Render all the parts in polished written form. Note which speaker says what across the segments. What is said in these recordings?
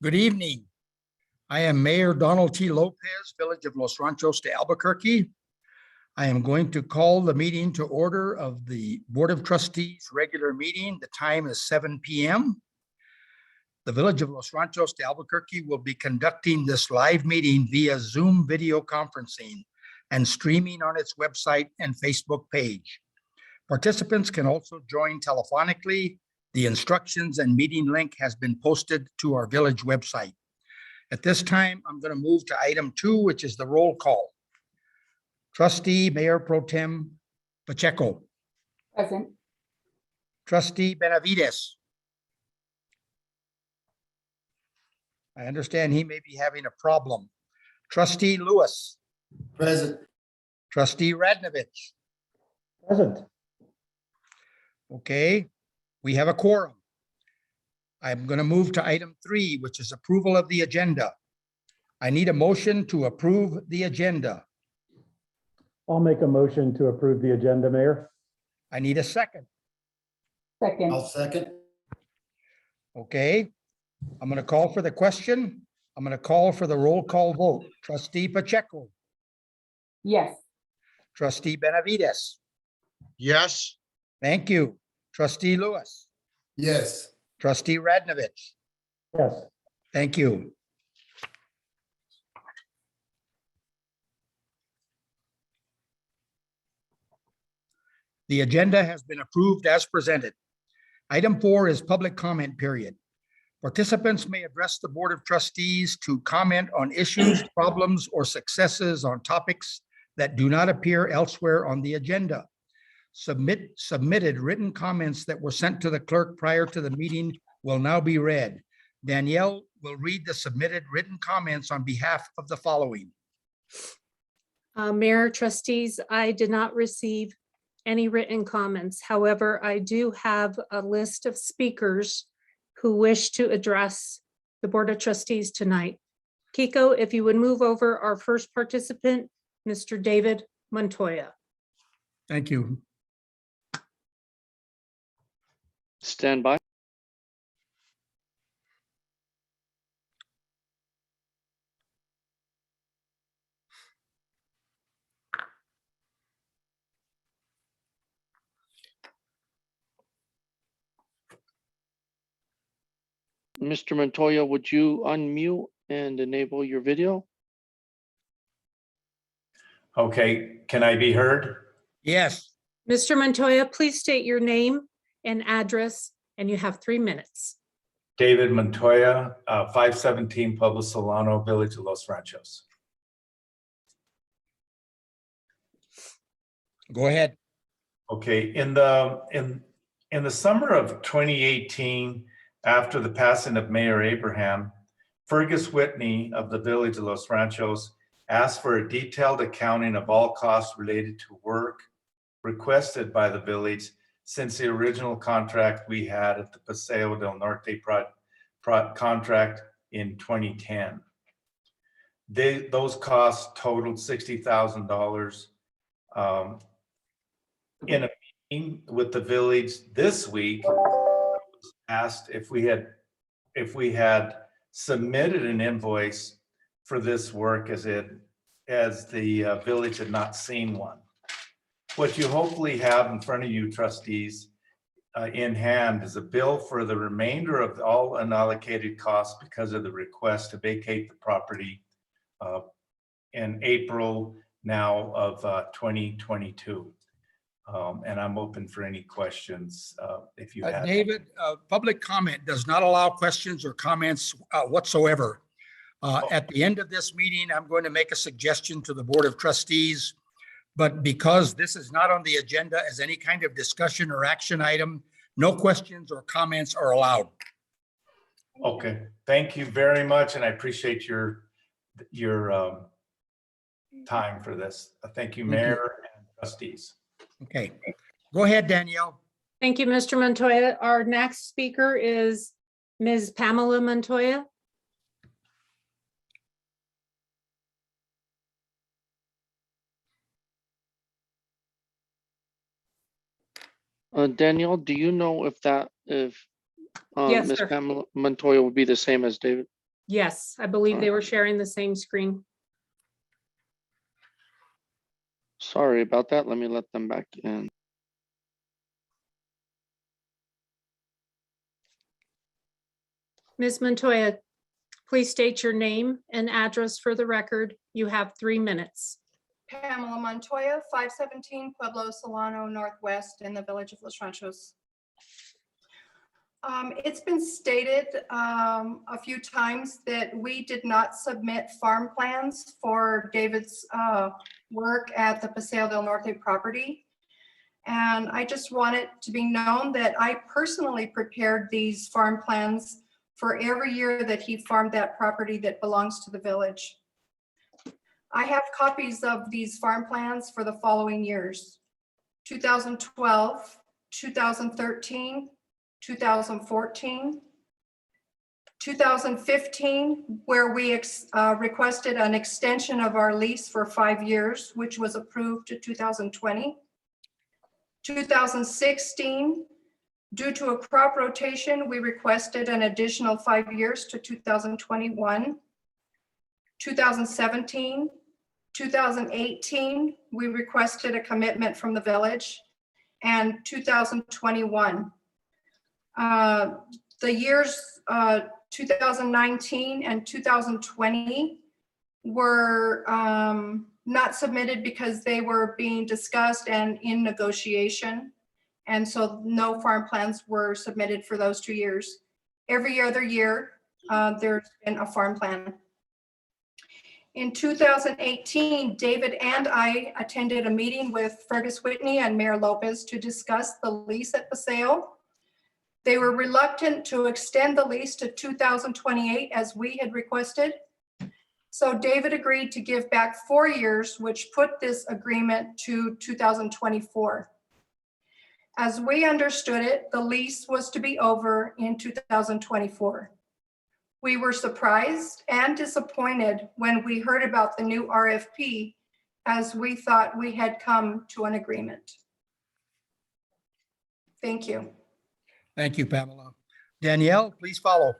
Speaker 1: Good evening. I am Mayor Donald T. Lopez, Village of Los Ranchos de Albuquerque. I am going to call the meeting to order of the Board of Trustees regular meeting. The time is 7 p.m. The Village of Los Ranchos de Albuquerque will be conducting this live meeting via Zoom video conferencing and streaming on its website and Facebook page. Participants can also join telephonically. The instructions and meeting link has been posted to our village website. At this time, I'm going to move to item 2, which is the roll call. Trustee Mayor Pro Tem Pacheco.
Speaker 2: Present.
Speaker 1: Trustee Benavides. I understand he may be having a problem. Trustee Lewis.
Speaker 3: Present.
Speaker 1: Trustee Radnovich.
Speaker 3: Present.
Speaker 1: Okay, we have a quorum. I'm going to move to item 3, which is approval of the agenda. I need a motion to approve the agenda.
Speaker 4: I'll make a motion to approve the agenda, Mayor.
Speaker 1: I need a second.
Speaker 2: Second.
Speaker 3: I'll second.
Speaker 1: Okay, I'm going to call for the question. I'm going to call for the roll call vote. Trustee Pacheco.
Speaker 2: Yes.
Speaker 1: Trustee Benavides.
Speaker 3: Yes.
Speaker 1: Thank you. Trustee Lewis.
Speaker 3: Yes.
Speaker 1: Trustee Radnovich.
Speaker 4: Yes.
Speaker 1: Thank you. The agenda has been approved as presented. Item 4 is public comment period. Participants may address the Board of Trustees to comment on issues, problems, or successes on topics that do not appear elsewhere on the agenda. Submitted written comments that were sent to the clerk prior to the meeting will now be read. Danielle will read the submitted written comments on behalf of the following.
Speaker 5: Mayor, trustees, I did not receive any written comments. However, I do have a list of speakers who wish to address the Board of Trustees tonight. Kiko, if you would move over our first participant, Mr. David Montoya.
Speaker 1: Thank you.
Speaker 6: Stand by. Mr. Montoya, would you unmute and enable your video?
Speaker 7: Okay, can I be heard?
Speaker 1: Yes.
Speaker 5: Mr. Montoya, please state your name and address, and you have 3 minutes.
Speaker 7: David Montoya, 517 Pueblo Solano, Village of Los Ranchos.
Speaker 1: Go ahead.
Speaker 7: Okay, in the summer of 2018, after the passing of Mayor Abraham, Fergus Whitney of the Village of Los Ranchos asked for a detailed accounting of all costs related to work requested by the village since the original contract we had at the Paseo del Norte contract in 2010. Those costs totaled $60,000. In a meeting with the village this week, I was asked if we had submitted an invoice for this work as the village had not seen one. What you hopefully have in front of you, trustees, in hand is a bill for the remainder of all unallocated costs because of the request to vacate the property in April now of 2022. And I'm open for any questions if you have.
Speaker 1: David, public comment does not allow questions or comments whatsoever. At the end of this meeting, I'm going to make a suggestion to the Board of Trustees, but because this is not on the agenda as any kind of discussion or action item, no questions or comments are allowed.
Speaker 7: Okay, thank you very much, and I appreciate your time for this. Thank you, Mayor and trustees.
Speaker 1: Okay, go ahead, Danielle.
Speaker 5: Thank you, Mr. Montoya. Our next speaker is Ms. Pamela Montoya.
Speaker 6: Danielle, do you know if
Speaker 5: Yes,
Speaker 6: Ms.
Speaker 5: sir.
Speaker 6: Pamela Montoya would be the same as David?
Speaker 5: Yes, I believe they were sharing the same screen.
Speaker 6: Sorry about that. Let me let them back in.
Speaker 5: Ms. Montoya, please state your name and address for the record. You have 3 minutes.
Speaker 8: Pamela Montoya, 517 Pueblo, Solano Northwest in the village of Los Ranchos. It's been stated a few times that we did not submit farm plans for David's work at the Paseo del Norte property. And I just want it to be known that I personally prepared these farm plans for every year that he farmed that property that belongs to the village. I have copies of these farm plans for the following years: 2012, 2013, 2014, 2015, where we requested an extension of our lease for 5 years, which was approved to 2020. 2016, due to a crop rotation, we requested an additional 5 years to 2021. 2017, 2018, we requested a commitment from the village, and 2021. The years 2019 and 2020 were not submitted because they were being discussed and in negotiation. And so no farm plans were submitted for those 2 years. Every other year, there's been a farm plan. In 2018, David and I attended a meeting with Fergus Whitney and Mayor Lopez to discuss the lease at Paseo. They were reluctant to extend the lease to 2028 as we had requested. So David agreed to give back 4 years, which put this agreement to 2024. As we understood it, the lease was to be over in 2024. We were surprised and disappointed when we heard about the new RFP, as we thought we had come to an agreement. Thank you.
Speaker 1: Thank you, Pamela. Danielle, please follow.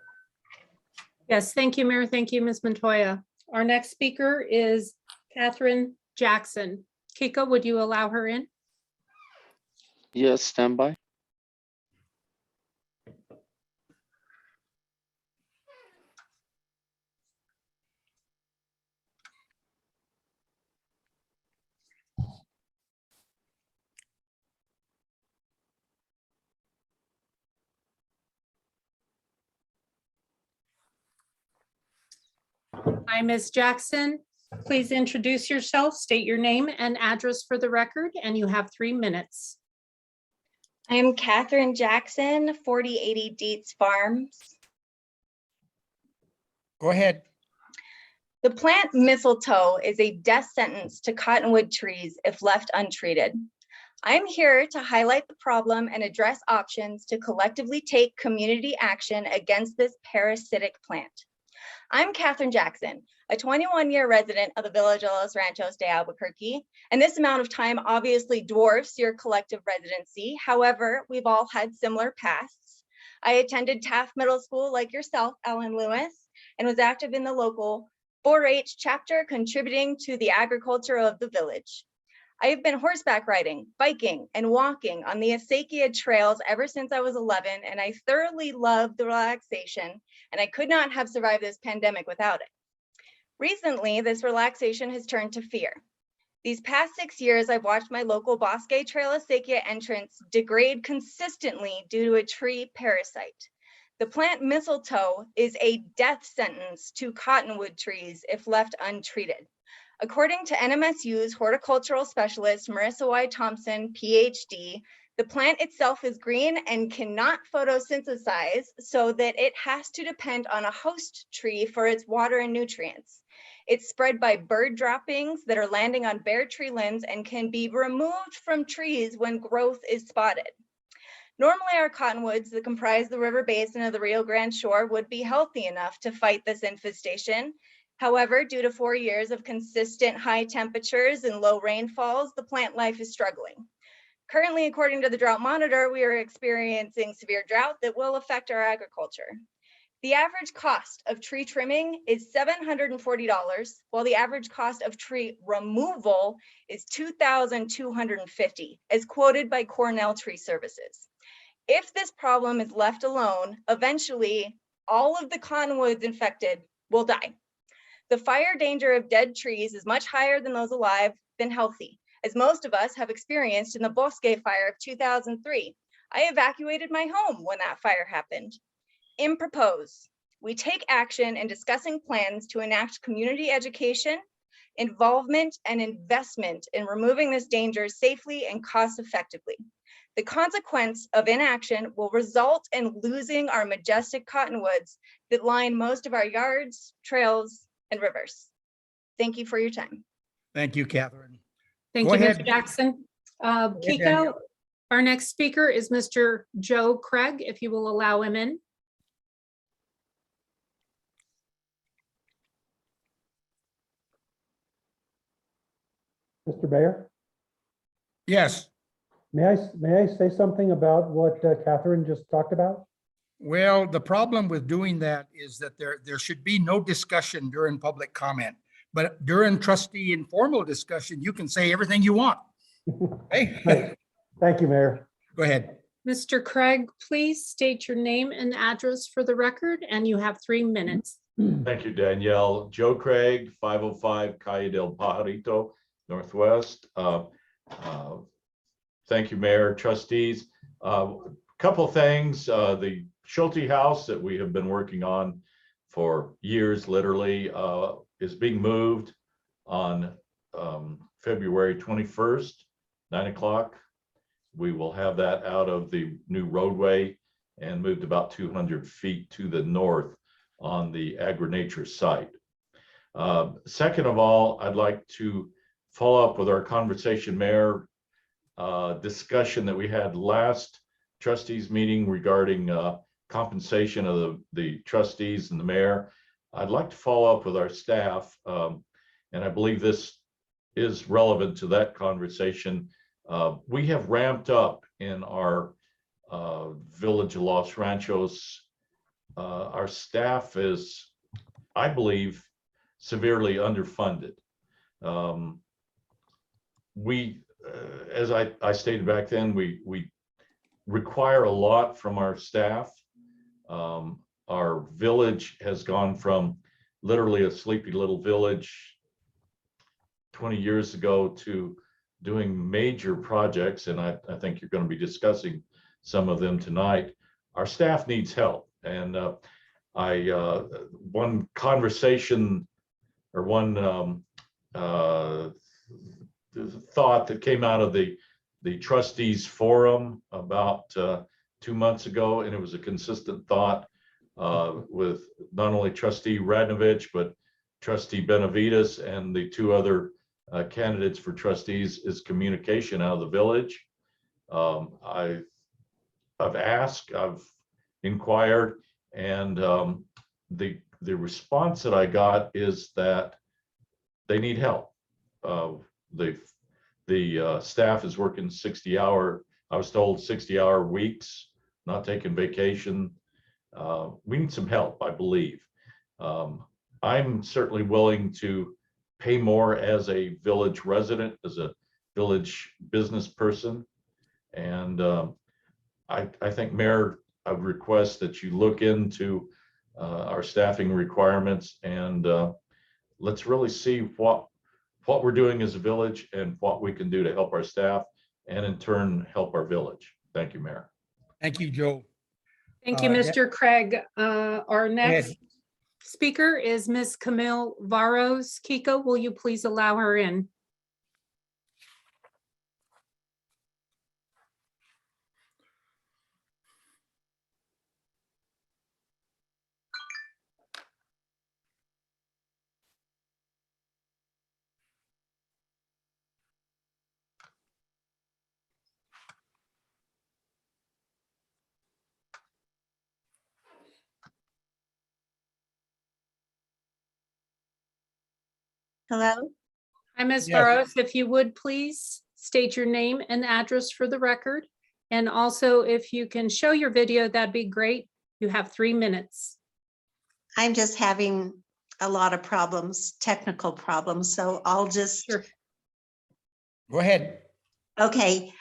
Speaker 5: Yes, thank you, Mayor. Thank you, Ms. Montoya. Our next speaker is Catherine Jackson. Kika, would you allow her in?
Speaker 6: Yes, stand by.
Speaker 5: Hi, Ms. Jackson. Please introduce yourself, state your name and address for the record, and you have 3 minutes.
Speaker 9: I'm Catherine Jackson, 4080 Dietz Farms.
Speaker 1: Go ahead.
Speaker 9: The plant mistletoe is a death sentence to cottonwood trees if left untreated. I'm here to highlight the problem and address options to collectively take community action against this parasitic plant. I'm Catherine Jackson, a 21-year resident of the village of Los Ranchos de Albuquerque, and this amount of time obviously dwarfs your collective residency. However, we've all had similar pasts. I attended Taft Middle School like yourself, Ellen Lewis, and was active in the local 4-H chapter, contributing to the agriculture of the village. I have been horseback riding, biking, and walking on the Acequia trails ever since I was 11, and I thoroughly love the relaxation, and I could not have survived this pandemic without it. Recently, this relaxation has turned to fear. These past 6 years, I've watched my local Bosque Trail Acequia entrance degrade consistently due to a tree parasite. The plant mistletoe is a death sentence to cottonwood trees if left untreated. According to NMSU's horticultural specialist, Marissa Y. Thompson, PhD, the plant itself is green and cannot photosynthesize, so that it has to depend on a host tree for its water and nutrients. It's spread by bird droppings that are landing on bare tree limbs and can be removed from trees when growth is spotted. Normally, our cottonwoods that comprise the river basin of the Rio Grande shore would be healthy enough to fight this infestation. However, due to 4 years of consistent high temperatures and low rainfalls, the plant life is struggling. Currently, according to the Drought Monitor, we are experiencing severe drought that will affect our agriculture. The average cost of tree trimming is $740, while the average cost of tree removal is $2,250, as quoted by Cornell Tree Services. If this problem is left alone, eventually all of the cottonwoods infected will die. The fire danger of dead trees is much higher than those alive than healthy, as most of us have experienced in the Bosque fire of 2003. I evacuated my home when that fire happened. In propose, we take action in discussing plans to enact community education, involvement, and investment in removing this danger safely and cost effectively. The consequence of inaction will result in losing our majestic cottonwoods that line most of our yards, trails, and rivers. Thank you for your time.
Speaker 1: Thank you, Catherine.
Speaker 5: Thank
Speaker 1: Go
Speaker 5: you, Ms.
Speaker 1: ahead.
Speaker 5: Jackson.
Speaker 1: ahead,
Speaker 5: Kiko,
Speaker 1: Danielle.
Speaker 5: our next speaker is Mr. Joe Craig, if you will allow him in.
Speaker 4: Mr. Mayor,
Speaker 1: Yes.
Speaker 4: may I say something about what Catherine just talked about?
Speaker 1: Well, the problem with doing that is that there should be no discussion during public comment. But during trustee informal discussion, you can say everything you want. Hey,
Speaker 4: Right. Thank you, Mayor.
Speaker 1: go ahead.
Speaker 5: Mr. Craig, please state your name and address for the record, and you have 3 minutes.
Speaker 7: Thank you, Danielle. Joe Craig, 505 Calle del Pajarito Northwest. Thank you, Mayor, trustees. Couple things, the Schulte House that we have been working on for years, literally, is being moved on February 21st, 9 o'clock. We will have that out of the new roadway and moved about 200 feet to the north on the Agri-Nature site. Second of all, I'd like to follow up with our conversation, Mayor, discussion that we had last trustees meeting regarding compensation of the trustees and the mayor. I'd like to follow up with our staff, and I believe this is relevant to that conversation. We have ramped up in our village of Los Ranchos. Our staff is, I believe, severely underfunded. As I stated back then, we require a lot from our staff. Our village has gone from literally a sleepy little village 20 years ago to doing major projects, and I think you're going to be discussing some of them tonight. Our staff needs help, and one conversation or one thought that came out of the trustees forum about 2 months ago, and it was a consistent thought with not only trustee Radnovich, but trustee Benavides and the two other candidates for trustees, is communication out of the village. I've asked, I've inquired, and the response that I got is that they need help. The staff is working 60-hour, I was told 60-hour weeks, not taking vacation. We need some help, I believe. I'm certainly willing to pay more as a village resident, as a village business person. And I think, Mayor, I would request that you look into our staffing requirements, and let's really see what we're doing as a village and what we can do to help our staff and in turn help our village. Thank you, Mayor.
Speaker 1: Thank you, Joe.
Speaker 5: Thank you,
Speaker 1: Yeah.
Speaker 5: Mr. Craig. Our
Speaker 1: ahead.
Speaker 5: next speaker is Ms. Camille Varos. Kiko, will you please allow her in?
Speaker 9: Hello?
Speaker 5: Hi, Ms.
Speaker 1: Yes.
Speaker 5: Varos, if you would please state your name and address for the record. And also, if you can show your video, that'd be great. You have 3 minutes.
Speaker 10: I'm just having a lot of problems, technical problems, so I'll just,
Speaker 5: Sure.
Speaker 1: Go ahead.
Speaker 10: okay.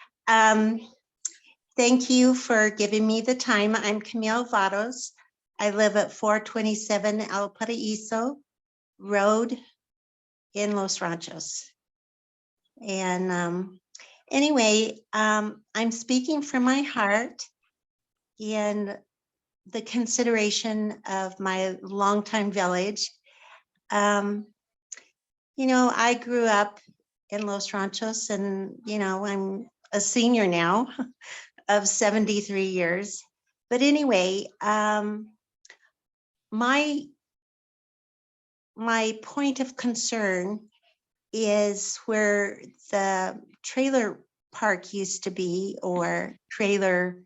Speaker 10: Thank you for giving me the time. I'm Camille Vados. I live at 427 El Paraíso Road in Los Ranchos. And anyway, I'm speaking from my heart and the consideration of my longtime village. You know, I grew up in Los Ranchos and, you know, I'm a senior now of 73 years. But anyway, my point of concern is where the trailer park used to be, or trailer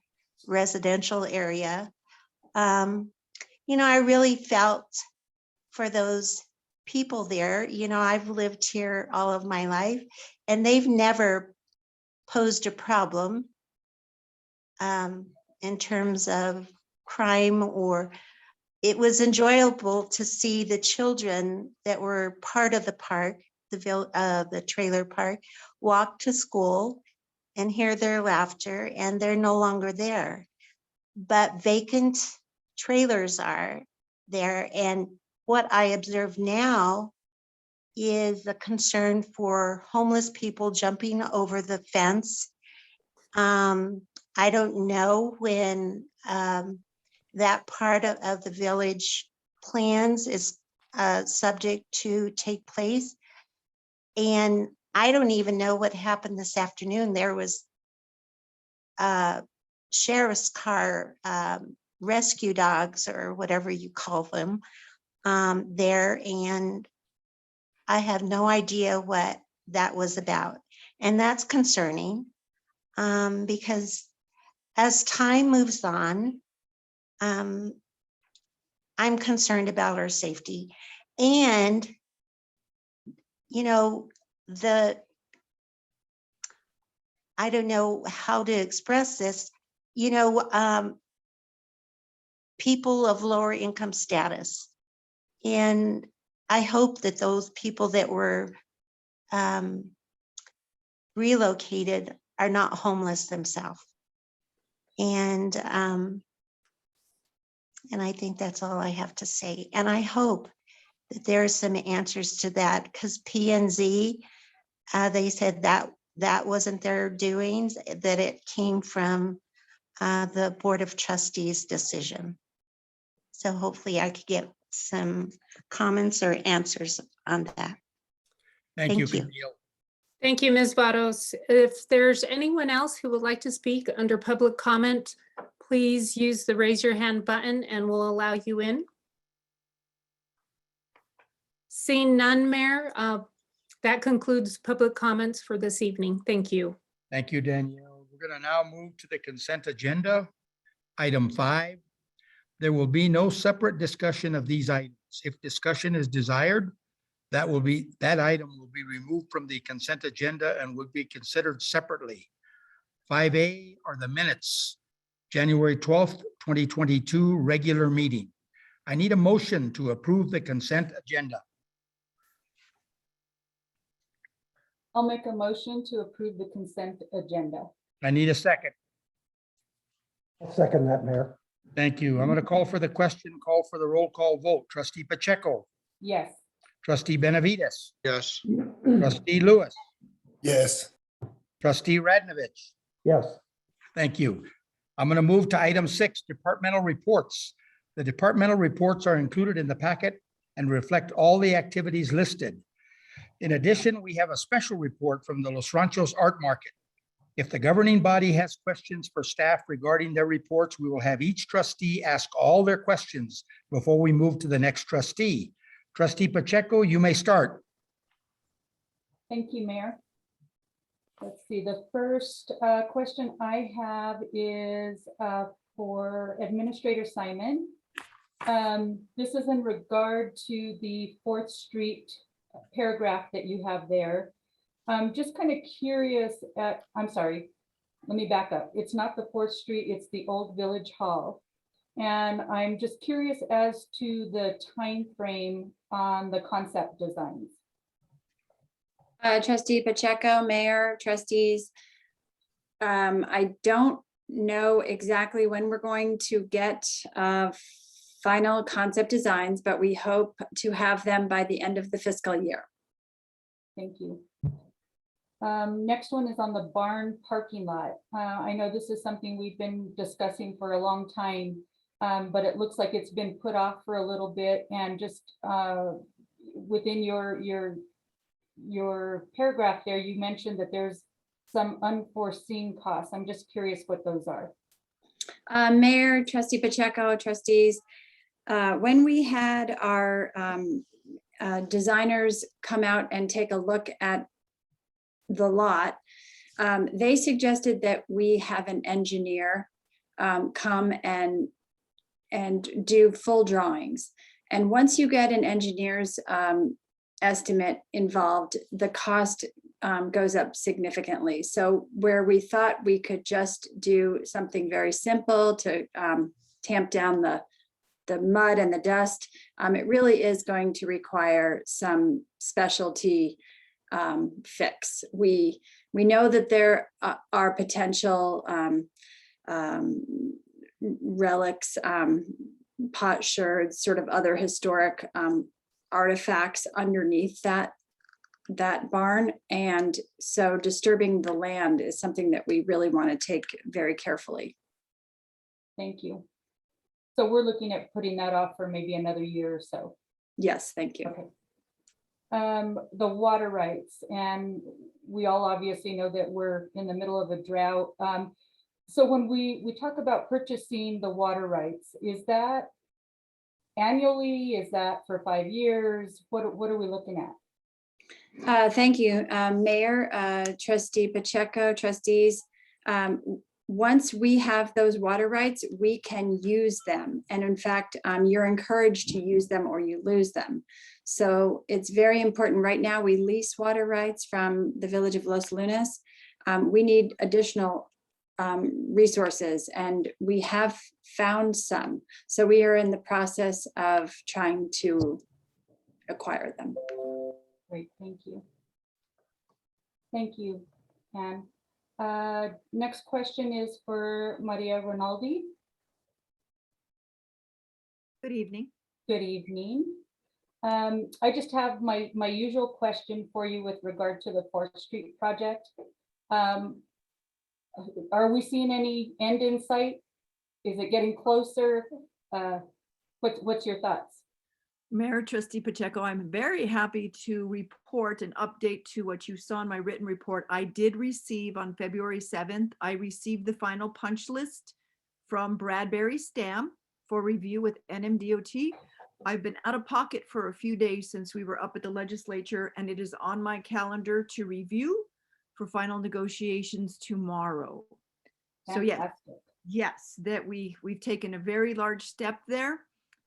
Speaker 10: residential area. You know, I really felt for those people there. You know, I've lived here all of my life and they've never posed a problem in terms of crime, or it was enjoyable to see the children that were part of the park, the trailer park, walk to school and hear their laughter, and they're no longer there. But vacant trailers are there. And what I observe now is a concern for homeless people jumping over the fence. I don't know when that part of the village plans is subject to take place. And I don't even know what happened this afternoon. There was a sheriff's car, rescue dogs or whatever you call them there. And I have no idea what that was about. And that's concerning because as time moves on, I'm concerned about our safety. And, you know, I don't know how to express this, you know, people of lower income status. And I hope that those people that were relocated are not homeless themselves. And I think that's all I have to say. And I hope that there are some answers to that, because P&Z, they said that wasn't their doings, that it came from the Board of Trustees decision. So hopefully I could get some comments or answers on that.
Speaker 1: Thank you,
Speaker 10: Thank you.
Speaker 1: Camille.
Speaker 5: Thank you, Ms. Vados. If there's anyone else who would like to speak under public comment, please use the raise your hand button and we'll allow you in. Seeing none, Mayor, that concludes public comments for this evening. Thank you.
Speaker 1: Thank you, Danielle. We're going to now move to the consent agenda. Item 5. There will be no separate discussion of these items. If discussion is desired, that item will be removed from the consent agenda and will be considered separately. 5A are the minutes, January 12th, 2022 regular meeting. I need a motion to approve the consent agenda.
Speaker 2: I'll make a motion to approve the consent agenda.
Speaker 1: I need a second.
Speaker 4: I'll second that, Mayor.
Speaker 1: Thank you. I'm going to call for the question, call for the roll call vote. Trustee Pacheco,
Speaker 2: Yes.
Speaker 1: Trustee Benavides,
Speaker 3: Yes.
Speaker 1: Trustee Lewis,
Speaker 3: Yes.
Speaker 1: Trustee Radnovich.
Speaker 4: Yes,
Speaker 1: Thank you. I'm going to move to item 6, departmental reports. The departmental reports are included in the packet and reflect all the activities listed. In addition, we have a special report from the Los Ranchos Art Market. If the governing body has questions for staff regarding their reports, we will have each trustee ask all their questions before we move to the next trustee. Trustee Pacheco, you may start.
Speaker 2: Thank you, Mayor. Let's see, the first question I have is for Administrator Simon. This is in regard to the 4th Street paragraph that you have there. I'm just kind of curious I'm sorry, let me back up. It's not the 4th Street, it's the Old Village Hall. And I'm just curious as to the time frame on the concept designs.
Speaker 11: Trustee Pacheco, Mayor, trustees. I don't know exactly when we're going to get final concept designs, but we hope to have them by the end of the fiscal year.
Speaker 2: Thank you. Next one is on the barn parking lot. I know this is something we've been discussing for a long time, but it looks like it's been put off for a little bit, and just within your paragraph there, you mentioned that there's some unforeseen costs. I'm just curious what those are.
Speaker 11: Mayor, trustee Pacheco, trustees, when we had our designers come out and take a look at the lot, they suggested that we have an engineer come and do full drawings. And once you get an engineer's estimate involved, the cost goes up significantly. So where we thought we could just do something very simple to tamp down the mud and the dust, it really is going to require some specialty fix. We know that there are potential relics, potsherds, sort of other historic artifacts underneath that barn, and so disturbing the land is something that we really want to take very carefully.
Speaker 2: Thank you. So we're looking at putting that off for maybe another year or so.
Speaker 11: Yes, thank you.
Speaker 2: Okay. The water rights, and we all obviously know that we're in the middle of a drought. So when we talk about purchasing the water rights, is that annually? Is that for 5 years? What are we looking at?
Speaker 11: Thank you, Mayor, trustee Pacheco, trustees. Once we have those water rights, we can use them. And in fact, you're encouraged to use them or you lose them. So it's very important. Right now, we lease water rights from the village of Los Lunas. We need additional resources, and we have found some. So we are in the process of trying to acquire them.
Speaker 2: Great, thank you. Thank you, Anne. Next question is for Maria Rinaldi.
Speaker 12: Good evening.
Speaker 2: Good evening. I just have my usual question for you with regard to the 4th Street project. Are we seeing any end in sight? Is it getting closer? What's your thoughts?
Speaker 12: Mayor, trustee Pacheco, I'm very happy to report an update to what you saw in my written report. I did receive on February 7th, I received the final punch list from Bradbury Stam for review with NMDOT. I've been out of pocket for a few days since we were up at the legislature, and it is on my calendar to review for final negotiations tomorrow.
Speaker 2: Fantastic.
Speaker 12: So yes, that we've taken a very large step there,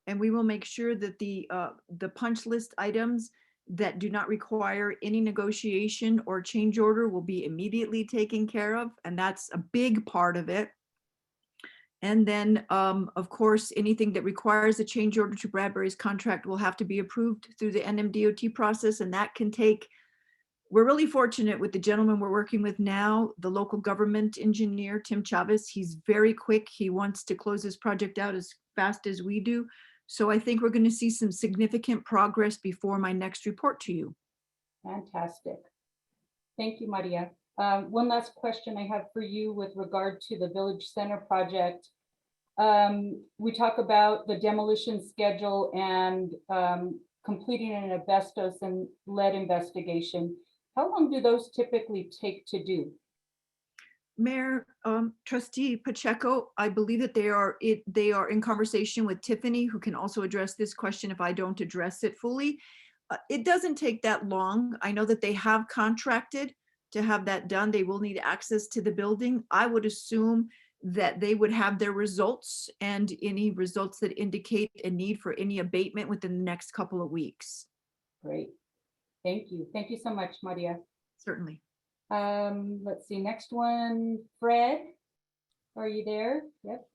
Speaker 12: and we will make sure that the punch list items that do not require any negotiation or change order will be immediately taken care of, and that's a big part of it. And then, of course, anything that requires a change order to Bradbury's contract will have to be approved through the NMDOT process, and that can take. We're really fortunate with the gentleman we're working with now, the local government engineer, Tim Chavez. He's very quick. He wants to close this project out as fast as we do. So I think we're going to see some significant progress before my next report to you.
Speaker 2: Fantastic. Thank you, Maria. One last question I have for you with regard to the Village Center project. We talk about the demolition schedule and completing an asbestos and lead investigation. How long do those typically take to do?
Speaker 12: Mayor, trustee Pacheco, I believe that they are in conversation with Tiffany, who can also address this question if I don't address it fully. It doesn't take that long. I know that they have contracted to have that done. They will need access to the building. I would assume that they would have their results and any results that indicate a need for any abatement within the next couple of weeks.
Speaker 2: Great. Thank you. Thank you so much, Maria.
Speaker 12: Certainly.
Speaker 2: Let's see, next one, Fred, are you there? Yep.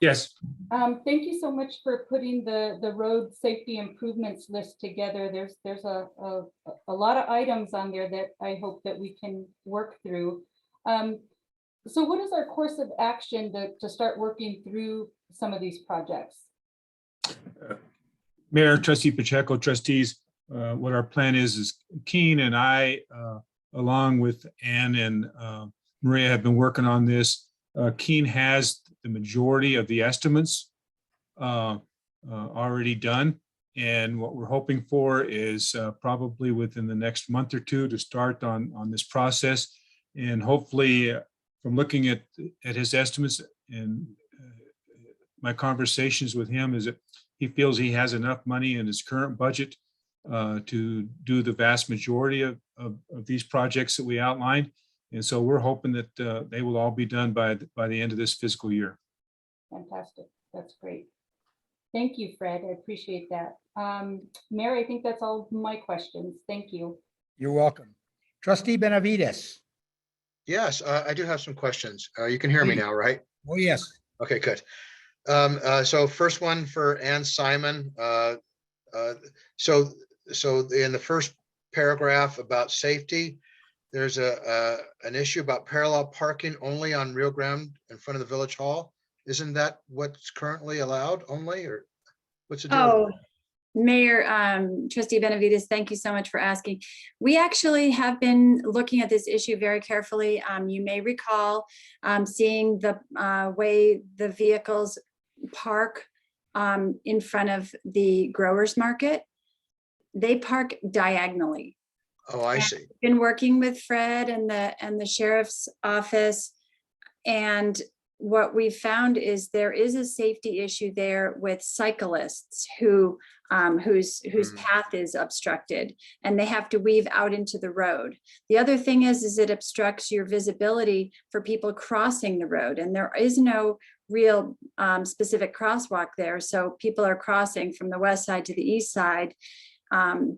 Speaker 13: Yes.
Speaker 2: Thank you so much for putting the road safety improvements list together. There's a lot of items on there that I hope that we can work through. So what is our course of action to start working through some of these projects?
Speaker 13: Mayor, Trustee Pacheco, trustees, what our plan is Keen and I, along with Ann and Maria, have been working on this. Keen has the majority of the estimates already done. And what we're hoping for is probably within the next month or two to start on this process. And hopefully, from looking at his estimates and my conversations with him, is that he feels he has enough money in his current budget to do the vast majority of these projects that we outlined. And so we're hoping that they will all be done by the end of this fiscal year.
Speaker 2: Fantastic. That's great. Thank you, Fred. I appreciate that. Mayor, I think that's all my questions. Thank you.
Speaker 1: You're welcome. Trustee Benavides.
Speaker 3: Yes, I do have some questions. You can hear me now, right?
Speaker 1: Oh, yes.
Speaker 3: Okay, good. So first one for Ann Simon. So in the first paragraph about safety, there's an issue about parallel parking only on Rio Grande in front of the village hall. Isn't that what's currently allowed only, or what's the deal?
Speaker 11: Oh, Mayor, Trustee Benavides, thank you so much for asking. We actually have been looking at this issue very carefully. You may recall seeing the way the vehicles park in front of the growers market. They park diagonally.
Speaker 3: Oh, I see.
Speaker 11: Been working with Fred and the sheriff's office, and what we found is there is a safety issue there with cyclists whose path is obstructed and they have to weave out into the road. The other thing is it obstructs your visibility for people crossing the road, and there is no real specific crosswalk there. So people are crossing from the west side to the east side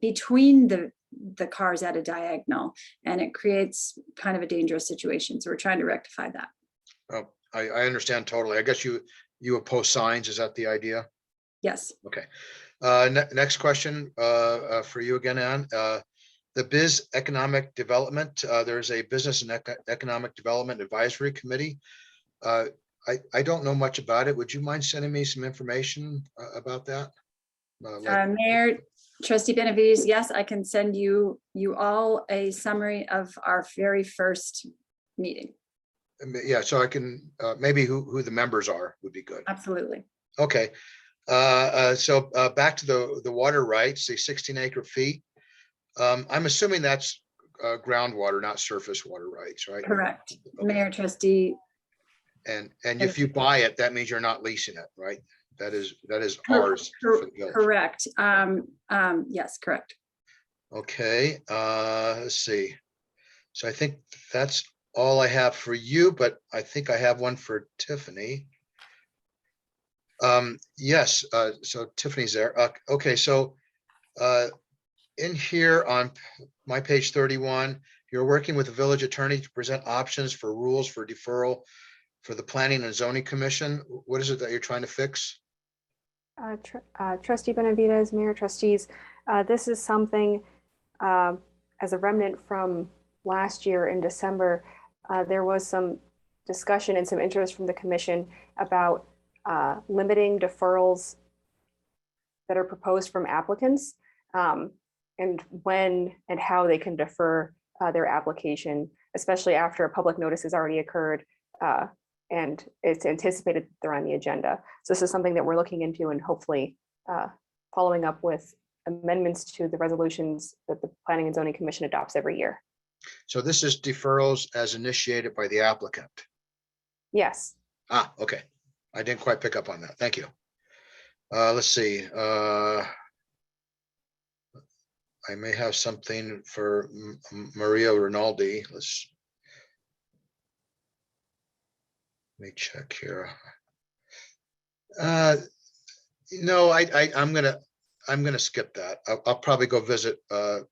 Speaker 11: between the cars at a diagonal, and it creates kind of a dangerous situation. So we're trying to rectify that.
Speaker 3: Oh, I understand totally. I guess you oppose signs. Is that the idea?
Speaker 11: Yes.
Speaker 3: Okay. Next question for you again, Ann. The Biz Economic Development, there's a Business and Economic Development Advisory Committee. I don't know much about it. Would you mind sending me some information about that?
Speaker 11: Mayor, Trustee Benavides, yes, I can send you all a summary of our very first meeting.
Speaker 3: Yeah, so I can maybe who the members are would be good.
Speaker 11: Absolutely.
Speaker 3: Okay. So back to the water rights, the 16 acre feet. I'm assuming that's groundwater, not surface water rights, right?
Speaker 11: Correct.
Speaker 3: Okay.
Speaker 11: Mayor, Trustee.
Speaker 3: And if you buy it, that means you're not leasing it, right? That is ours. For the village.
Speaker 11: Correct. Yes, correct.
Speaker 3: Okay, let's see. So I think that's all I have for you, but I think I have one for Tiffany. Yes, so Tiffany's there. Okay, so in here on my page 31, you're working with the village attorney to present options for rules for deferral for the Planning and Zoning Commission. What is it that you're trying to fix?
Speaker 14: Trustee Benavides, Mayor, Trustees, this is something as a remnant from last year in December. There was some discussion and some interest from the commission about limiting deferrals that are proposed from applicants and when and how they can defer their application, especially after a public notice has already occurred and it's anticipated they're on the agenda. So this is something that we're looking into and hopefully following up with amendments to the resolutions that the Planning and Zoning Commission adopts every year.
Speaker 3: So this is deferrals as initiated by the applicant.
Speaker 14: Yes.
Speaker 3: Ah, okay. I didn't quite pick up on that. Thank you. Let's see. I may have something for Maria Rinaldi. Let me check here. No, I'm gonna skip that. I'll probably go visit go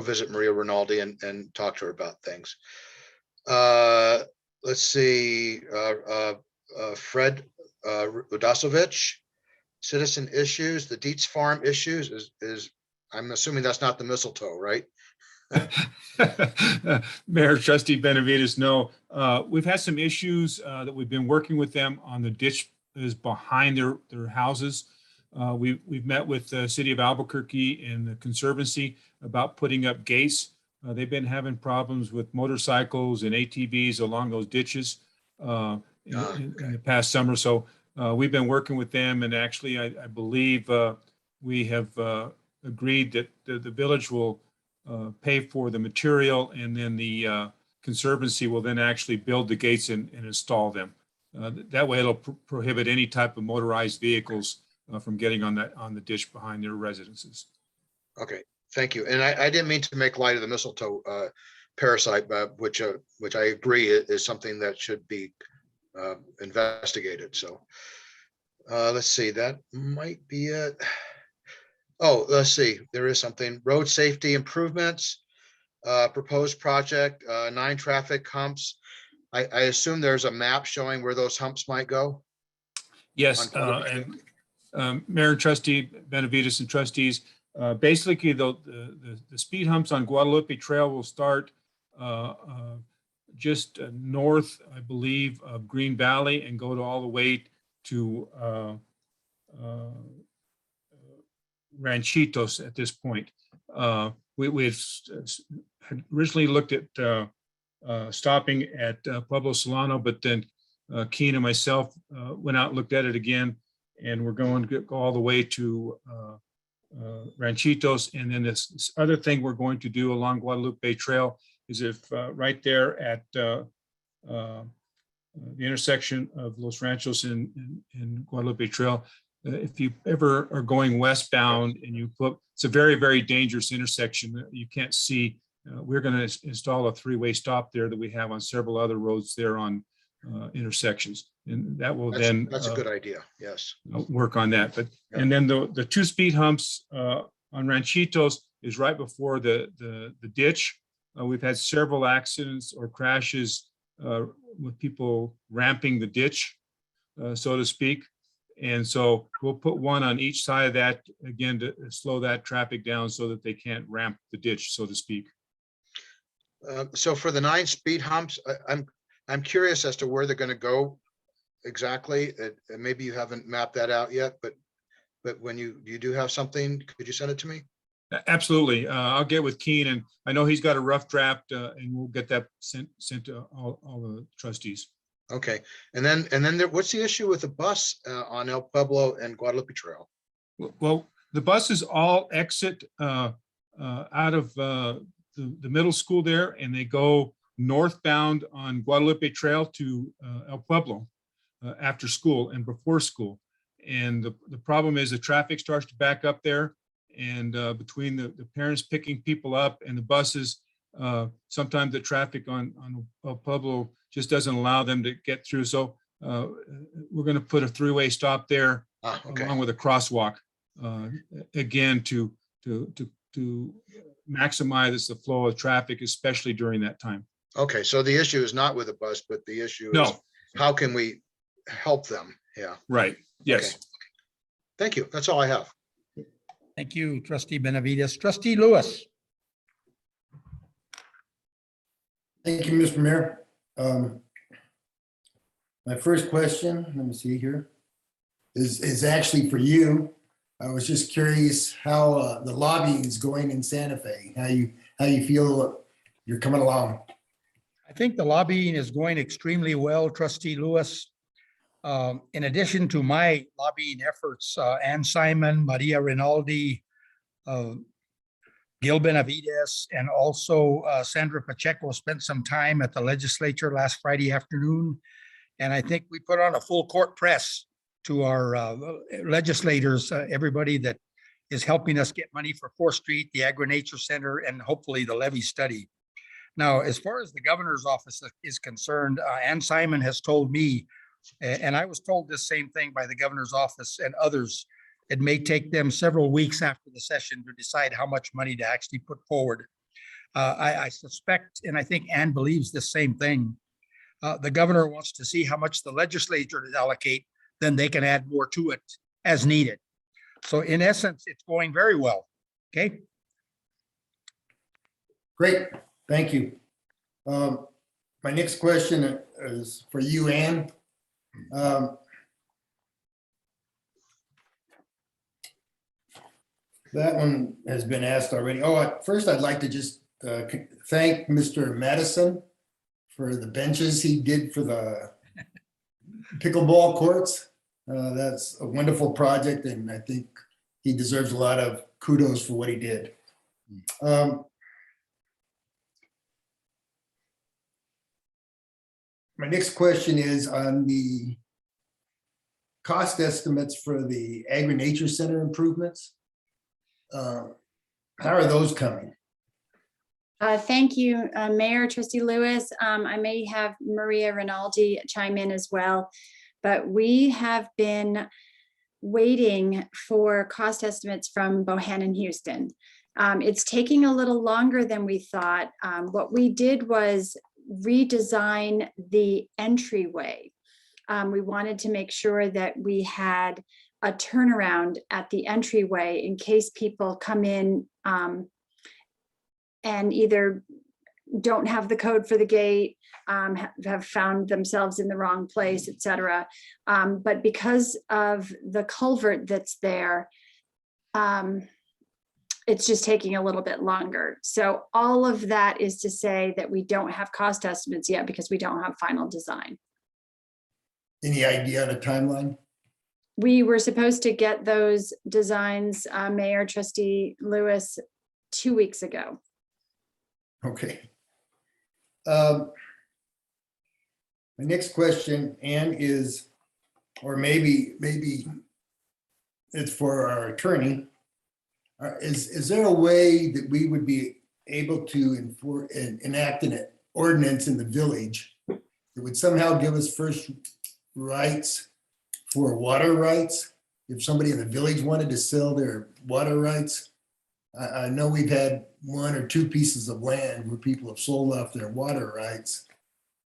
Speaker 3: visit Maria Rinaldi and talk to her about things. Let's see. Fred Udasovich. Citizen issues, the Dietz Farm issues is, I'm assuming that's not the mistletoe, right?
Speaker 13: Mayor, Trustee Benavides, no. We've had some issues that we've been working with them on the ditch is behind their houses. We've met with the city of Albuquerque and the Conservancy about putting up gates. They've been having problems with motorcycles and ATVs along those ditches in the past summer. So we've been working with them, and actually I believe we have agreed that the village will pay for the material, and then the Conservancy will then actually build the gates and install them. That way it'll prohibit any type of motorized vehicles from getting on the ditch behind their residences.
Speaker 3: Okay, thank you. And I didn't mean to make light of the mistletoe parasite, which I agree is something that should be investigated. So let's see, that might be it. Oh, let's see, there is something. Road safety improvements, proposed project, 9 traffic humps. I assume there's a map showing where those humps might go?
Speaker 13: Yes, and Mayor, Trustee Benavides, and trustees, basically the speed humps on Guadalupe Trail will start just north, I believe, of Green Valley and go to all the way to Ranchitos at this point. We had originally looked at stopping at Pueblo Solano, but then Keen and myself went out and looked at it again, and we're going to go all the way to Ranchitos. And then this other thing we're going to do along Guadalupe Trail is if right there at the intersection of Los Ranchos and Guadalupe Trail, if you ever are going westbound and you put, it's a very, very dangerous intersection that you can't see. We're going to install a 3-way stop there that we have on several other roads there on intersections. And that will
Speaker 3: That's a good idea. Yes.
Speaker 13: Work on that. But and then the 2 speed humps on Ranchitos is right before the ditch. We've had several accidents or crashes with people ramping the ditch, so to speak. And so we'll put one on each side of that, again, to slow that traffic down so that they can't ramp the ditch, so to speak.
Speaker 3: So for the 9 speed humps, I'm curious as to where they're going to go exactly. Maybe you haven't mapped that out yet, but when you do have something, could you send it to me?
Speaker 13: Absolutely. I'll get with Keen, and I know he's got a rough draft, and we'll get that sent to all the trustees.
Speaker 3: Okay, and then what's the issue with the bus on El Pueblo and Guadalupe Trail?
Speaker 13: Well, the buses all exit out of the middle school there, and they go northbound on Guadalupe Trail to El Pueblo after school and before school. And the problem is the traffic starts to back up there, and between the parents picking people up and the buses, sometimes the traffic on El Pueblo just doesn't allow them to get through. So we're going to put a 3-way stop there, along with a crosswalk, again, to maximize the flow of traffic, especially during that time.
Speaker 3: Okay, so the issue is not with the bus, but the issue is how can we help them? Yeah.
Speaker 13: Right. Yes.
Speaker 3: Okay. Thank you. That's all I have.
Speaker 1: Thank you, Trustee Benavides. Trustee Lewis.
Speaker 15: Thank you, Mr. Mayor. My first question, let me see here, is actually for you. I was just curious how the lobbying is going in Santa Fe, how you feel you're coming along.
Speaker 1: I think the lobbying is going extremely well, Trustee Lewis. In addition to my lobbying efforts, Ann Simon, Maria Rinaldi, Gil Benavides, and also Sandra Pacheco spent some time at the legislature last Friday afternoon. And I think we put on a full court press to our legislators, everybody that is helping us get money for 4th Street, the Agri-Nature Center, and hopefully the levy study. Now, as far as the governor's office is concerned, Ann Simon has told me, and I was told this same thing by the governor's office and others, it may take them several weeks after the session to decide how much money to actually put forward. I suspect, and I think Ann believes the same thing, the governor wants to see how much the legislature to allocate, then they can add more to it as needed. So in essence, it's going very well. Okay.
Speaker 15: Great, thank you. My next question is for you, Ann. That one has been asked already. Oh, at first I'd like to just thank Mr. Madison for the benches he did for the pickleball courts. That's a wonderful project, and I think he deserves a lot of kudos for what he did. My next question is on the cost estimates for the Agri-Nature Center improvements. How are those coming?
Speaker 11: Thank you, Mayor, Trustee Lewis. I may have Maria Rinaldi chime in as well, but we have been waiting for cost estimates from Bohannon Houston. It's taking a little longer than we thought. What we did was redesign the entryway. We wanted to make sure that we had a turnaround at the entryway in case people come in and either don't have the code for the gate, have found themselves in the wrong place, etc. But because of the culvert that's there, it's just taking a little bit longer. So all of that is to say that we don't have cost estimates yet because we don't have final design.
Speaker 15: Any idea on a timeline?
Speaker 11: We were supposed to get those designs, Mayor, Trustee Lewis, 2 weeks ago.
Speaker 15: Okay. My next question, Ann, is, or maybe it's for our attorney. Is there a way that we would be able to enact an ordinance in the village that would somehow give us first rights for water rights? If somebody in the village wanted to sell their water rights, I know we've had 1 or 2 pieces of land where people have sold off their water rights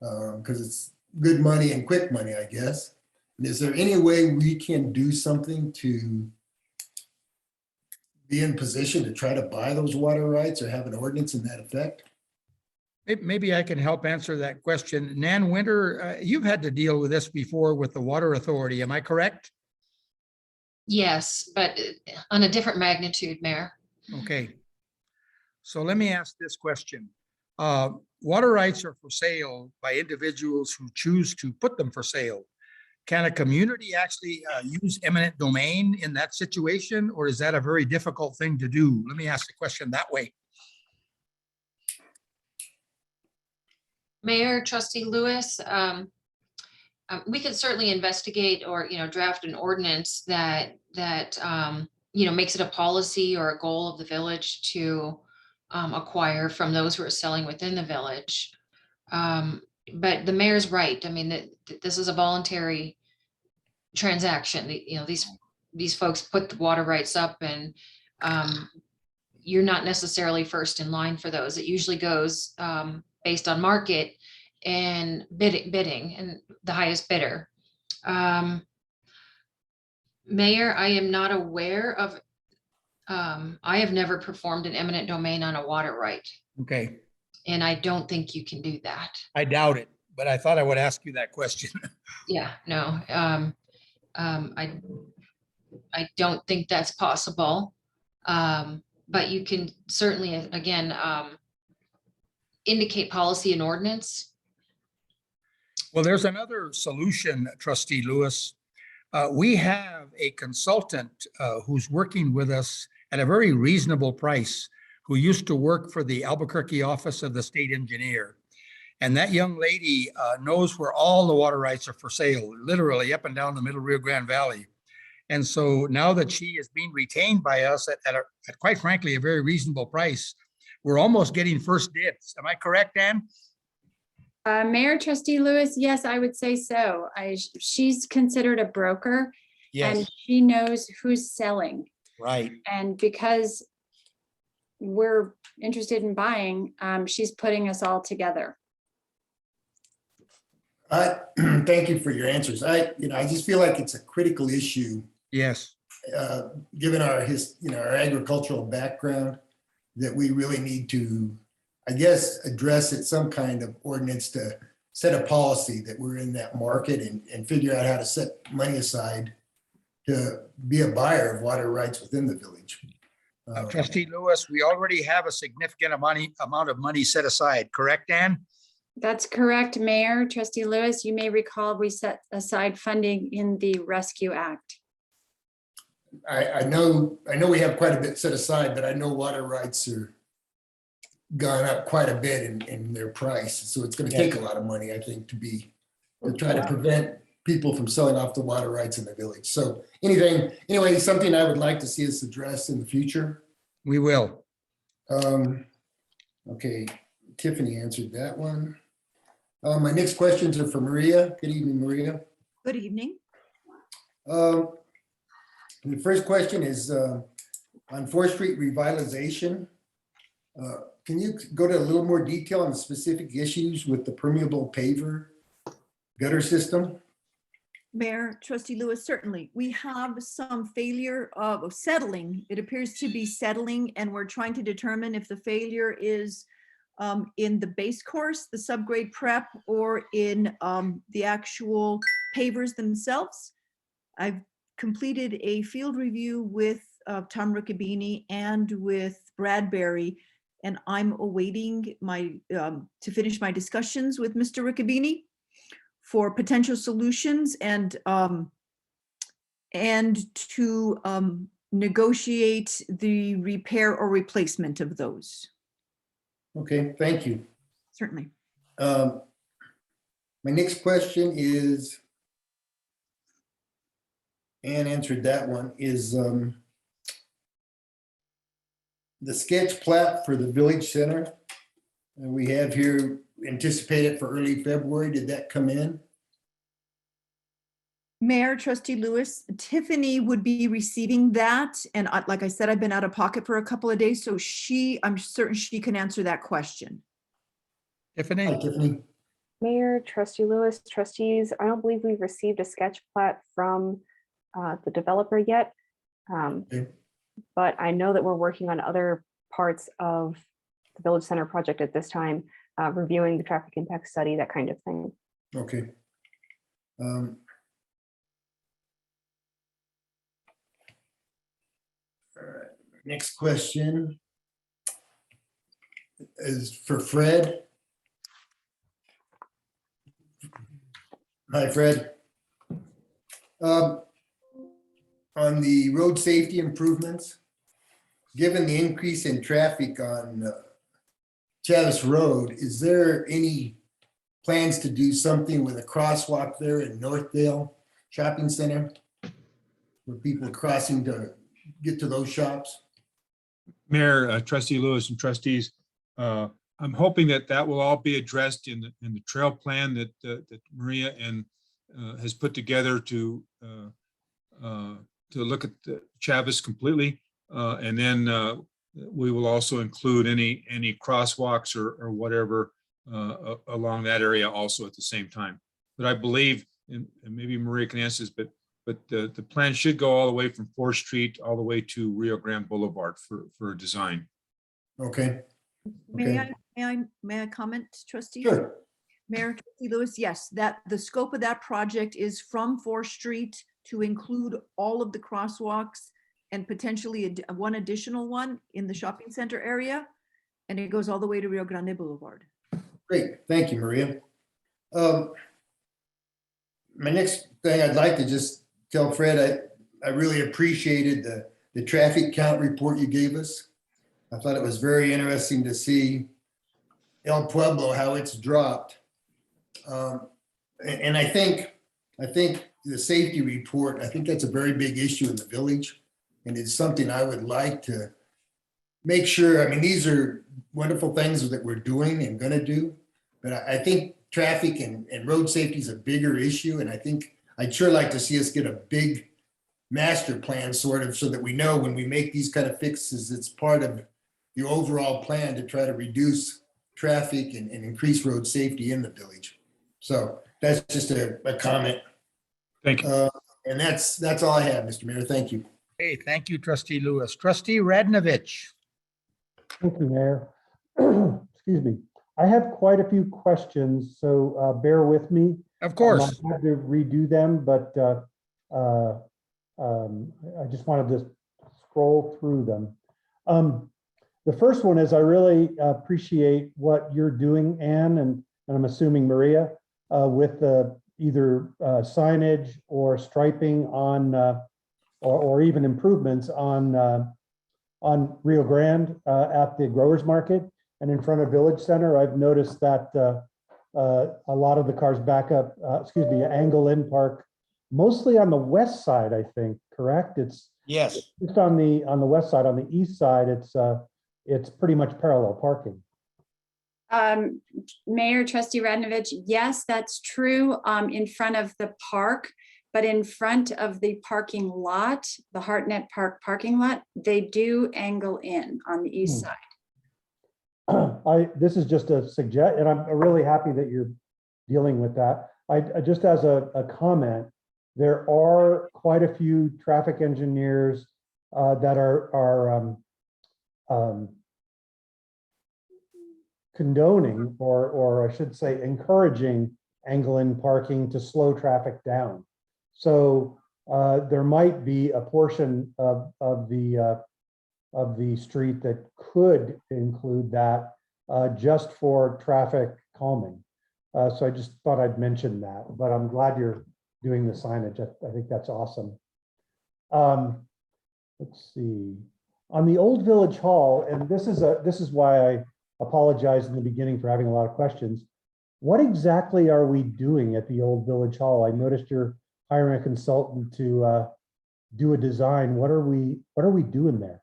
Speaker 15: because it's good money and quick money, I guess. And is there any way we can do something to be in position to try to buy those water rights or have an ordinance in that effect?
Speaker 1: Maybe I can help answer that question. Nan Winter, you've had to deal with this before with the Water Authority, am I correct?
Speaker 16: Yes, but on a different magnitude, Mayor.
Speaker 1: Okay. So let me ask this question. Water rights are for sale by individuals who choose to put them for sale. Can a community actually use eminent domain in that situation, or is that a very difficult thing to do? Let me ask the question that way.
Speaker 16: Mayor, Trustee Lewis, we could certainly investigate or, draft an ordinance that makes it a policy or a goal of the village to acquire from those who are selling within the village. But the mayor's right. I mean, this is a voluntary transaction. These folks put the water rights up, and you're not necessarily first in line for those. It usually goes based on market and bidding and the highest bidder. Mayor, I am not aware of, I have never performed an eminent domain on a water right.
Speaker 1: Okay.
Speaker 16: And I don't think you can do that.
Speaker 1: I doubt it, but I thought I would ask you that question.
Speaker 16: Yeah, no. I don't think that's possible. But you can certainly, again, indicate policy and ordinance.
Speaker 1: Well, there's another solution, Trustee Lewis. We have a consultant who's working with us at a very reasonable price, who used to work for the Albuquerque office of the state engineer. And that young lady knows where all the water rights are for sale, literally up and down the middle Rio Grande Valley. And so now that she is being retained by us at quite frankly, a very reasonable price, we're almost getting first dibs. Am I correct, Ann?
Speaker 11: Mayor, Trustee Lewis, yes, I would say so. She's considered a broker.
Speaker 1: Yes.
Speaker 11: And she knows who's selling.
Speaker 1: Right.
Speaker 11: And because we're interested in buying, she's putting us all together.
Speaker 15: Thank you for your answers. I just feel like it's a critical issue,
Speaker 1: Yes,
Speaker 15: given our our agricultural background, that we really need to, I guess, address it some kind of ordinance to set a policy that we're in that market and figure out how to set money aside to be a buyer of water rights within the village.
Speaker 1: Trustee Lewis, we already have a significant amount of money set aside, correct, Ann?
Speaker 11: That's correct, Mayor. Trustee Lewis, you may recall we set aside funding in the Rescue Act.
Speaker 15: I know we have quite a bit set aside, but I know water rights are gone up quite a bit in their price. So it's going to take a lot of money, I think, to try to prevent people from selling off the water rights in the village. So anyway, something I would like to see us address in the future.
Speaker 1: We will.
Speaker 15: Okay, Tiffany answered that one. My next questions are for Maria. Good evening, Maria.
Speaker 12: Good evening.
Speaker 15: The first question is on 4th Street revitalization. Can you go to a little more detail on the specific issues with the permeable paver gutter system?
Speaker 12: Mayor, Trustee Lewis, certainly. We have some failure of settling. It appears to be settling, and we're trying to determine if the failure is in the base course, the subgrade prep, or in the actual pavers themselves. I've completed a field review with Tom Riccobini and with Bradbury, and I'm awaiting to finish my discussions with Mr. Riccobini for potential solutions and to negotiate the repair or replacement of those.
Speaker 15: Okay, thank you.
Speaker 12: Certainly.
Speaker 15: My next question is, Ann answered that one, is the sketch plat for the village center. And we have here anticipated for early February. Did that come in?
Speaker 12: Mayor, Trustee Lewis, Tiffany would be receiving that. And like I said, I've been out of pocket for a couple of days, so I'm certain she can answer that question.
Speaker 1: Tiffany?
Speaker 15: Hi, Tiffany.
Speaker 14: Mayor, Trustee Lewis, trustees, I don't believe we've received a sketch plat from the developer yet.
Speaker 15: Okay.
Speaker 14: But I know that we're working on other parts of the Village Center project at this time, reviewing the traffic impact study, that kind of thing.
Speaker 15: Okay. All right. Next question is for Fred. Hi, Fred. On the road safety improvements, given the increase in traffic on Chavis Road, is there any plans to do something with a crosswalk there in Northdale Shopping Center for people crossing to get to those shops?
Speaker 13: Mayor, Trustee Lewis and trustees, I'm hoping that will all be addressed in the trail plan that Maria has put together to look at the Chavis completely. And then we will also include any crosswalks or whatever along that area also at the same time. But I believe, and maybe Maria can answer this, but the plan should go all the way from 4th Street all the way to Rio Grande Boulevard for a design.
Speaker 15: Okay.
Speaker 12: May I comment, trustee?
Speaker 15: Sure.
Speaker 12: Mayor, Trustee Lewis, yes, that the scope of that project is from 4th Street to include all of the crosswalks and potentially one additional one in the shopping center area. And it goes all the way to Rio Grande Boulevard.
Speaker 15: Great, thank you, Maria. My next thing I'd like to just tell Fred, I really appreciated the traffic count report you gave us. I thought it was very interesting to see El Pueblo, how it's dropped. And I think the safety report, I think that's a very big issue in the village. And it's something I would like to make sure, I mean, these are wonderful things that we're doing and gonna do, but I think traffic and road safety is a bigger issue. And I think I'd sure like to see us get a big master plan sort of, so that we know when we make these kind of fixes, it's part of the overall plan to try to reduce traffic and increase road safety in the village. So that's just a comment.
Speaker 13: Thank you.
Speaker 15: And that's all I have, Mr. Mayor. Thank you.
Speaker 1: Hey, thank you, trustee Lewis. Trustee Radnovich.
Speaker 4: Thank you, Mayor. Excuse me. I have quite a few questions, so bear with me.
Speaker 1: Of course.
Speaker 4: I had to redo them, but I just wanted to scroll through them. The first one is I really appreciate what you're doing, Anne, and I'm assuming Maria, with either signage or striping on, or even improvements on Rio Grande at the growers market and in front of Village Center. I've noticed that a lot of the cars back up, angle in park, mostly on the west side, I think, correct? It's
Speaker 1: Yes.
Speaker 4: just on the west side. On the east side, it's pretty much parallel parking.
Speaker 11: Mayor, trustee Radnovich, yes, that's true, in front of the park, but in front of the parking lot, the Hartnett Park parking lot, they do angle in on the east side.
Speaker 4: This is just a suggest, and I'm really happy that you're dealing with that. I just as a comment, there are quite a few traffic engineers that are condoning, or I should say encouraging, angle-in parking to slow traffic down. So there might be a portion of the street that could include that just for traffic calming. So I just thought I'd mention that, but I'm glad you're doing the signage. I think that's awesome. Let's see. On the old Village Hall, and this is why I apologize in the beginning for having a lot of questions. What exactly are we doing at the old Village Hall? I noticed you're hiring a consultant to do a design. What are we doing there?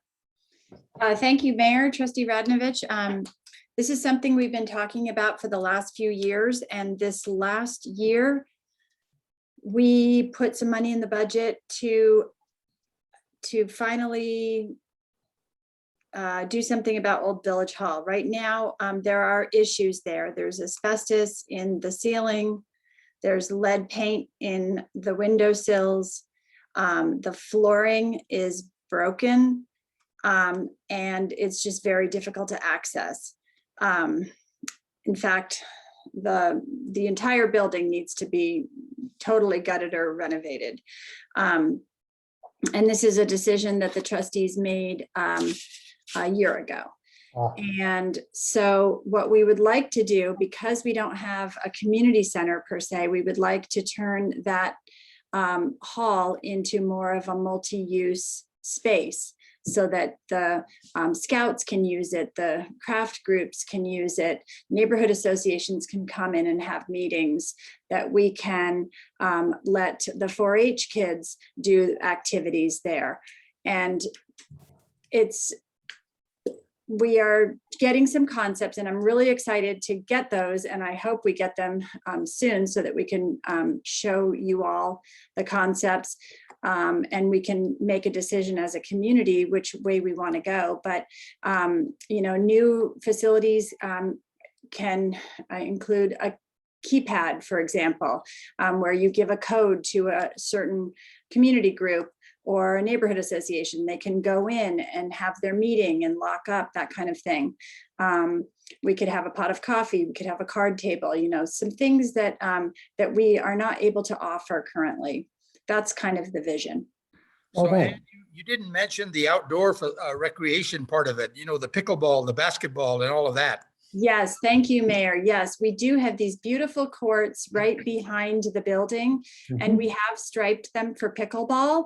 Speaker 11: Thank you, Mayor, trustee Radnovich. This is something we've been talking about for the last few years, and this last year, we put some money in the budget to finally do something about Old Village Hall. Right now, there are issues there. There's asbestos in the ceiling. There's lead paint in the windowsills. The flooring is broken, and it's just very difficult to access. In fact, the entire building needs to be totally gutted or renovated. And this is a decision that the trustees made a year ago. And so what we would like to do, because we don't have a community center per se, we would like to turn that hall into more of a multi-use space, so that the scouts can use it, the craft groups can use it, neighborhood associations can come in and have meetings, that we can let the 4-H kids do activities there. And we are getting some concepts, and I'm really excited to get those, and I hope we get them soon so that we can show you all the concepts, and we can make a decision as a community which way we want to go. But new facilities can include a keypad, for example, where you give a code to a certain community group or a neighborhood association. They can go in and have their meeting and lock up, that kind of thing. We could have a pot of coffee, we could have a card table, some things that that we are not able to offer currently. That's kind of the vision.
Speaker 1: So Ann, you didn't mention the outdoor recreation part of it, the pickleball, the basketball, and all of that.
Speaker 11: Yes, thank you, Mayor. Yes, we do have these beautiful courts right behind the building, and we have striped them for pickleball.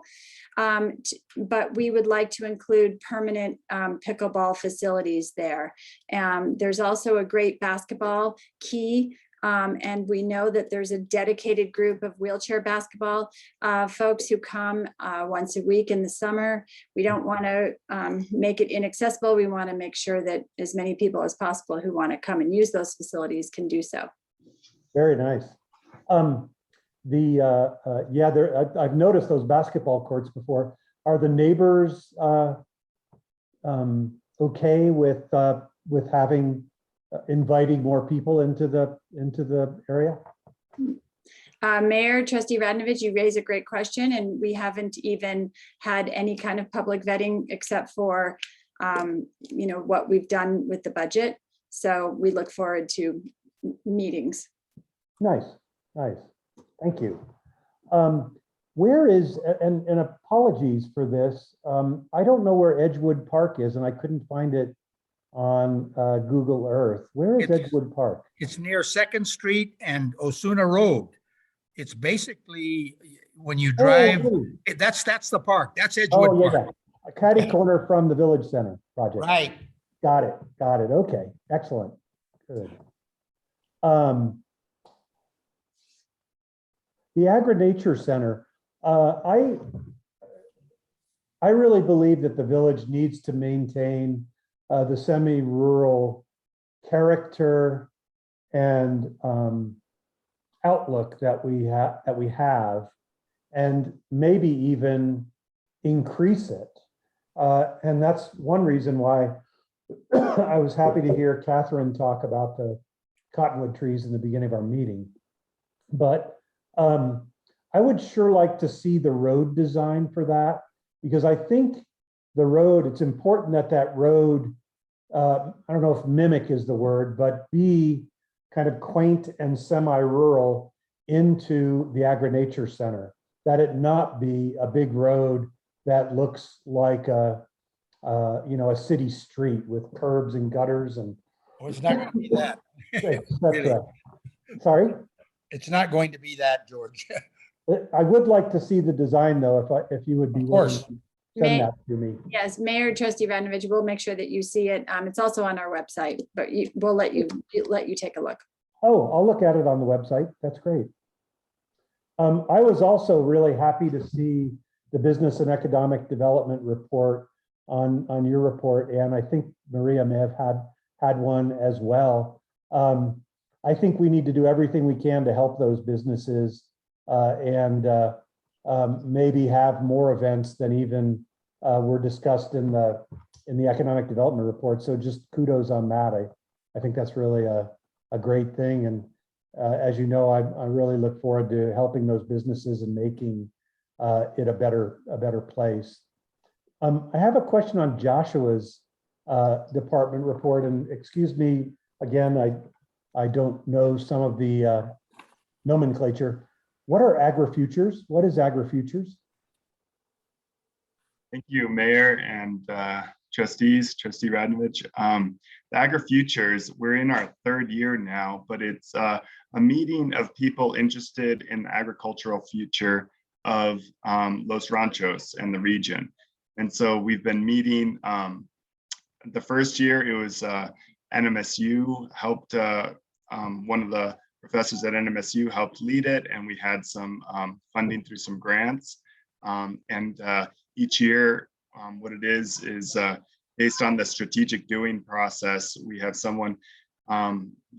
Speaker 11: But we would like to include permanent pickleball facilities there. There's also a great basketball key. And we know that there's a dedicated group of wheelchair basketball folks who come once a week in the summer. We don't want to make it inaccessible. We want to make sure that as many people as possible who want to come and use those facilities can do so.
Speaker 4: Very nice. I've noticed those basketball courts before. Are the neighbors okay with inviting more people into the area?
Speaker 11: Mayor, Trustee Radnovich, you raise a great question, and we haven't even had any kind of public vetting except for, what we've done with the budget. So we look forward to meetings.
Speaker 4: Nice, nice. Thank you. Where is, and apologies for this, I don't know where Edgewood Park is, and I couldn't find it on Google Earth. Where is Edgewood Park?
Speaker 1: It's near Second Street and Osuna Road. It's basically, when you drive, that's the park. That's Edgewood
Speaker 4: Oh, yeah,
Speaker 1: Park.
Speaker 4: a catty corner from the Village Center project.
Speaker 1: Right.
Speaker 4: Got it. Okay, excellent. Good. The Agri-Nature Center, I really believe that the village needs to maintain the semi-rural character and outlook that we have, and maybe even increase it. And that's one reason why I was happy to hear Catherine talk about the cottonwood trees in the beginning of our meeting. But I would sure like to see the road design for that, because I think the road, it's important that that road, I don't know if mimic is the word, but be kind of quaint and semi-rural into the Agri-Nature Center, that it not be a big road that looks like a city street with curbs and gutters and.
Speaker 1: Oh, it's not going to be that.
Speaker 4: Really. Sorry?
Speaker 1: It's not going to be that, George.
Speaker 4: I would like to see the design though, if you would be willing to send that to me.
Speaker 11: Yes, Mayor, Trustee Radnovich, we'll make sure that you see it. It's also on our website, but we'll let you take a look.
Speaker 4: Oh, I'll look at it on the website. That's great. I was also really happy to see the Business and Economic Development report on your report, and I think Maria may have had one as well. I think we need to do everything we can to help those businesses and maybe have more events than even were discussed in the Economic Development report. So just kudos on that. I think that's really a great thing. And as you know, I really look forward to helping those businesses and making it a better place. I have a question on Joshua's department report, and excuse me, again, I don't know some of the nomenclature. What are Agrifutures? What is Agrifutures?
Speaker 17: Thank you, Mayor and trustees, Trustee Radnovich. The Agri-Futures, we're in our third year now, but it's a meeting of people interested in the agricultural future of Los Ranchos and the region. And so we've been meeting, the first year it was NMSU helped, one of the professors at NMSU helped lead it, and we had some funding through some grants. Each year, what it is based on the strategic doing process, we have someone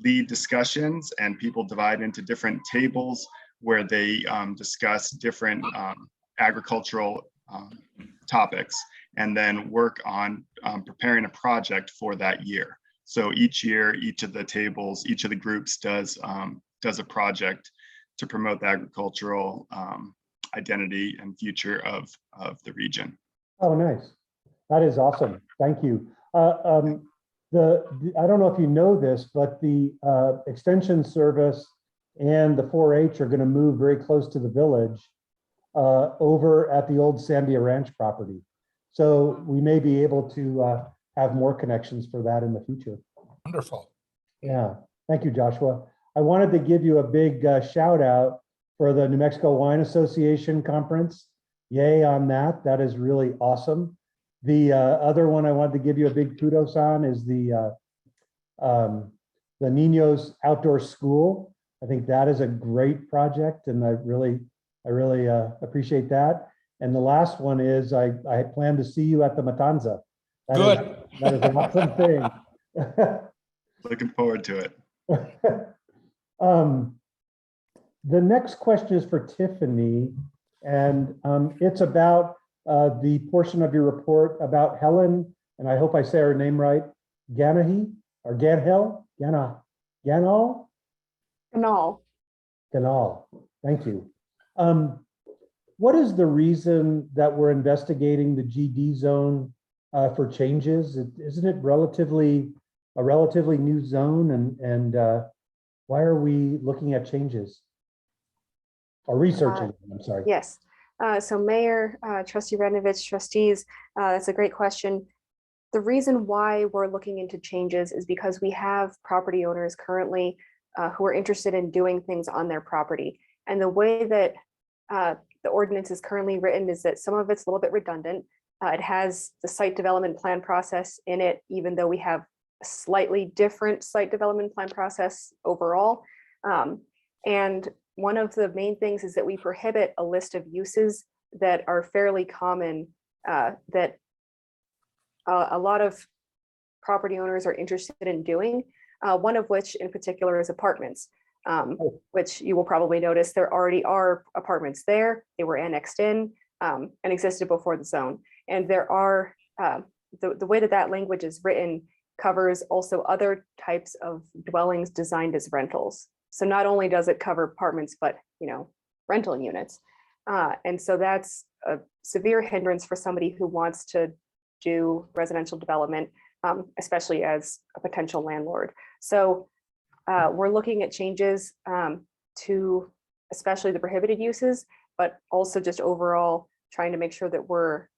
Speaker 17: lead discussions, and people divide into different tables where they discuss different agricultural topics, and then work on preparing a project for that year. So each year, each of the tables, each of the groups does a project to promote the agricultural identity and future of the region.
Speaker 4: Oh, nice. That is awesome. Thank you. I don't know if you know this, but the Extension Service and the 4-H are going to move very close to the village over at the old Sandia Ranch property. So we may be able to have more connections for that in the future.
Speaker 1: Wonderful.
Speaker 4: Yeah. Thank you, Joshua. I wanted to give you a big shout out for the New Mexico Wine Association conference. Yay on that. That is really awesome. The other one I wanted to give you a big kudos on is the Niños Outdoor School. I think that is a great project, and I really appreciate that. And the last one is I plan to see you at the Matanza. That is an awesome thing.
Speaker 17: Looking forward to it.
Speaker 4: The next question is for Tiffany, and it's about the portion of your report about Helen, and I hope I say her name right, Ganahi or Ganhel, Ganal. Thank you. What is the reason that we're investigating the GD zone for changes? Isn't it a relatively new zone, and why are we looking at changes? Or researching, I'm sorry.
Speaker 14: Yes. So Mayor, Trustee Radnovich, trustees, that's a great question. The reason why we're looking into changes is because we have property owners currently who are interested in doing things on their property. And the way that the ordinance is currently written is that some of it's a little bit redundant. It has the site development plan process in it, even though we have a slightly different site development plan process overall. And one of the main things is that we prohibit a list of uses that are fairly common that a lot of property owners are interested in doing, one of which in particular is apartments, which you will probably notice there already are apartments there. They were annexed in and existed before the zone. And there are, the way that that language is written covers also other types of dwellings designed as rentals. So not only does it cover apartments, but rental units. And so that's a severe hindrance for somebody who wants to do residential development, especially as a potential landlord. So we're looking at changes to especially the prohibited uses, but also just overall trying to make sure that we're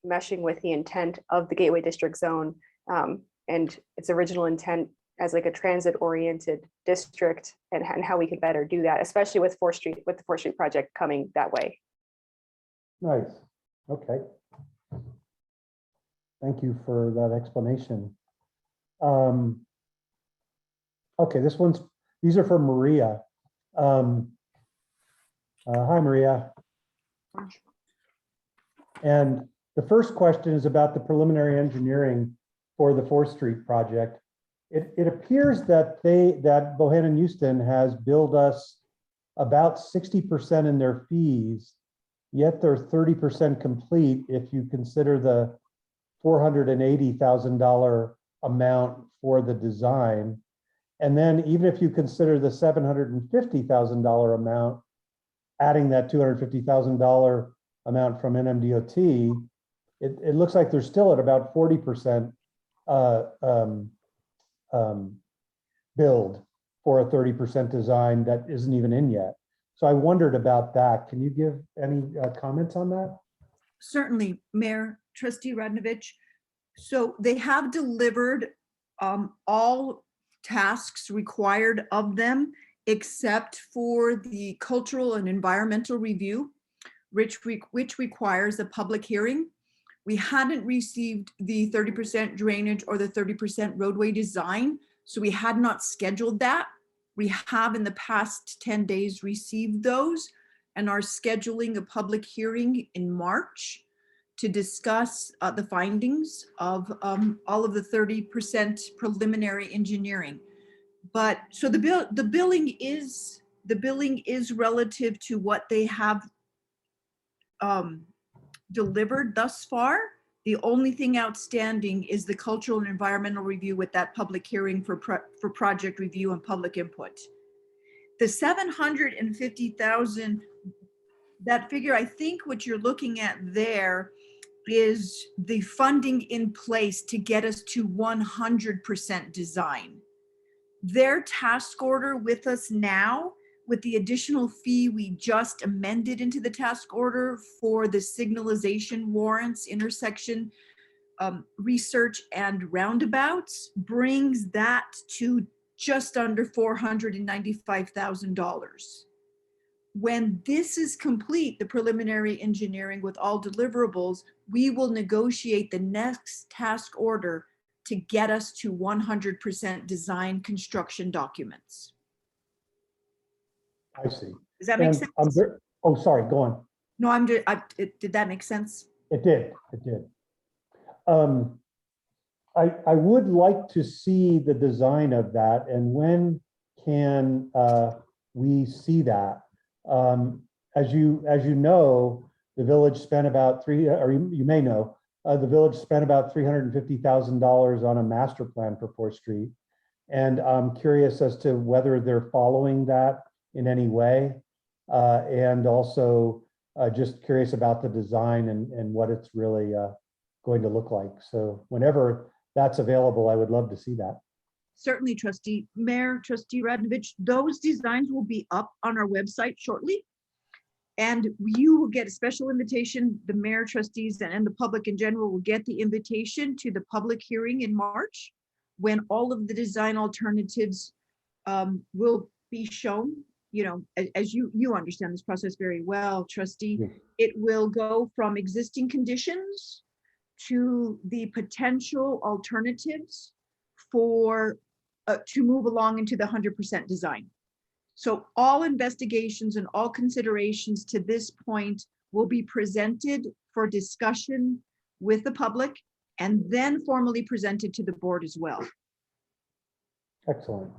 Speaker 14: meshing with the intent of the Gateway District Zone and its original intent as like a transit-oriented district, and how we could better do that, especially with 4th Street, with the 4th Street project coming that way.
Speaker 4: Nice. Okay. Thank you for that explanation. Okay, these are for Maria. Hi, Maria. And the first question is about the preliminary engineering for the 4th Street project. It appears that Bohannon Houston has billed us about 60% in their fees, yet they're 30% complete if you consider the $480,000 amount for the design. And then even if you consider the $750,000 amount, adding that $250,000 amount from NMDOT, it looks like they're still at about 40% build for a 30% design that isn't even in yet. So I wondered about that. Can you give any comments on that?
Speaker 12: Certainly, Mayor, Trustee Radnovich. So they have delivered all tasks required of them, except for the cultural and environmental review, which requires a public hearing. We hadn't received the 30% drainage or the 30% roadway design, so we had not scheduled that. We have in the past 10 days received those and are scheduling a public hearing in March to discuss the findings of all of the 30% preliminary engineering. But so the billing is relative to what they have delivered thus far. The only thing outstanding is the cultural and environmental review with that public hearing for project review and public input. The 750,000, that figure, I think what you're looking at there is the funding in place to get us to 100% design. Their task order with us now, with the additional fee we just amended into the task order for the signalization warrants, intersection research and roundabouts, brings that to just under $495,000. When this is complete, the preliminary engineering with all deliverables, we will negotiate the next task order to get us to 100% design construction documents.
Speaker 4: I see.
Speaker 12: Does that make sense?
Speaker 4: Oh, sorry, go on.
Speaker 12: No, did that make sense?
Speaker 4: It did. I would like to see the design of that, and when can we see that? As you know, the village spent about you may know, the village spent about $350,000 on a master plan for 4th Street. And I'm curious as to whether they're following that in any way. and also just curious about the design and what it's really going to look like. So whenever that's available, I would love to see that.
Speaker 12: Certainly, Trustee Mayor, Trustee Radnovich, those designs will be up on our website shortly. And you will get a special invitation. The mayor, trustees, and the public in general will get the invitation to the public hearing in March, when all of the design alternatives will be shown. You know, as you understand this process very well, Trustee, it will go from existing conditions to the potential alternatives for to move along into the 100% design. So all investigations and all considerations to this point will be presented for discussion with the public and then formally presented to the board as well.
Speaker 4: Excellent.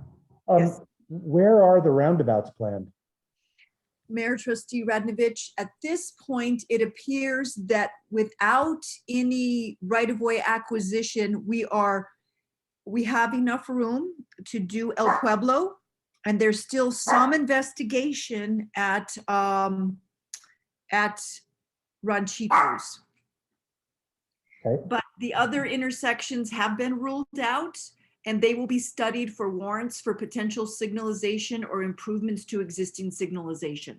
Speaker 12: Yes.
Speaker 4: Where are the roundabouts planned?
Speaker 12: Mayor Trustee Radnovich, at this point, it appears that without any right-of-way acquisition, we have enough room to do El Pueblo, and there's still some investigation at Ranchitos.
Speaker 4: Okay.
Speaker 12: But the other intersections have been ruled out, and they will be studied for warrants for potential signalization or improvements to existing signalization.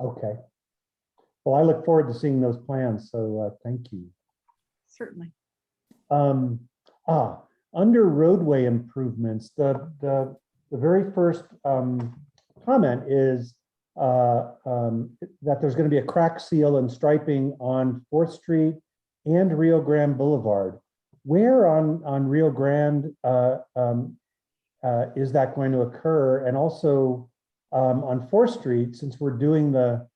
Speaker 4: Okay. Well, I look forward to seeing those plans, so thank you.
Speaker 12: Certainly.
Speaker 4: Under roadway improvements, the very first comment is that there's going to be a crack seal and striping on 4th Street and Rio Grande Boulevard. Where on Rio Grande is that going to occur? And also on 4th Street, since we're doing the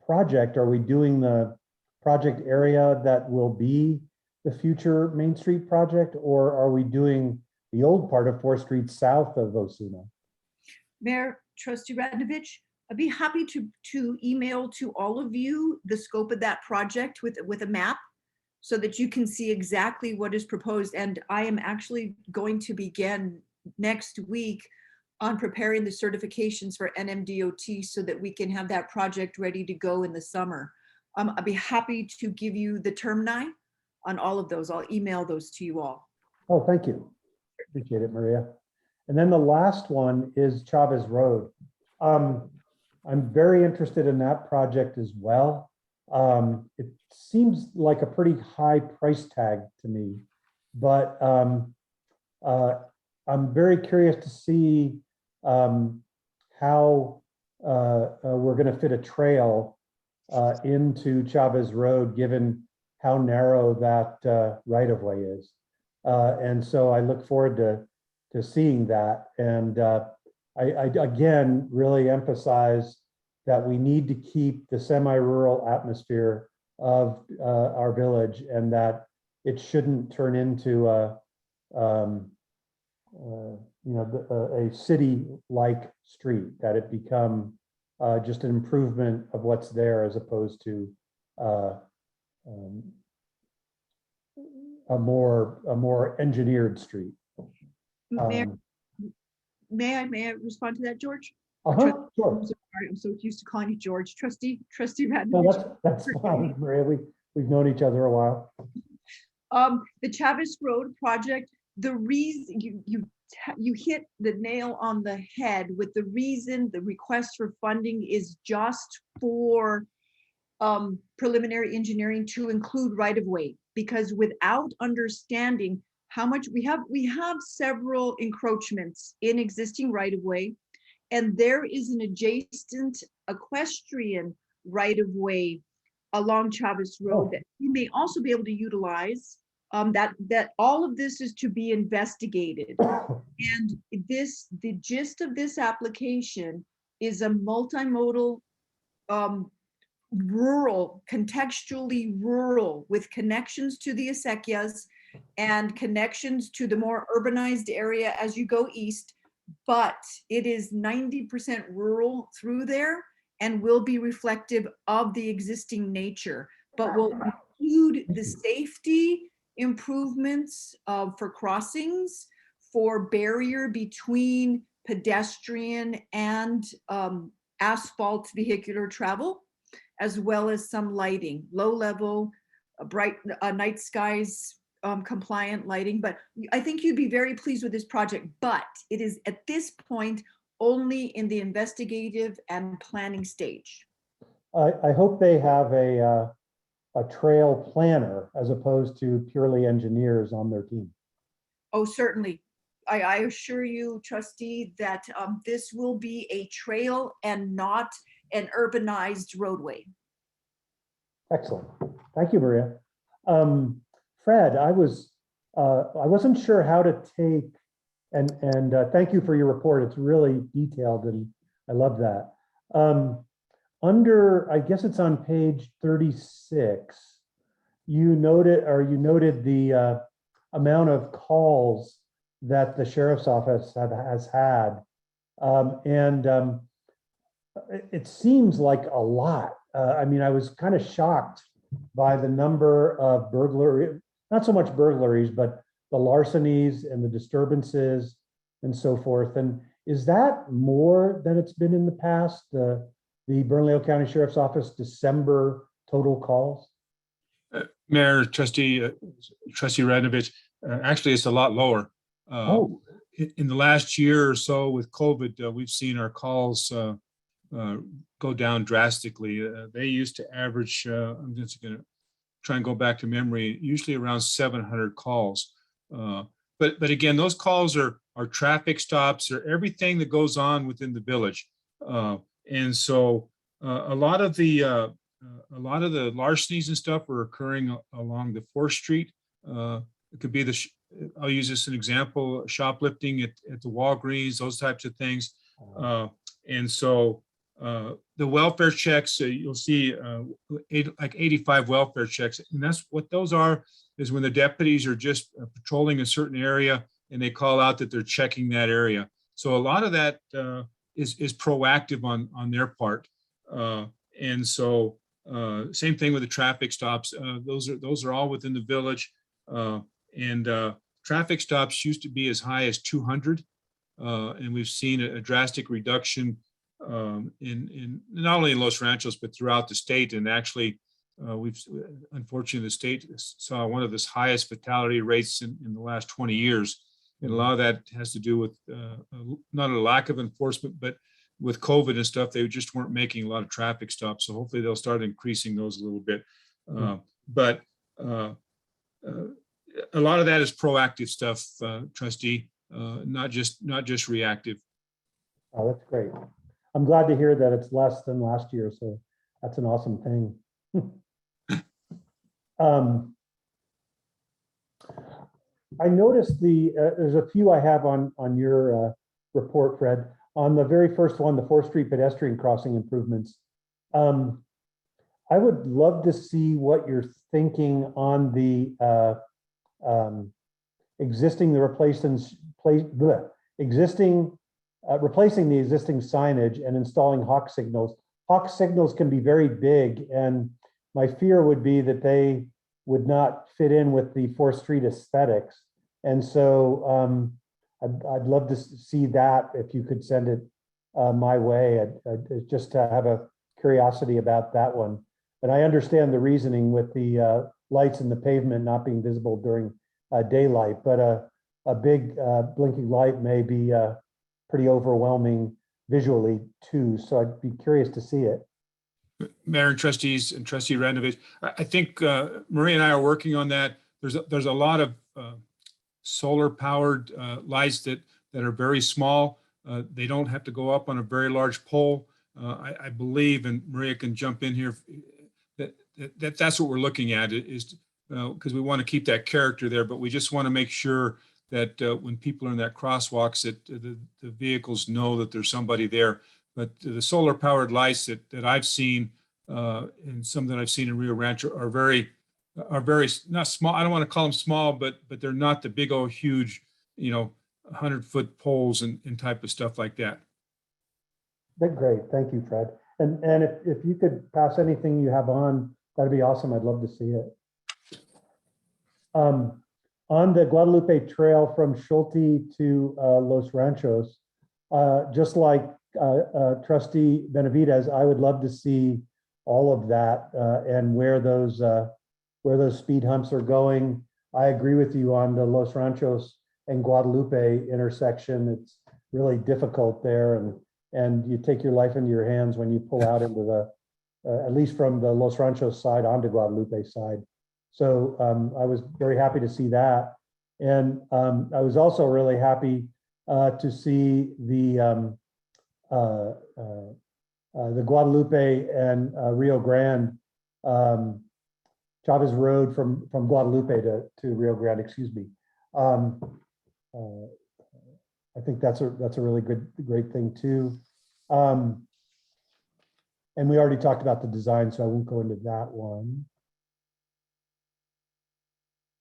Speaker 4: project, are we doing the project area that will be the future Main Street project, or are we doing the old part of 4th Street south of Osuna?
Speaker 12: Mayor, Trustee Radnovich, I'd be happy to email to all of you the scope of that project with a map so that you can see exactly what is proposed. And I am actually going to begin next week on preparing the certifications for NMDOT so that we can have that project ready to go in the summer. I'd be happy to give you the termini on all of those. I'll email those to you all.
Speaker 4: Oh, thank you. Appreciate it, Maria. And then the last one is Chavez Road. I'm very interested in that project as well. It seems like a pretty high price tag to me, but I'm very curious to see how we're going to fit a trail into Chavez Road, given how narrow that right-of-way is. And so I look forward to seeing that. And I again really emphasize that we need to keep the semi-rural atmosphere of our village, and that it shouldn't turn into a city-like street, that it become just an improvement of what's there as opposed to a more engineered street.
Speaker 12: May I respond to that, George?
Speaker 4: Sure.
Speaker 12: I'm so used to calling you George. Trustee Radnovich.
Speaker 4: No, that's fine, Maria. We've known each other a while.
Speaker 12: The Chavez Road project, the reason you hit the nail on the head with the reason the request for funding is just for preliminary engineering to include right-of-way, because without understanding how much we have several encroachments in existing right-of-way, and there is an adjacent equestrian right-of-way along Chavez Road that we may also be able to utilize. That all of this is to be investigated. And the gist of this application is a multimodal rural, contextually rural, with connections to the acequias and connections to the more urbanized area as you go east, but it is 90% rural through there and will be reflective of the existing nature, but will include the safety improvements for crossings, for barrier between pedestrian and asphalt vehicular travel, as well as some lighting, low level, bright night skies compliant lighting. But I think you'd be very pleased with this project, but it is at this point only in the investigative and planning stage.
Speaker 4: I hope they have a trail planner as opposed to purely engineers on their team.
Speaker 12: Oh, certainly. I assure you, trustee, that this will be a trail and not an urbanized roadway.
Speaker 4: Excellent. Thank you, Maria. Fred, I wasn't sure how to take, and thank you for your report. It's really detailed and I love that. Under, I guess it's on page 36, you noted the amount of calls that the sheriff's office has had. It seems like a lot. I mean, I was kind of shocked by the number of burglary, not so much burglaries, but the larcenies and the disturbances and so forth. And is that more than it's been in the past? The Bernalillo County Sheriff's Office December total calls?
Speaker 13: Mayor, Trustee Radnovich, actually, it's a lot lower. In the last year or so with COVID, we've seen our calls go down drastically. They used to average, I'm just going to try and go back to memory, usually around 700 calls. But again, those calls are traffic stops or everything that goes on within the village. And so a lot of the larcenies and stuff are occurring along the 4th Street. It could be I'll use this as an example, shoplifting at the Walgreens, those types of things. And so the welfare checks, you'll see like 85 welfare checks. And that's what those are, is when the deputies are just patrolling a certain area and they call out that they're checking that area. So a lot of that is proactive on their part. And so same thing with the traffic stops. Those are all within the village. Traffic stops used to be as high as 200. And we've seen a drastic reduction in not only in Los Ranchos, but throughout the state. And actually, unfortunately, the state saw one of the highest fatality rates in the last 20 years. And a lot of that has to do with not a lack of enforcement, but with COVID and stuff, they just weren't making a lot of traffic stops. So hopefully they'll start increasing those a little bit. But a lot of that is proactive stuff, Trustee, not just reactive.
Speaker 4: Oh, that's great. I'm glad to hear that it's less than last year. So that's an awesome thing. I noticed there's a few I have on your report, Fred. On the very first one, the 4th Street pedestrian crossing improvements. I would love to see what you're thinking on the replacing the existing signage and installing hawk signals. Hawk signals can be very big, and my fear would be that they would not fit in with the 4th Street aesthetics. And so I'd love to see that if you could send it my way, just to have a curiosity about that one. And I understand the reasoning with the lights in the pavement not being visible during daylight, but a big blinking light may be pretty overwhelming visually too. So I'd be curious to see it.
Speaker 13: Mayor and Trustees and Trustee Radnovich, I think Maria and I are working on that. There's a lot of solar powered lights that are very small. They don't have to go up on a very large pole. I believe, and Maria can jump in here, that's what we're looking at, is because we want to keep that character there, but we just want to make sure that when people are in that crosswalks, that the vehicles know that there's somebody there. But the solar powered lights that I've seen and some that I've seen in Rio Rancho are very not small. I don't want to call them small, but they're not the big old huge, 100-foot poles and type of stuff like that.
Speaker 4: That's great. Thank you, Fred. And if you could pass anything you have on, that'd be awesome. I'd love to see it. On the Guadalupe Trail from Schulte to Los Ranchos, just like Trustee Benavides, I would love to see all of that and where those speed humps are going. I agree with you on the Los Ranchos and Guadalupe intersection. It's really difficult there, and you take your life into your hands when you pull out into the, at least from the Los Ranchos side onto Guadalupe side. So I was very happy to see that. And I was also really happy to see the Guadalupe and Rio Grande, Chavez Road from Guadalupe to Rio Grande, excuse me. I think that's a really great thing too. And we already talked about the design, so I won't go into that one.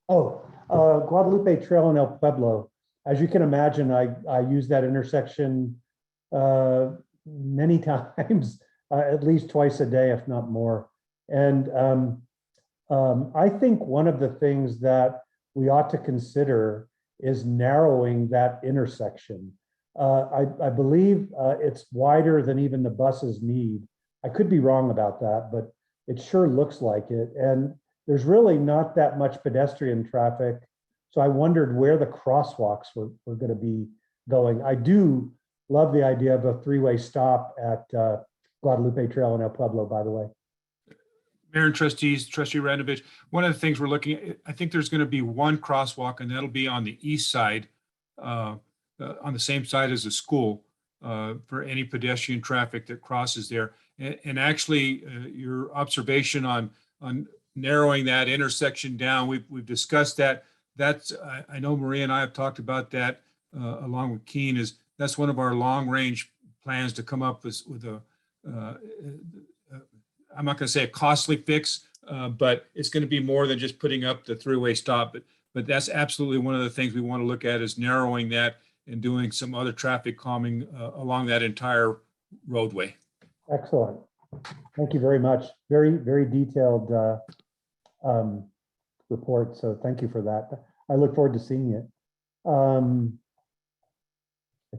Speaker 4: Oh, Guadalupe Trail in El Pueblo. As you can imagine, I use that intersection many times, at least twice a day, if not more. And I think one of the things that we ought to consider is narrowing that intersection. I believe it's wider than even the buses need. I could be wrong about that, but it sure looks like it. And there's really not that much pedestrian traffic. So I wondered where the crosswalks were going to be going. I do love the idea of a three-way stop at Guadalupe Trail in El Pueblo, by the way.
Speaker 13: Mayor and trustees, Trustee Radovich, one of the things we're looking at, I think there's going to be one crosswalk, and that'll be on the east side, on the same side as the school, for any pedestrian traffic that crosses there. And actually, your observation on narrowing that intersection down, we've discussed that. That's, I know Maria and I have talked about that along with Keen, that's one of our long range plans to come up with a I'm not going to say a costly fix, but it's going to be more than just putting up the three-way stop. But that's absolutely one of the things we want to look at, is narrowing that and doing some other traffic calming along that entire roadway.
Speaker 4: Excellent. Thank you very much. Very, very detailed report. So thank you for that. I look forward to seeing it. I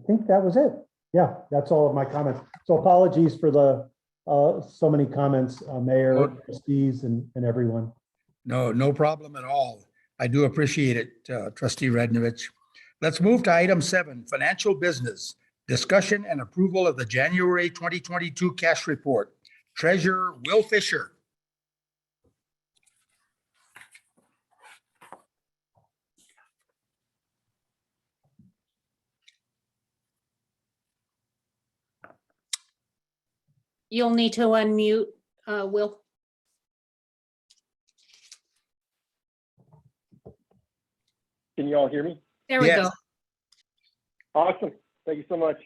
Speaker 4: think that was it. Yeah, that's all of my comments. So apologies for the so many comments, Mayor, trustees, and everyone.
Speaker 1: No problem at all. I do appreciate it, Trustee Radnovich. Let's move to item 7, financial business. Discussion and approval of the January 2022 cash report. Treasurer Will Fisher.
Speaker 5: You'll need to unmute, Will.
Speaker 18: Can you all hear me?
Speaker 5: There we go.
Speaker 18: Awesome. Thank you so much.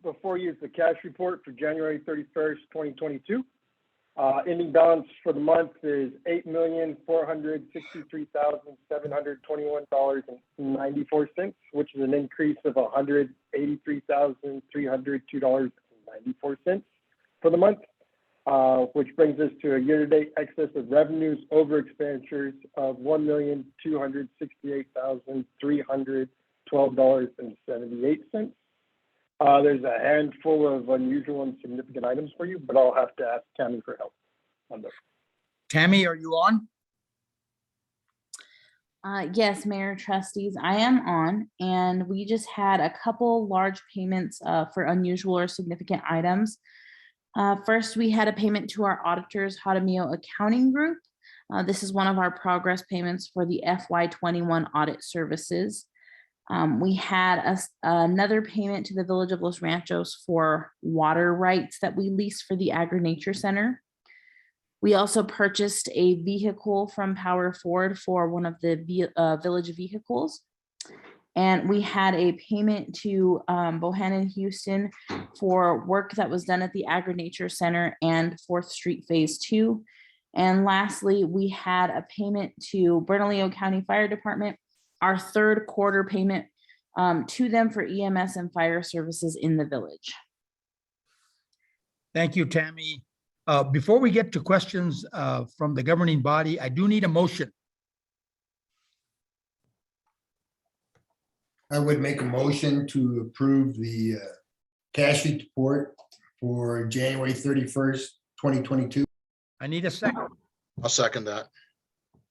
Speaker 18: Before you is the cash report for January 31st, 2022. Ending balance for the month is $8,463,721.94, which is an increase of $183,302.94 for the month, which brings us to a year-to-date excess of revenues over expenditures of $1,268,312.78. There's a handful of unusual and significant items for you, but I'll have to ask Tammy for help on this.
Speaker 1: Tammy, are you on?
Speaker 19: Yes, Mayor, trustees, I am on, and we just had a couple large payments for unusual or significant items. First, we had a payment to our auditors, Jaramillo Accounting Group. This is one of our progress payments for the FY21 audit services. We had another payment to the Village of Los Ranchos for water rights that we leased for the Agri-Nature Center. We also purchased a vehicle from Power Ford for one of the village vehicles. And we had a payment to Bohannon Houston for work that was done at the Agri-Nature Center and 4th Street Phase 2. And lastly, we had a payment to Bernalillo County Fire Department, our 3rd quarter payment to them for EMS and fire services in the village.
Speaker 1: Thank you, Tammy. Before we get to questions from the governing body, I do need a motion.
Speaker 15: I would make a motion to approve the cash report for January 31st, 2022.
Speaker 1: I need a second.
Speaker 3: I'll second that.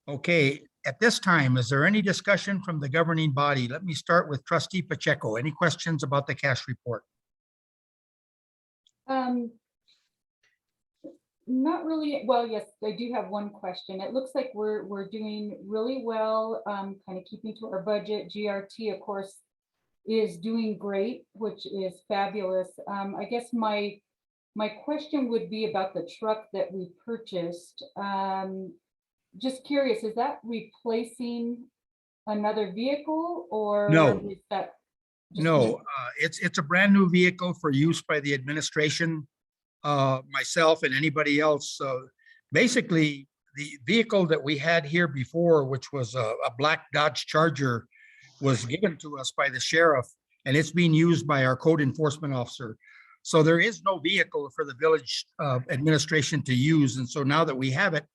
Speaker 1: Okay, at this time, is there any discussion from the governing body? Let me start with trustee Pacheco. Any questions about the cash report?
Speaker 2: Not really. Well, yes, I do have one question. It looks like we're doing really well, kind of keeping to our budget. GRT, of course, is doing great, which is fabulous. I guess my question would be about the truck that we purchased. Just curious, is that replacing another vehicle or
Speaker 1: No.
Speaker 2: is that? just
Speaker 1: No,
Speaker 2: new?
Speaker 1: it's a brand new vehicle for use by the administration, myself and anybody else. Basically, the vehicle that we had here before, which was a black Dodge Charger, was given to us by the sheriff, and it's being used by our code enforcement officer. So there is no vehicle for the village administration to use. And so now that we have it,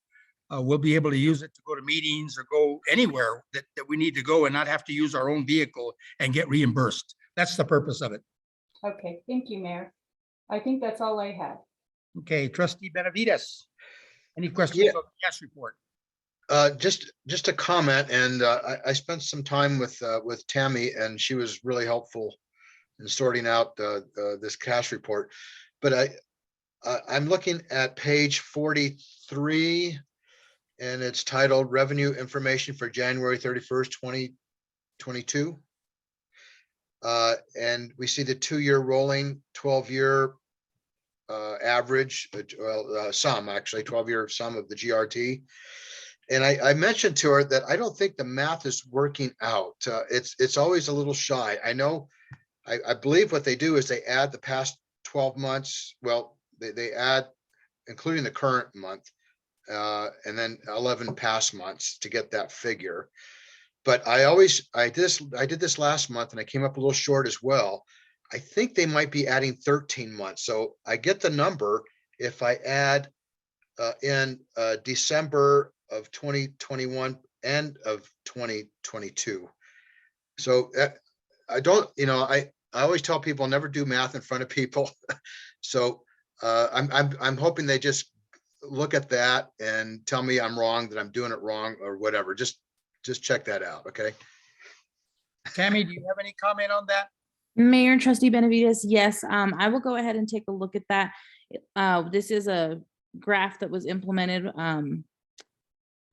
Speaker 1: we'll be able to use it to go to meetings or go anywhere that we need to go and not have to use our own vehicle and get reimbursed. That's the purpose of it.
Speaker 2: Okay, thank you, Mayor. I think that's all I had.
Speaker 1: Okay, trustee Benavides. Any questions
Speaker 3: Yeah.
Speaker 1: on the cash report?
Speaker 3: Just a comment, and I spent some time with Tammy, and she was really helpful in sorting out this cash report. But I'm looking at page 43, and it's titled Revenue Information for January 31st, 2022. And we see the 2-year rolling, 12-year average, sum, actually 12-year sum of the GRT. And I mentioned to her that I don't think the math is working out. It's always a little shy. I know, I believe what they do is they add the past 12 months. Well, they add, including the current month, and then 11 past months to get that figure. But I did this last month and I came up a little short as well. I think they might be adding 13 months. So I get the number if I add in December of 2021 and of 2022. So I don't, I always tell people never do math in front of people. So I'm hoping they just look at that and tell me I'm wrong, that I'm doing it wrong or whatever. Just check that out. Okay.
Speaker 1: Tammy, do you have any comment on that?
Speaker 19: Mayor, trustee Benavides, yes, I will go ahead and take a look at that. This is a graph that was implemented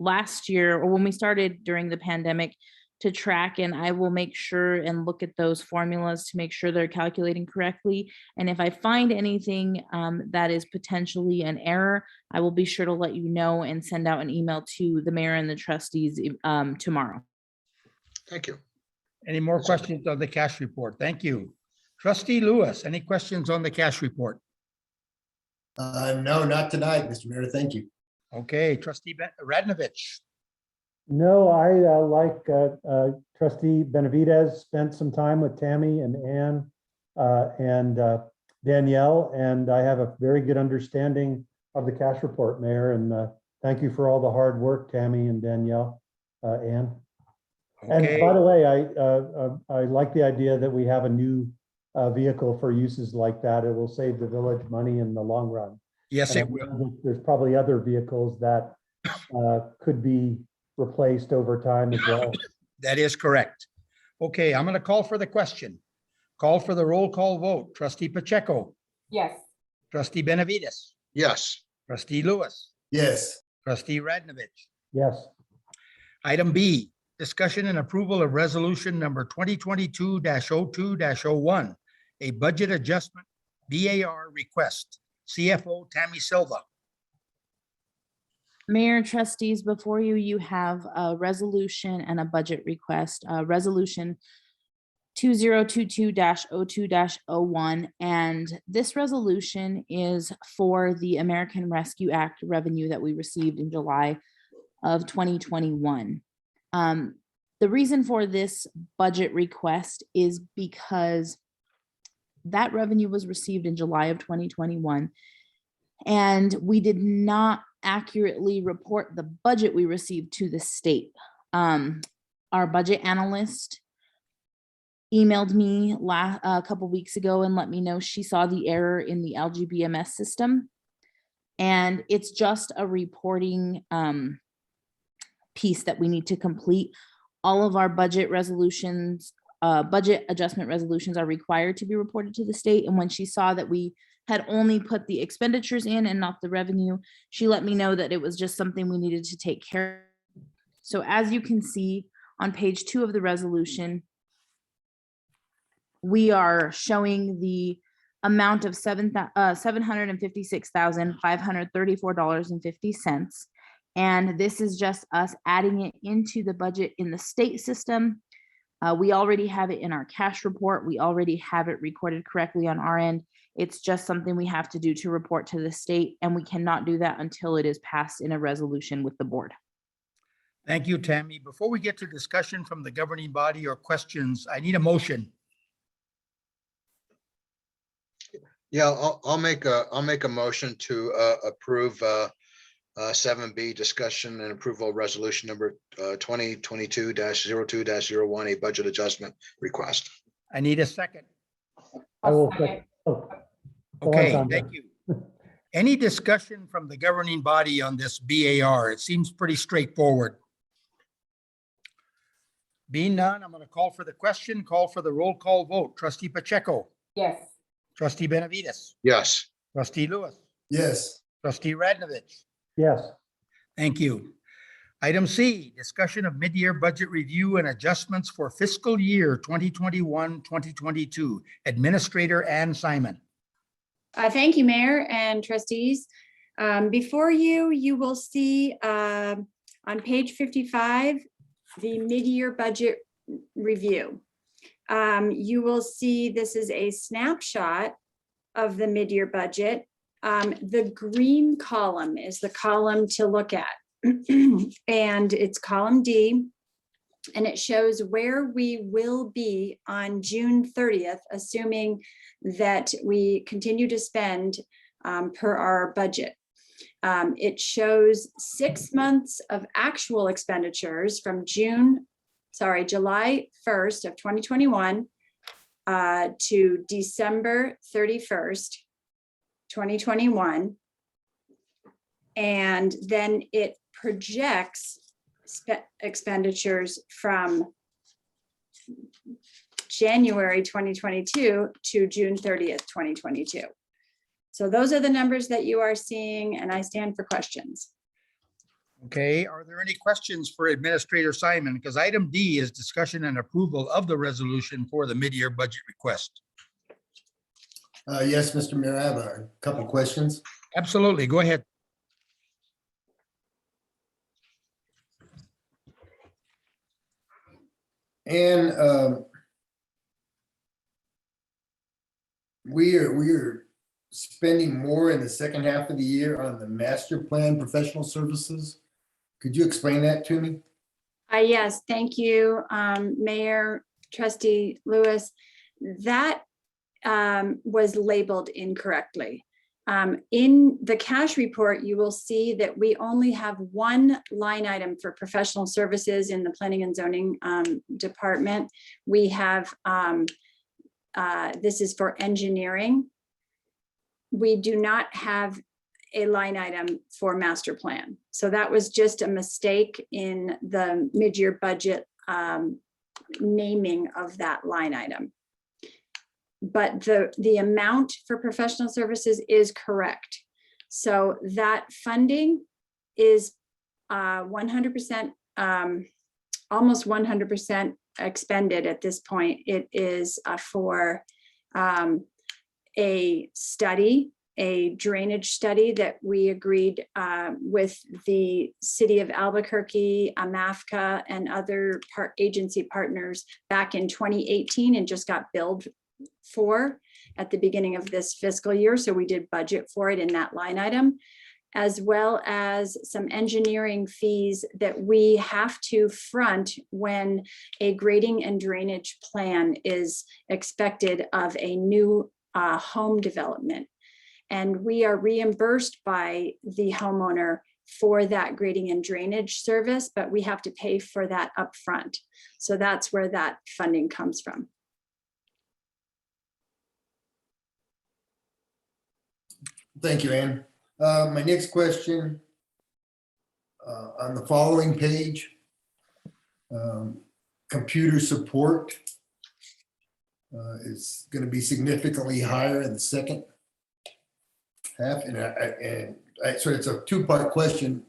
Speaker 19: last year, or when we started during the pandemic, to track, and I will make sure and look at those formulas to make sure they're calculating correctly. And if I find anything that is potentially an error, I will be sure to let you know and send out an email to the mayor and the trustees tomorrow.
Speaker 3: Thank you.
Speaker 1: Any more questions on the cash report? Thank you. Trustee Lewis, any questions on the cash report?
Speaker 15: No, not tonight, Mr. Mayor. Thank you.
Speaker 1: Okay, trustee Radnovich.
Speaker 4: No, I like trustee Benavides, spent some time with Tammy and Ann and Danielle, and I have a very good understanding of the cash report, Mayor, and thank you for all the hard work, Tammy and Danielle, Ann. And
Speaker 1: Okay.
Speaker 4: by the way, I like the idea that we have a new vehicle for uses like that. It will save the village money in the long run.
Speaker 1: Yes,
Speaker 4: And
Speaker 1: it
Speaker 4: I
Speaker 1: will.
Speaker 4: know that there's probably other vehicles that could be replaced over time as well.
Speaker 1: That is correct. Okay, I'm going to call for the question. Call for the roll call vote. Trustee Pacheco,
Speaker 2: Yes.
Speaker 1: trustee Benavides,
Speaker 3: Yes.
Speaker 1: trustee Lewis,
Speaker 15: Yes.
Speaker 1: trustee Radnovich.
Speaker 4: Yes.
Speaker 1: Item B, discussion and approval of resolution number 2022-02-01, a budget adjustment BAR request. CFO Tammy Silva.
Speaker 19: Mayor, trustees, before you, you have a resolution and a budget request, resolution 2022-02-01. And this resolution is for the American Rescue Act revenue that we received in July of 2021. The reason for this budget request is because that revenue was received in July of 2021, and we did not accurately report the budget we received to the state. Our budget analyst emailed me a couple weeks ago and let me know she saw the error in the LGBMS system. And it's just a reporting piece that we need to complete. All of our budget resolutions, budget adjustment resolutions are required to be reported to the state. And when she saw that we had only put the expenditures in and not the revenue, she let me know that it was just something we needed to take care of. So as you can see on page 2 of the resolution, we are showing the amount of $756,534.50. And this is just us adding it into the budget in the state system. We already have it in our cash report. We already have it recorded correctly on our end. It's just something we have to do to report to the state, and we cannot do that until it is passed in a resolution with the board.
Speaker 1: Thank you, Tammy. Before we get to discussion from the governing body or questions, I need a motion.
Speaker 3: Yeah, I'll make a motion to approve 7B, discussion and approval resolution number 2022-02-01, a budget adjustment request.
Speaker 1: I need a second.
Speaker 4: I will.
Speaker 1: Okay, thank you. Any discussion from the governing body on this BAR? It seems pretty straightforward. Being none, I'm going to call for the question, call for the roll call vote. Trustee Pacheco.
Speaker 2: Yes.
Speaker 1: Trustee Benavides.
Speaker 3: Yes.
Speaker 1: Trustee Lewis.
Speaker 15: Yes.
Speaker 1: Trustee Radnovich.
Speaker 4: Yes.
Speaker 1: Thank you. Item C, discussion of mid-year budget review and adjustments for fiscal year 2021-2022. Administrator Ann Simon.
Speaker 11: Thank you, Mayor and trustees. Before you, you will see on page 55, the mid-year budget review. You will see this is a snapshot of the mid-year budget. The green column is the column to look at. And it's column D, and it shows where we will be on June 30th, assuming that we continue to spend per our budget. It shows 6 months of actual expenditures from July 1st of 2021 to December 31st, 2021. And then it projects expenditures from January 2022 to June 30th, 2022. So those are the numbers that you are seeing, and I stand for questions.
Speaker 1: Okay, are there any questions for Administrator Simon? Because item D is discussion and approval of the resolution for the mid-year budget request.
Speaker 15: Yes, Mr. Mayor, I have a couple questions.
Speaker 1: Absolutely, go ahead.
Speaker 15: And we are spending more in the second half of the year on the master plan professional services. Could you explain that to me?
Speaker 11: Yes, thank you, Mayor, Trustee Lewis. That was labeled incorrectly. In the cash report, you will see that we only have one line item for professional services in the planning and zoning department. We have, this is for engineering. We do not have a line item for master plan. So that was just a mistake in the mid-year budget naming of that line item. But the amount for professional services is correct. So that funding is 100%, almost 100% expended at this point. It is for a study, a drainage study that we agreed with the city of Albuquerque, AMAFCA, and other agency partners back in 2018 and just got billed for at the beginning of this fiscal year. So we did budget for it in that line item, as well as some engineering fees that we have to front when a grading and drainage plan is expected of a new home development. And we are reimbursed by the homeowner for that grading and drainage service, but we have to pay for that upfront. So that's where that funding comes from.
Speaker 15: Thank you, Ann. My next question, on the following page, computer support is going to be significantly higher in the second half. So it's a two-part question.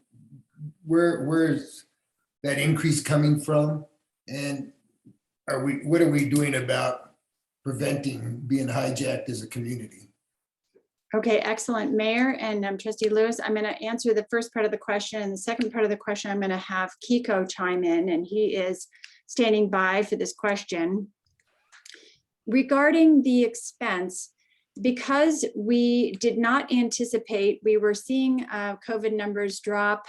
Speaker 15: Where is that increase coming from? And what are we doing about preventing being hijacked as a community?
Speaker 11: Okay, excellent. Mayor and Trustee Lewis, I'm going to answer the first part of the question. And the second part of the question, I'm going to have Kiko chime in, and he is standing by for this question. Regarding the expense, because we did not anticipate, we were seeing COVID numbers drop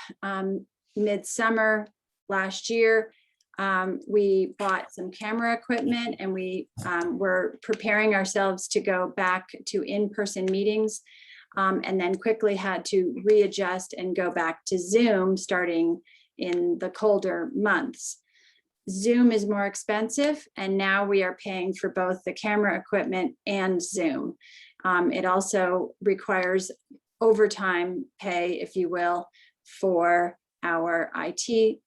Speaker 11: midsummer last year. We bought some camera equipment, and we were preparing ourselves to go back to in-person meetings, and then quickly had to readjust and go back to Zoom starting in the colder months. Zoom is more expensive, and now we are paying for both the camera equipment and Zoom. It also requires overtime pay, if you will, for our IT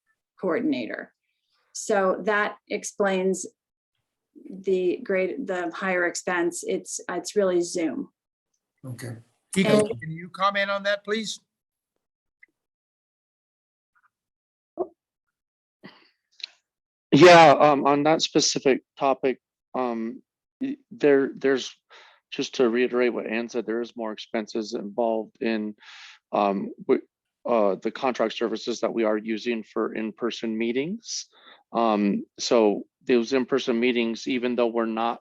Speaker 11: coordinator. So that explains the higher expense. It's really Zoom.
Speaker 15: Okay.
Speaker 1: Kiko, can you comment on that, please?
Speaker 6: Yeah, on that specific topic, there's, just to reiterate what Ann said, there is more expenses involved in the contract services that we are using for in-person meetings. So those in-person meetings, even though we're not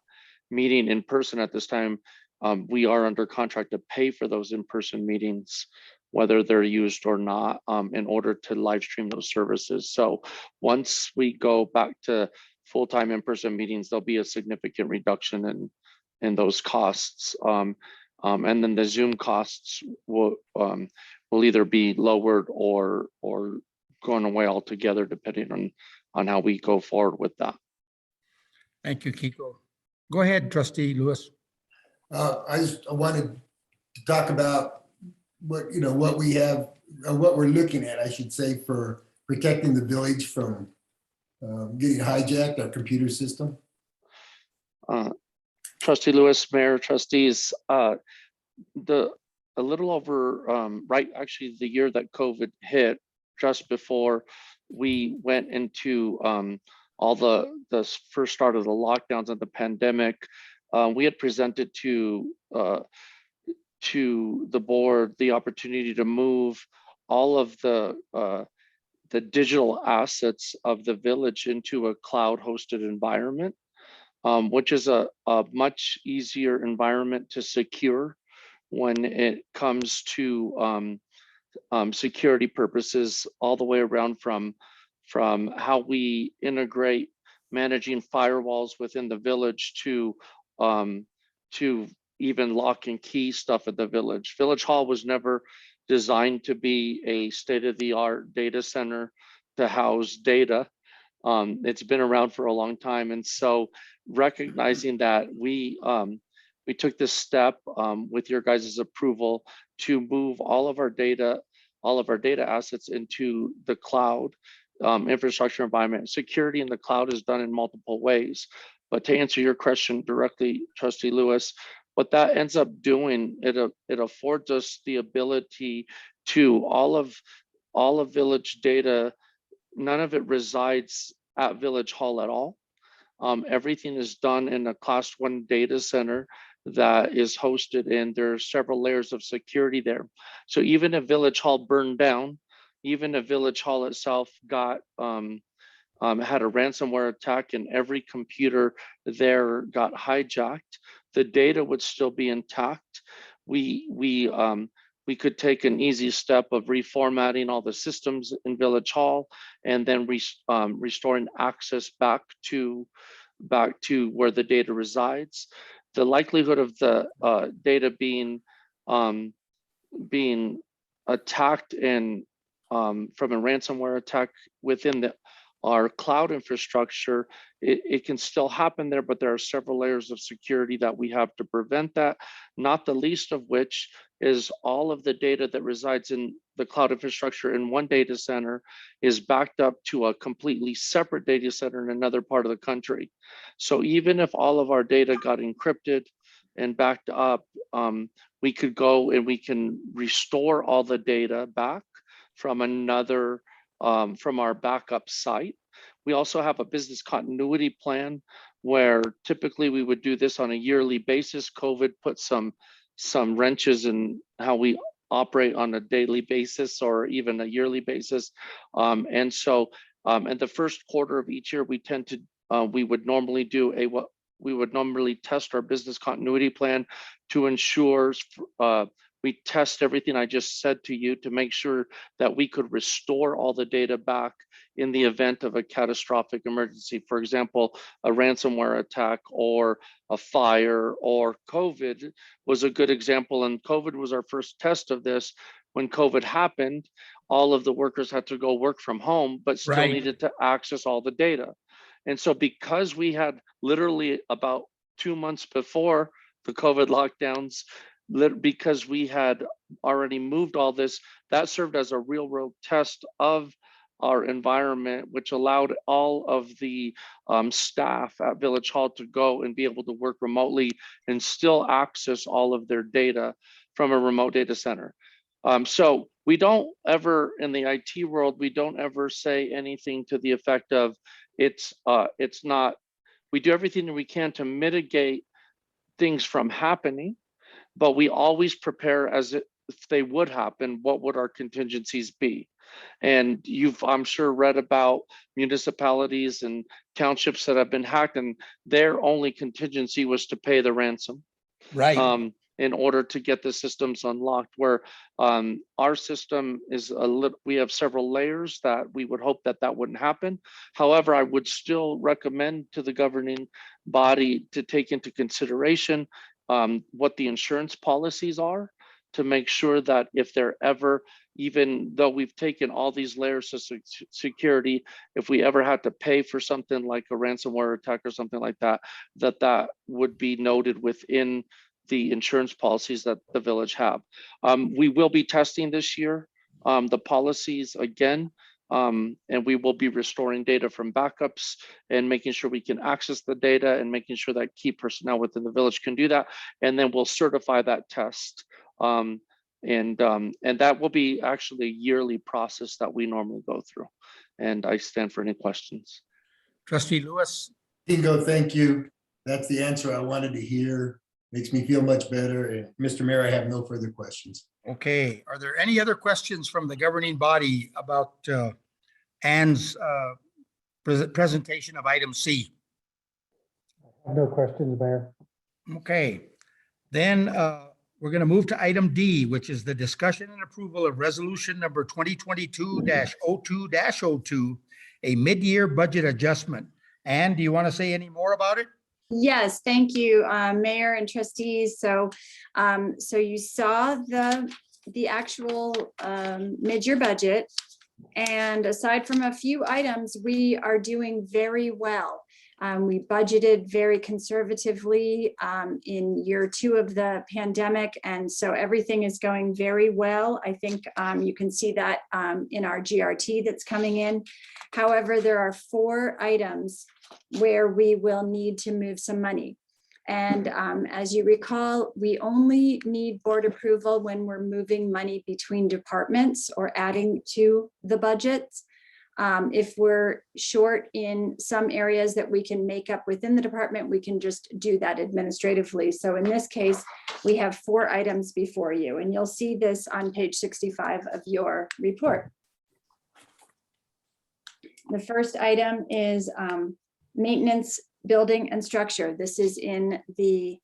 Speaker 6: meeting in person at this time, we are under contract to pay for those in-person meetings, whether they're used or not, in order to live stream those services. So once we go back to full-time in-person meetings, there'll be a significant reduction in those costs. And then the Zoom costs will either be lowered or going away altogether, depending on how we go forward with that.
Speaker 1: Thank you, Kiko. Go ahead, Trustee Lewis.
Speaker 15: I wanted to talk about what we have, what we're looking at, I should say, for protecting the village from getting hijacked, our computer system.
Speaker 6: Trustee Lewis, Mayor, Trustees, a little over, actually the year that COVID hit, just before we went into all the first start of the lockdowns and the pandemic, we had presented to the board the opportunity to move all of the digital assets of the village into a cloud hosted environment, which is a much easier environment to secure when it comes to security purposes, all the way around from how we integrate managing firewalls within the village to even lock and key stuff at the village. Village Hall was never designed to be a state-of-the-art data center to house data. It's been around for a long time. And so recognizing that, we took this step with your guys' approval to move all of our data assets into the cloud infrastructure environment. Security in the cloud is done in multiple ways. But to answer your question directly, Trustee Lewis, what that ends up doing, it affords us the ability to all of village data. None of it resides at Village Hall at all. Everything is done in a Class 1 data center that is hosted, and there are several layers of security there. So even if Village Hall burned down, even if Village Hall itself got had a ransomware attack and every computer there got hijacked, the data would still be intact. We could take an easy step of reformatting all the systems in Village Hall and then restoring access back to where the data resides. The likelihood of the data being attacked and from a ransomware attack within our cloud infrastructure, it can still happen there, but there are several layers of security that we have to prevent that, not the least of which is all of the data that resides in the cloud infrastructure in one data center is backed up to a completely separate data center in another part of the country. So even if all of our data got encrypted and backed up, we could go and we can restore all the data back from another, from our backup site. We also have a business continuity plan where typically we would do this on a yearly basis. COVID put some wrenches in how we operate on a daily basis or even a yearly basis. And so in the first quarter of each year, we tend to, we would normally do what we would normally test our business continuity plan to ensure we test everything I just said to you to make sure that we could restore all the data back in the event of a catastrophic emergency. For example, a ransomware attack or a fire or COVID was a good example. And COVID was our first test of this. When COVID happened, all of the workers had to go work from home, but still needed to access all the data. And so because we had literally about 2 months before the COVID lockdowns, because we had already moved all this, that served as a real world test of our environment, which allowed all of the staff at Village Hall to go and be able to work remotely and still access all of their data from a remote data center. So we don't ever, in the IT world, we don't ever say anything to the effect of it's not, we do everything that we can to mitigate things from happening, but we always prepare as if they would happen, what would our contingencies be? And you've, I'm sure, read about municipalities and townships that have been hacked, and their only contingency was to pay the ransom.
Speaker 1: Right.
Speaker 6: In order to get the systems unlocked, where our system is a little, we have several layers that we would hope that that wouldn't happen. However, I would still recommend to the governing body to take into consideration what the insurance policies are, to make sure that if they're ever, even though we've taken all these layers of security, if we ever had to pay for something like a ransomware attack or something like that, that would be noted within the insurance policies that the village have. We will be testing this year the policies again, and we will be restoring data from backups and making sure we can access the data and making sure that key personnel within the village can do that. And then we'll certify that test. And that will be actually a yearly process that we normally go through. And I stand for any questions.
Speaker 1: Trustee Lewis.
Speaker 15: Dingo, thank you. That's the answer I wanted to hear. Makes me feel much better. And Mr. Mayor, I have no further questions.
Speaker 1: Okay, are there any other questions from the governing body about Ann's presentation of item C?
Speaker 4: No questions, Mayor.
Speaker 1: Okay, then we're going to move to item D, which is the discussion and approval of resolution number 2022-02-02, a mid-year budget adjustment. Ann, do you want to say any more about it?
Speaker 11: Yes, thank you, Mayor and trustees. So you saw the actual mid-year budget, and aside from a few items, we are doing very well. We budgeted very conservatively in year 2 of the pandemic, and so everything is going very well. I think you can see that in our GRT that's coming in. However, there are 4 items where we will need to move some money. And as you recall, we only need board approval when we're moving money between departments or adding to the budgets. If we're short in some areas that we can make up within the department, we can just do that administratively. So in this case, we have 4 items before you, and you'll see this on page 65 of your report. The first item is maintenance, building and structure. This is in the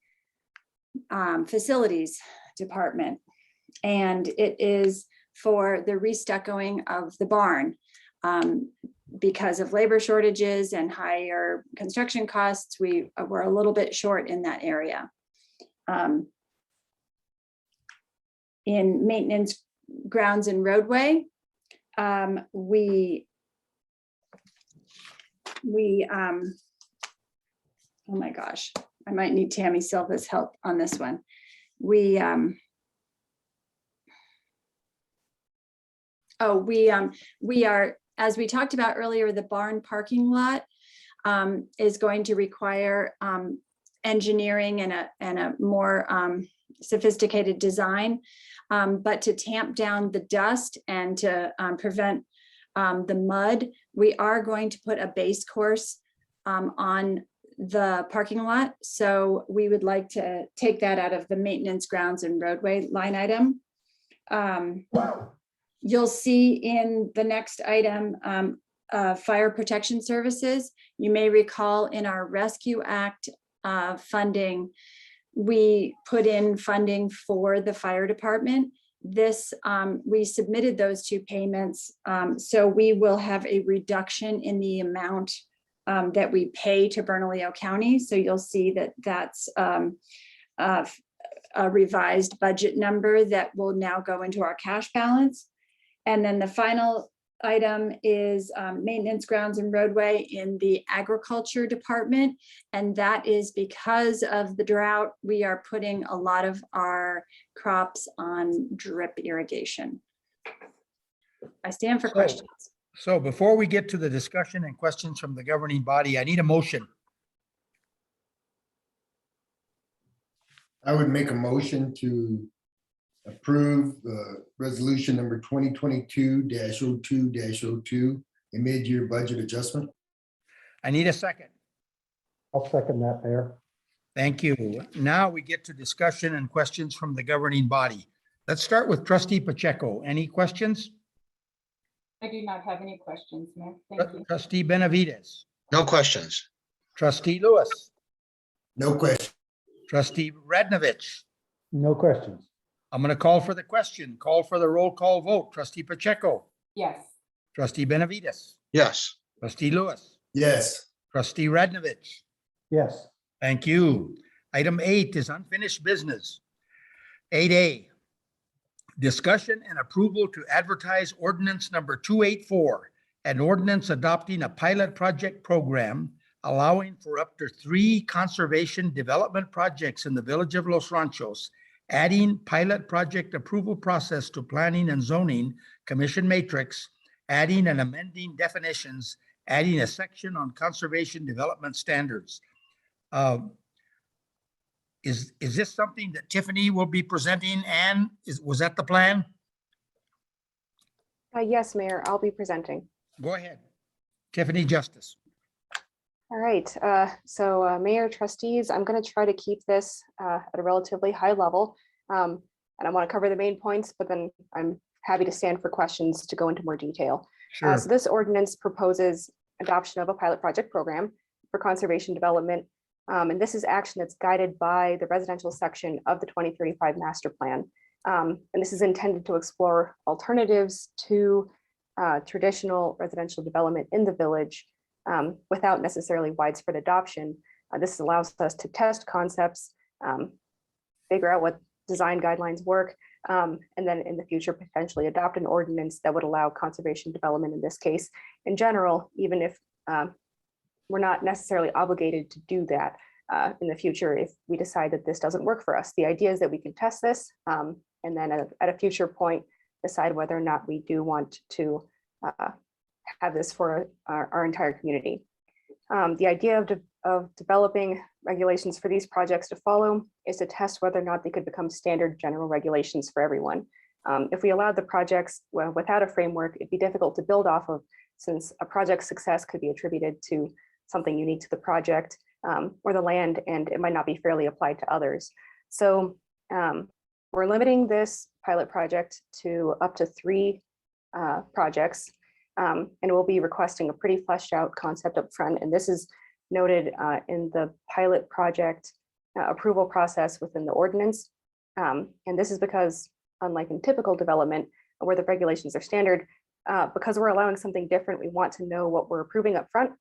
Speaker 11: facilities department, and it is for the restuccoing of the barn. Because of labor shortages and higher construction costs, we were a little bit short in that area. In maintenance, grounds and roadway, we we, oh my gosh, I might need Tammy Silva's help on this one. We are, as we talked about earlier, the barn parking lot is going to require engineering and a more sophisticated design. But to tamp down the dust and to prevent the mud, we are going to put a base course on the parking lot. So we would like to take that out of the maintenance, grounds and roadway line item. You'll see in the next item, fire protection services. You may recall in our Rescue Act funding, we put in funding for the fire department. This, we submitted those two payments. So we will have a reduction in the amount that we pay to Bernalillo County. So you'll see that that's a revised budget number that will now go into our cash balance. And then the final item is maintenance, grounds and roadway in the agriculture department. And that is because of the drought, we are putting a lot of our crops on drip irrigation. I stand for questions.
Speaker 1: So before we get to the discussion and questions from the governing body, I need a motion.
Speaker 15: I would make a motion to approve resolution number 2022-02-02, a mid-year budget adjustment.
Speaker 1: I need a second.
Speaker 4: I'll second that, Mayor.
Speaker 1: Thank you. Now we get to discussion and questions from the governing body. Let's start with Trustee Pacheco. Any questions?
Speaker 2: I do not have any questions, Mayor. Thank you.
Speaker 1: Trustee Benavides.
Speaker 3: No questions.
Speaker 1: Trustee Lewis.
Speaker 15: No question.
Speaker 1: Trustee Radnovich.
Speaker 4: No questions.
Speaker 1: I'm going to call for the question. Call for the roll call vote. Trustee Pacheco.
Speaker 2: Yes.
Speaker 1: Trustee Benavides.
Speaker 3: Yes.
Speaker 1: Trustee Lewis.
Speaker 15: Yes.
Speaker 1: Trustee Radnovich.
Speaker 4: Yes.
Speaker 1: Thank you. Item 8 is unfinished business. 8A, discussion and approval to advertise ordinance number 284, an ordinance adopting a pilot project program allowing for up to 3 conservation development projects in the village of Los Ranchos, adding pilot project approval process to planning and zoning commission matrix, adding and amending definitions, adding a section on conservation development standards. Is this something that Tiffany will be presenting? And was that the plan?
Speaker 14: Yes, Mayor, I'll be presenting.
Speaker 1: Go ahead. Tiffany Justice.
Speaker 14: All right, so Mayor, trustees, I'm going to try to keep this at a relatively high level. And I want to cover the main points, but then I'm happy to stand for questions to go into more detail.
Speaker 1: Sure.
Speaker 14: So this ordinance proposes adoption of a pilot project program for conservation development. And this is action that's guided by the residential section of the 2035 master plan. And this is intended to explore alternatives to traditional residential development in the village without necessarily widespread adoption. This allows us to test concepts, figure out what design guidelines work, and then in the future, potentially adopt an ordinance that would allow conservation development in this case. In general, even if we're not necessarily obligated to do that in the future if we decide that this doesn't work for us. The idea is that we can test this and then at a future point, decide whether or not we do want to have this for our entire community. The idea of developing regulations for these projects to follow is to test whether or not they could become standard general regulations for everyone. If we allowed the projects without a framework, it'd be difficult to build off of, since a project's success could be attributed to something unique to the project or the land, and it might not be fairly applied to others. So we're limiting this pilot project to up to 3 projects, and we'll be requesting a pretty fleshed out concept up front. And this is noted in the pilot project approval process within the ordinance. And this is because, unlike in typical development where the regulations are standard, because we're allowing something different, we want to know what we're approving up front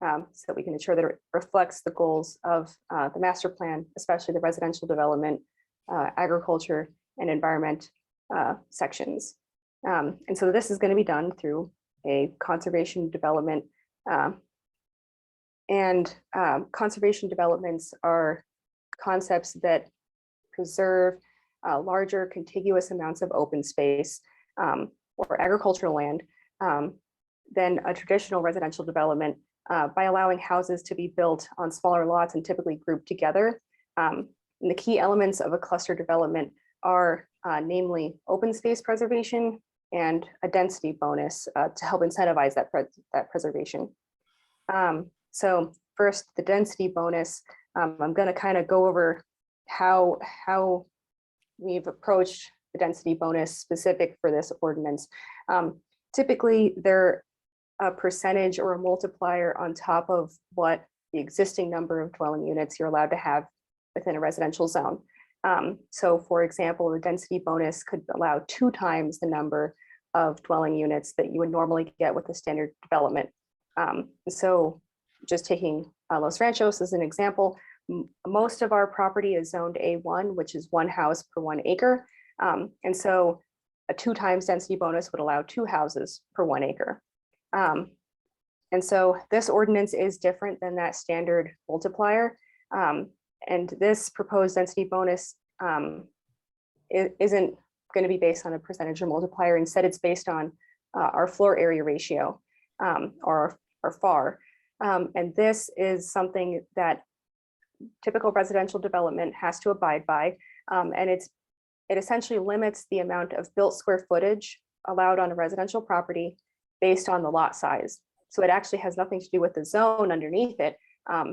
Speaker 14: so that we can ensure that it reflects the goals of the master plan, especially the residential development, agriculture, and environment sections. And so this is going to be done through a conservation development And conservation developments are concepts that preserve larger contiguous amounts of open space or agricultural land than a traditional residential development by allowing houses to be built on smaller lots and typically grouped together. And the key elements of a cluster development are namely open space preservation and a density bonus to help incentivize that preservation. So first, the density bonus. I'm going to kind of go over how we've approached the density bonus specific for this ordinance. Typically, they're a percentage or a multiplier on top of what the existing number of dwelling units you're allowed to have within a residential zone. So for example, the density bonus could allow 2 times the number of dwelling units that you would normally get with a standard development. So just taking Los Ranchos as an example, most of our property is zoned A1, which is 1 house per 1 acre. And so a 2 times density bonus would allow 2 houses per 1 acre. And so this ordinance is different than that standard multiplier. And this proposed density bonus isn't going to be based on a percentage or multiplier. Instead, it's based on our floor area ratio or FAR. And this is something that typical residential development has to abide by. And it essentially limits the amount of built square footage allowed on a residential property based on the lot size. So it actually has nothing to do with the zone underneath it.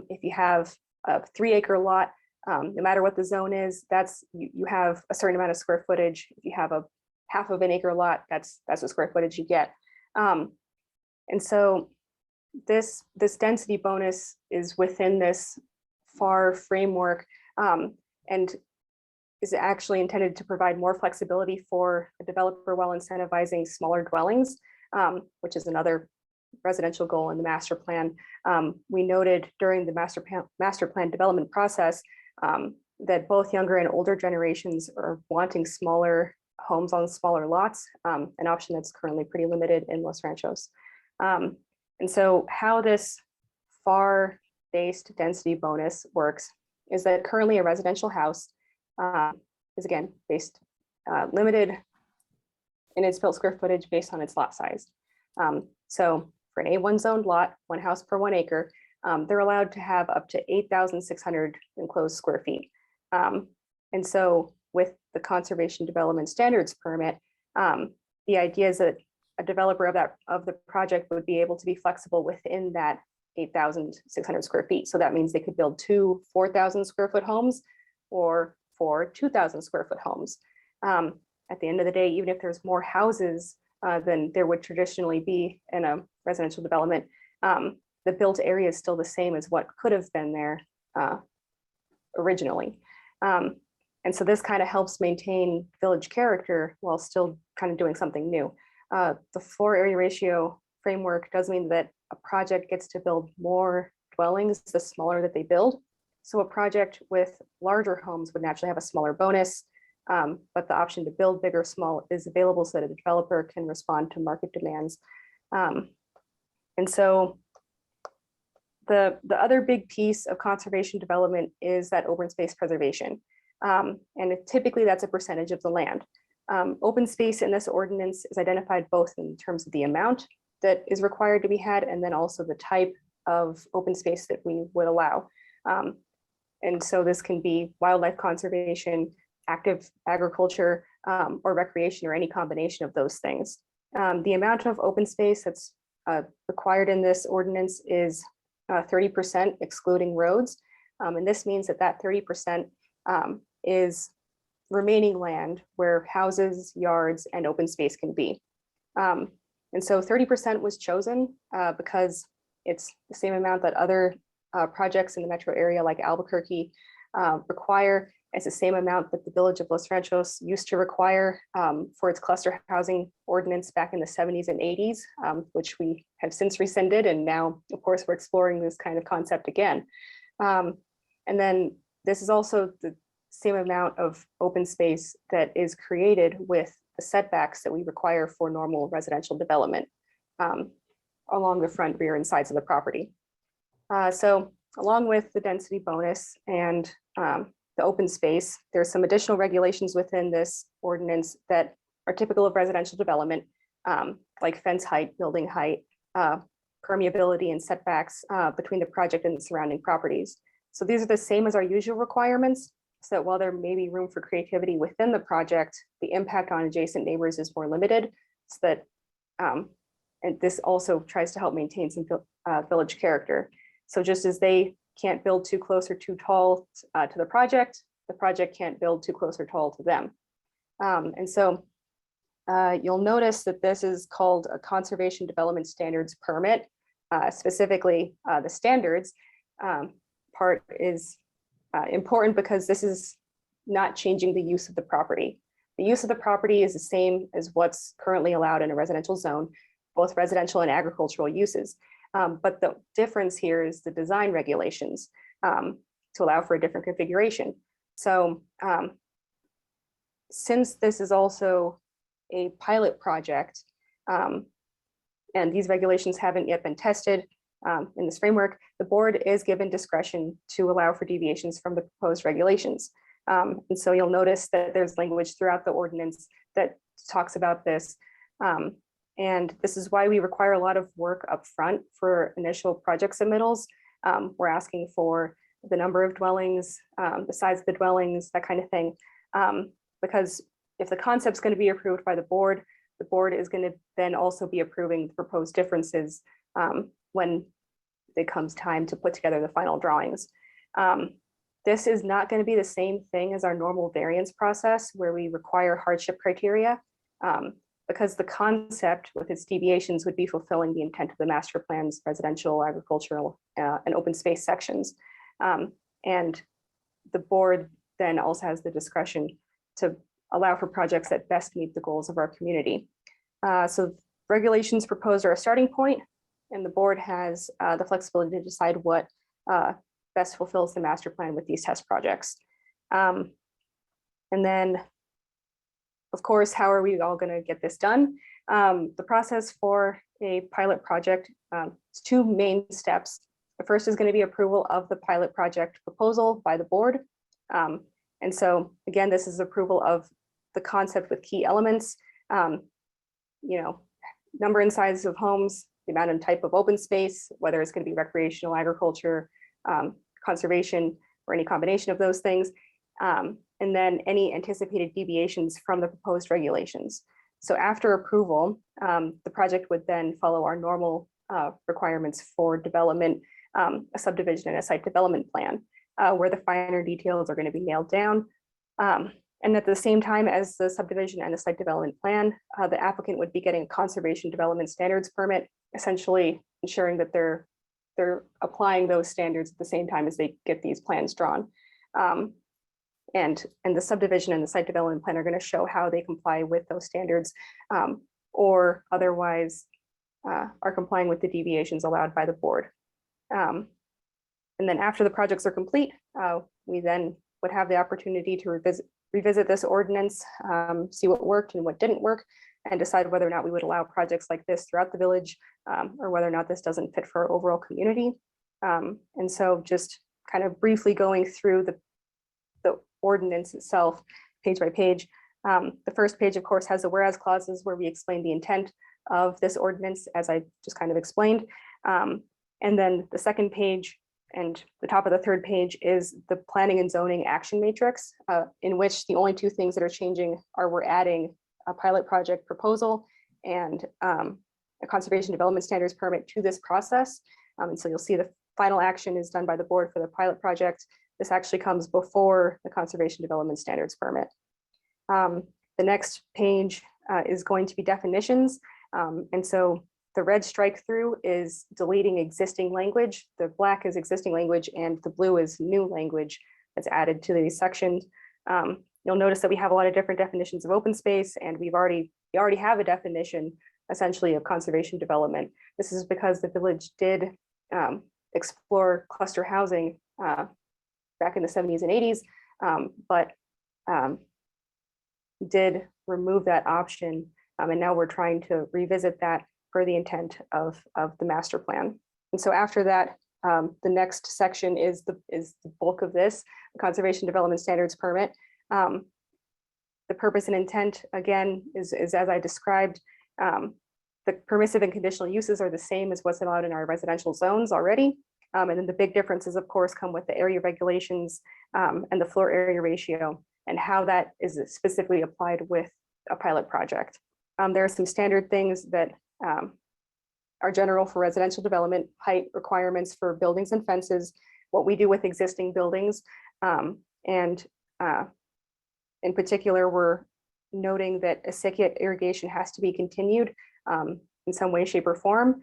Speaker 14: If you have a 3-acre lot, no matter what the zone is, you have a certain amount of square footage. If you have a half of an acre lot, that's the square footage you get. And so this density bonus is within this FAR framework and is actually intended to provide more flexibility for a developer while incentivizing smaller dwellings, which is another residential goal in the master plan. We noted during the master plan development process that both younger and older generations are wanting smaller homes on smaller lots, an option that's currently pretty limited in Los Ranchos. And so how this FAR-based density bonus works is that currently a residential house is again based limited in its built square footage based on its lot size. So for an A1 zoned lot, 1 house per 1 acre, they're allowed to have up to 8,600 enclosed square feet. And so with the conservation development standards permit, the idea is that a developer of the project would be able to be flexible within that 8,600 square feet. So that means they could build 2 4,000 square foot homes or 4 2,000 square foot homes. At the end of the day, even if there's more houses than there would traditionally be in a residential development, the built area is still the same as what could have been there originally. And so this kind of helps maintain village character while still kind of doing something new. The floor area ratio framework does mean that a project gets to build more dwellings the smaller that they build. So a project with larger homes would naturally have a smaller bonus, but the option to build big or small is available so that a developer can respond to market demands. And so the other big piece of conservation development is that open space preservation. Typically that's a percentage of the land. Open space in this ordinance is identified both in terms of the amount that is required to be had and then also the type of open space that we would allow. And so this can be wildlife conservation, active agriculture, or recreation, or any combination of those things. The amount of open space that's required in this ordinance is 30% excluding roads. And this means that that 30% is remaining land where houses, yards, and open space can be. And so 30% was chosen because it's the same amount that other projects in the metro area like Albuquerque require. It's the same amount that the village of Los Ranchos used to require for its cluster housing ordinance back in the 70s and 80s, which we have since rescinded. And now, of course, we're exploring this kind of concept again. And then this is also the same amount of open space that is created with the setbacks that we require for normal residential development along the front, rear, and sides of the property. So along with the density bonus and the open space, there's some additional regulations within this ordinance that are typical of residential development, like fence height, building height, permeability and setbacks between the project and the surrounding properties. So these are the same as our usual requirements, so that while there may be room for creativity within the project, the impact on adjacent neighbors is more limited, so that and this also tries to help maintain some village character. So just as they can't build too close or too tall to the project can't build too close or tall to them. And so you'll notice that this is called a conservation development standards permit. Specifically, the standards part is important because this is not changing the use of the property. The use of the property is the same as what's currently allowed in a residential zone, both residential and agricultural uses. But the difference here is the design regulations to allow for a different configuration. So since this is also a pilot project and these regulations haven't yet been tested in this framework, the board is given discretion to allow for deviations from the proposed regulations. And so you'll notice that there's language throughout the ordinance that talks about this. And this is why we require a lot of work up front for initial project submittals. We're asking for the number of dwellings, the size of the dwellings, that kind of thing. Because if the concept's going to be approved by the board is going to then also be approving the proposed differences when it comes time to put together the final drawings. This is not going to be the same thing as our normal variance process where we require hardship criteria. Because the concept with its deviations would be fulfilling the intent of the master plan's residential, agricultural, and open space sections. And the board then also has the discretion to allow for projects that best meet the goals of our community. So regulations proposed are a starting point, and the board has the flexibility to decide what best fulfills the master plan with these test projects. And then, of course, how are we all going to get this done? The process for a pilot project is two main steps. The first is going to be approval of the pilot project proposal by the board. And so again, this is approval of the concept with key elements, number and size of homes, the amount and type of open space, whether it's going to be recreational, agriculture, conservation, or any combination of those things. And then any anticipated deviations from the proposed regulations. So after approval, the project would then follow our normal requirements for development, a subdivision and a site development plan, where the finer details are going to be nailed down. And at the same time as the subdivision and the site development plan, the applicant would be getting a conservation development standards permit, essentially ensuring that they're applying those standards at the same time as they get these plans drawn. And the subdivision and the site development plan are going to show how they comply with those standards or otherwise are complying with the deviations allowed by the board. And then after the projects are complete, we then would have the opportunity to revisit this ordinance, see what worked and what didn't work, and decide whether or not we would allow projects like this throughout the village or whether or not this doesn't fit for our overall community. And so just kind of briefly going through the ordinance itself, page by page. The first page, of course, has the whereas clauses where we explain the intent of this ordinance, as I just kind of explained. And then the second page and the top of the third page is the planning and zoning action matrix, in which the only two things that are changing are we're adding a pilot project proposal and a conservation development standards permit to this process. And so you'll see the final action is done by the board for the pilot project. This actually comes before the conservation development standards permit. The next page is going to be definitions. And so the red strike through is deleting existing language. The black is existing language and the blue is new language that's added to these sections. You'll notice that we have a lot of different definitions of open space, and we already have a definition essentially of conservation development. This is because the village did explore cluster housing back in the 70s and 80s, but did remove that option. And now we're trying to revisit that for the intent of the master plan. And so after that, The next section is the bulk of this, the Conservation Development Standards Permit. The purpose and intent, again, is as I described. The permissive and conditional uses are the same as what's allowed in our residential zones already. And then the big differences, of course, come with the area regulations and the floor area ratio and how that is specifically applied with a pilot project. There are some standard things that are general for residential development, height requirements for buildings and fences, what we do with existing buildings. And in particular, we're noting that acequia irrigation has to be continued in some way, shape, or form,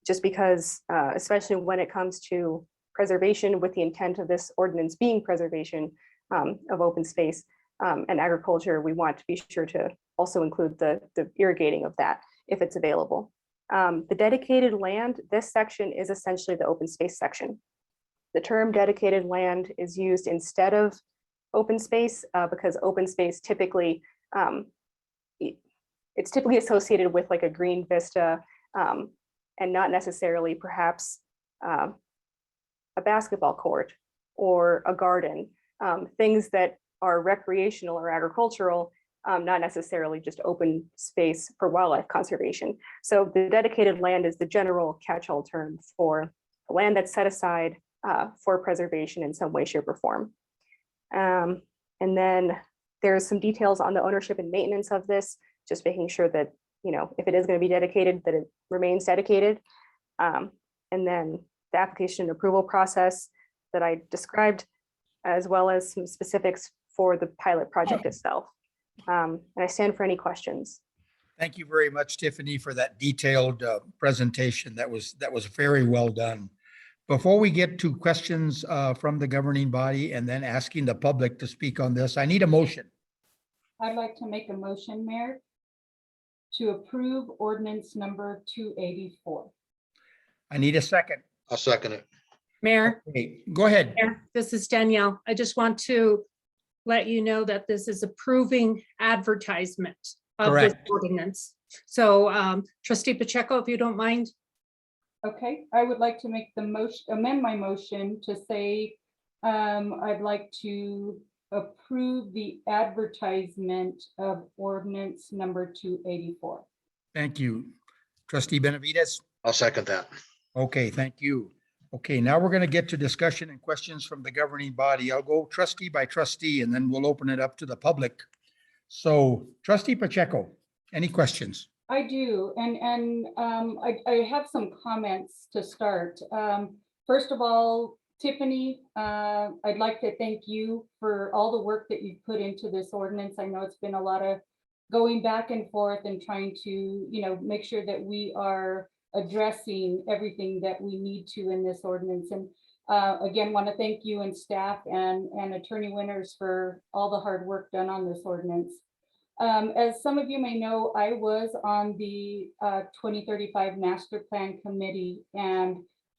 Speaker 14: just because, especially when it comes to preservation, with the intent of this ordinance being preservation of open space and agriculture, we want to be sure to also include the irrigating of that if it's available. The dedicated land, this section is essentially the open space section. The term dedicated land is used instead of open space because open space typically, it's typically associated with like a green vista and not necessarily perhaps a basketball court or a garden, things that are recreational or agricultural, not necessarily just open space for wildlife conservation. So the dedicated land is the general catch-all term for land that's set aside for preservation in some way, shape, or form. And then there's some details on the ownership and maintenance of this, just making sure that, you know, if it is going to be dedicated, that it remains dedicated. And then the application and approval process that I described, as well as some specifics for the pilot project itself. And I stand for any questions.
Speaker 1: Thank you very much, Tiffany, for that detailed presentation. That was very well done. Before we get to questions from the governing body and then asking the public to speak on this, I need a motion.
Speaker 2: I'd like to make a motion, Mayor, to approve ordinance number 284.
Speaker 1: I need a second.
Speaker 3: I'll second it.
Speaker 5: Mayor,
Speaker 1: Okay, go ahead.
Speaker 5: Mayor, this is Danielle. I just want to let you know that this is approving advertisement of this
Speaker 1: Correct.
Speaker 5: ordinance. So Trustee Pacheco, if you don't mind.
Speaker 2: Okay, I would like to make the motion, amend my motion to say, I'd like to approve the advertisement of ordinance number 284.
Speaker 1: Thank you. Trustee Benavides.
Speaker 3: I'll second that.
Speaker 1: Okay, thank you. Okay, now we're going to get to discussion and questions from the governing body. I'll go trustee by trustee, and then we'll open it up to the public. So Trustee Pacheco, any questions?
Speaker 2: I do, and I have some comments to start. First of all, Tiffany, I'd like to thank you for all the work that you've put into this ordinance. I know it's been a lot of going back and forth and trying to, you know, make sure that we are addressing everything that we need to in this ordinance. And again, want to thank you and staff and Attorney Winters for all the hard work done on this ordinance. As some of you may know, I was on the 2035 Master Plan Committee, and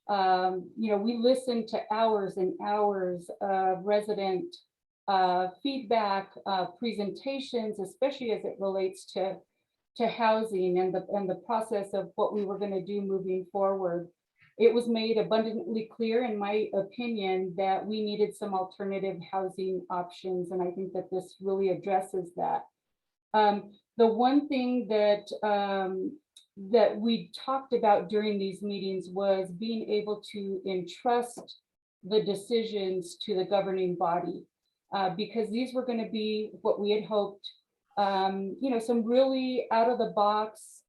Speaker 2: you know, we listened to hours and hours of resident feedback, presentations, especially as it relates to housing and the process of what we were going to do moving forward. It was made abundantly clear, in my opinion, that we needed some alternative housing options, and I think that this really addresses that. The one thing that that we talked about during these meetings was being able to entrust the decisions to the governing body, because these were going to be what we had hoped, you know, some really out of the box,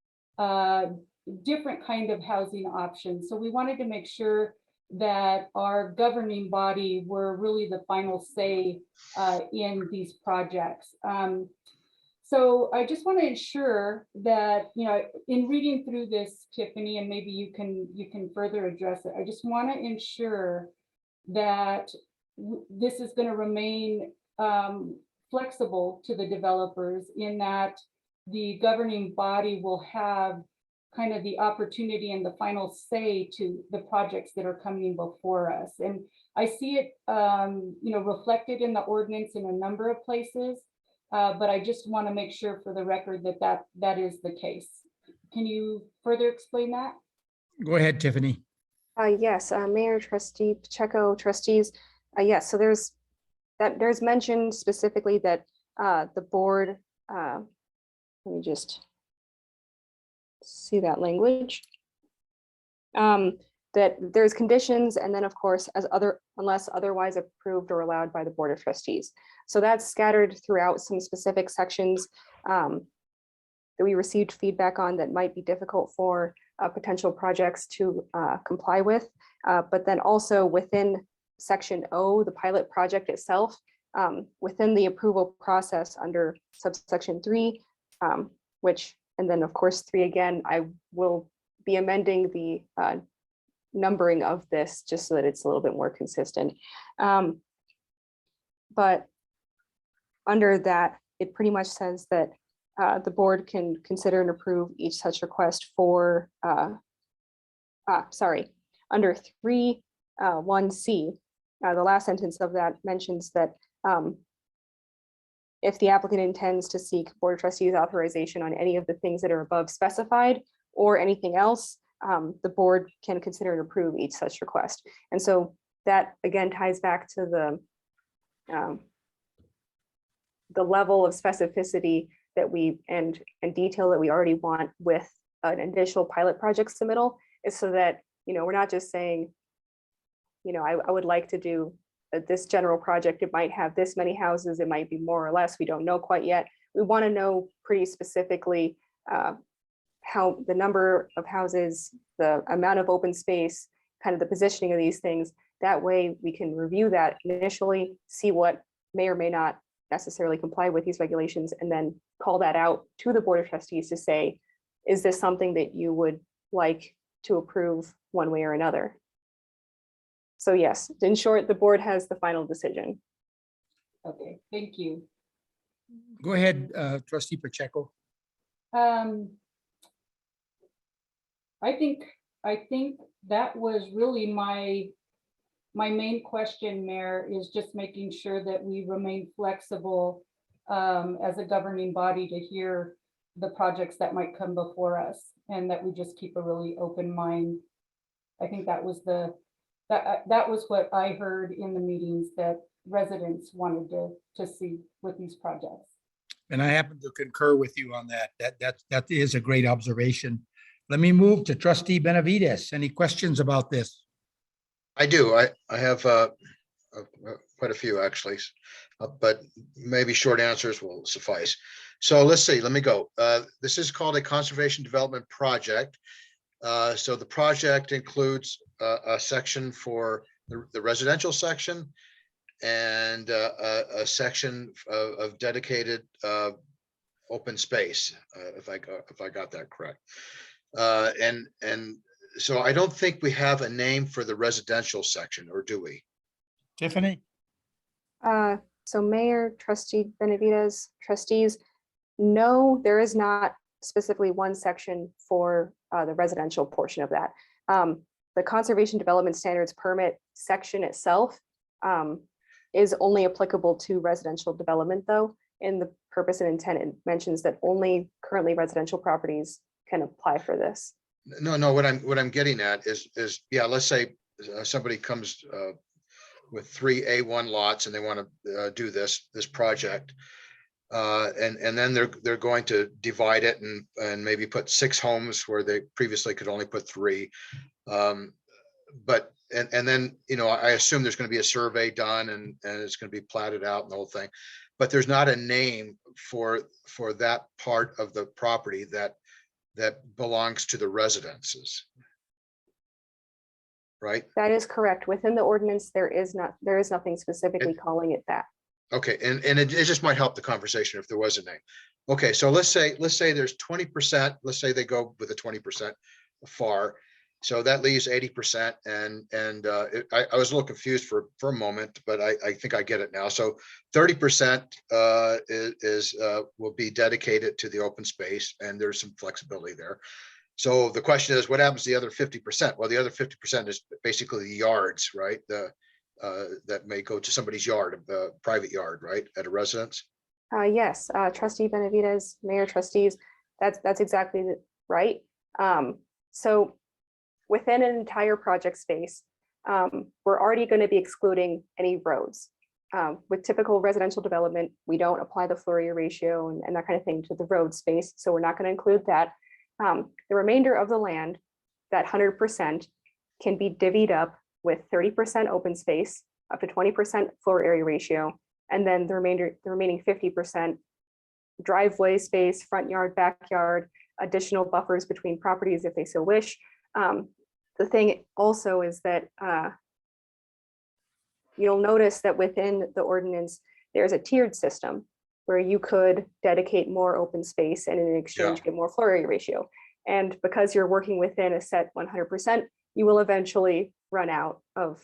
Speaker 2: different kind of housing options. So we wanted to make sure that our governing body were really the final say in these projects. So I just want to ensure that, you know, in reading through this, Tiffany, and maybe you can further address it, I just want to ensure that this is going to remain flexible to the developers, in that the governing body will have kind of the opportunity and the final say to the projects that are coming before us. And I see it, you know, reflected in the ordinance in a number of places. But I just want to make sure for the record that is the case. Can you further explain that?
Speaker 1: Go ahead, Tiffany.
Speaker 14: Yes, Mayor, Trustee Pacheco, trustees. Yes, so there's mentioned specifically that the board, let me just see that language. That there's conditions, and then of course, unless otherwise approved or allowed by the Board of Trustees. So that's scattered throughout some specific sections that we received feedback on that might be difficult for potential projects to comply with. But then also within section O, the pilot project itself, within the approval process under subsection 3, and then of course 3 again, I will be amending the numbering of this just so that it's a little bit more consistent. But under that, it pretty much says that the board can consider and approve each such request for, under 3.1C, the last sentence of that mentions that if the applicant intends to seek Board of Trustees authorization on any of the things that are above specified or anything else, the board can consider and approve each such request. And so that again ties back to the level of specificity that we and detail that we already want with an initial pilot project submittal, is so that, we're not just saying, I would like to do this general project. It might have this many houses, it might be more or less, we don't know quite yet. We want to know pretty specifically how the number of houses, the amount of open space, kind of the positioning of these things. That way we can review that initially, see what may or may not necessarily comply with these regulations, and then call that out to the Board of Trustees to say, is this something that you would like to approve one way or another? So yes, in short, the board has the final decision.
Speaker 2: Okay, thank you.
Speaker 1: Go ahead, Trustee Pacheco.
Speaker 2: I think that was really my main question, Mayor, is just making sure that we remain flexible as a governing body to hear the projects that might come before us, and that we just keep a really open mind. I think that was that was what I heard in the meetings that residents wanted to see with these projects.
Speaker 1: And I happen to concur with you on that. That is a great observation. Let me move to Trustee Benavides. Any questions about this?
Speaker 3: I do. I have quite a few actually, but maybe short answers will suffice. So let's see, let me go. This is called a conservation development project. So the project includes a section for the residential section and a section of dedicated open space, if I got that correct. And so I don't think we have a name for the residential section, or do we?
Speaker 1: Tiffany?
Speaker 14: So Mayor, Trustee Benavides, trustees, no, there is not specifically one section for the residential portion of that. The Conservation Development Standards Permit section itself is only applicable to residential development, though. In the purpose and intent, it mentions that only currently residential properties can apply for this.
Speaker 3: No, what I'm getting at is yeah, let's say somebody comes with 3 A1 lots and they want to do this project. And then they're going to divide it and maybe put 6 homes where they previously could only put 3. But then, I assume there's going to be a survey done and it's going to be platted out and the whole thing. But there's not a name for that part of the property that belongs to the residences. Right?
Speaker 14: That is correct. Within the ordinance, there is nothing specifically calling it that.
Speaker 3: Okay, and it just might help the conversation if there was a name. Okay, so let's say there's 20%, let's say they go with a 20% FAR. So that leaves 80%. I was a little confused for a moment, but I think I get it now. So 30% will be dedicated to the open space, and there's some flexibility there. So the question is, what happens to the other 50%? Well, the other 50% is basically the yards, right? That may go to somebody's yard, a private yard, right, at a residence.
Speaker 14: Yes, Trustee Benavides, Mayor, trustees, that's exactly right. So within an entire project space, we're already going to be excluding any roads. With typical residential development, we don't apply the floor area ratio and that kind of thing to the road space, so we're not going to include that. The remainder of the land, that 100%, can be divvied up with 30% open space, up to 20% floor area ratio, and then the remaining 50% driveway space, front yard, backyard, additional buffers between properties if they so wish. The thing also is that you'll notice that within the ordinance, there's a tiered system where you could dedicate more open space and in exchange get more floor area ratio. And because you're working within a set 100%, you will eventually run out of,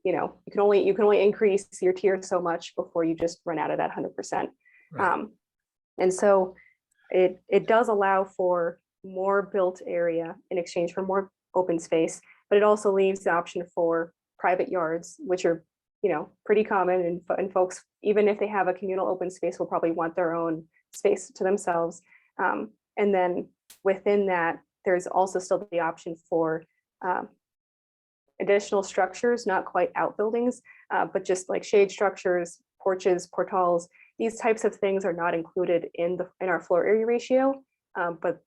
Speaker 14: you can only increase your tier so much before you just run out of that 100%.
Speaker 1: Right.
Speaker 14: And so it does allow for more built area in exchange for more open space, but it also leaves the option for private yards, which are, pretty common, and folks, even if they have a communal open space, will probably want their own space to themselves. And then within that, there's also still the option for additional structures, not quite outbuildings, but just like shade structures, porches, portals. These types of things are not included in our floor area ratio, but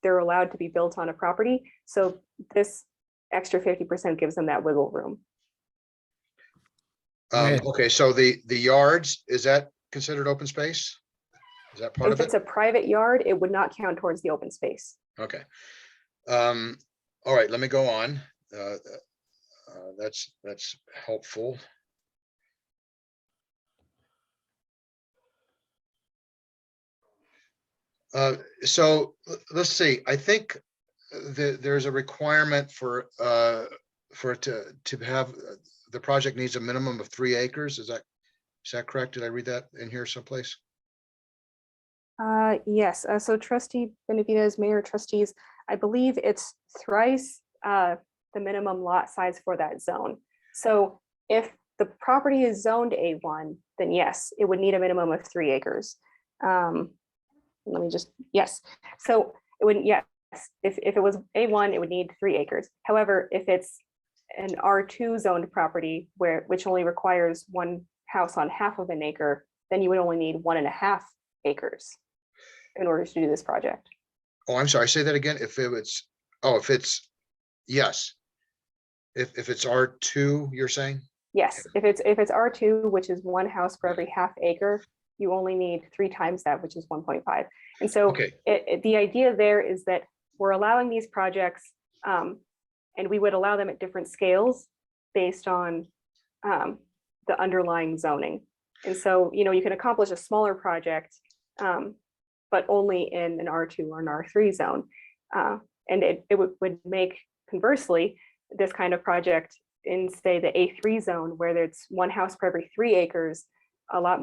Speaker 14: they're allowed to be built on a property. So this extra 50% gives them that wiggle room.
Speaker 3: Okay, so the yards, is that considered open space? Is that part of
Speaker 14: If
Speaker 3: it?
Speaker 14: it's a private yard, it would not count towards the open space.
Speaker 3: Okay. All right, let me go on. That's helpful. So let's see, I think there's a requirement for it to have, the project needs a minimum of 3 acres. Is that correct? Did I read that in here someplace?
Speaker 14: Yes, so Trustee Benavides, Mayor, Trustees, I believe it's thrice the minimum lot size for that zone. So if the property is zoned A1, then yes, it would need a minimum of 3 acres. Yes. So it wouldn't, yes, if it was A1, it would need 3 acres. However, if it's an R2 zoned property which only requires one house on half of an acre, then you would only need 1.5 acres in order to do this project.
Speaker 3: Oh, I'm sorry, say that again. If it's, yes. If it's R2, you're saying?
Speaker 14: Yes, if it's R2, which is one house for every half acre, you only need 3 times that, which is 1.5. And so the idea there is that we're allowing these projects, and we would allow them at different scales based on the underlying zoning. And so, you can accomplish a smaller project, but only in an R2 or an R3 zone. And it would make, conversely, this kind of project in, say, the A3 zone, where it's one house per every 3 acres, a lot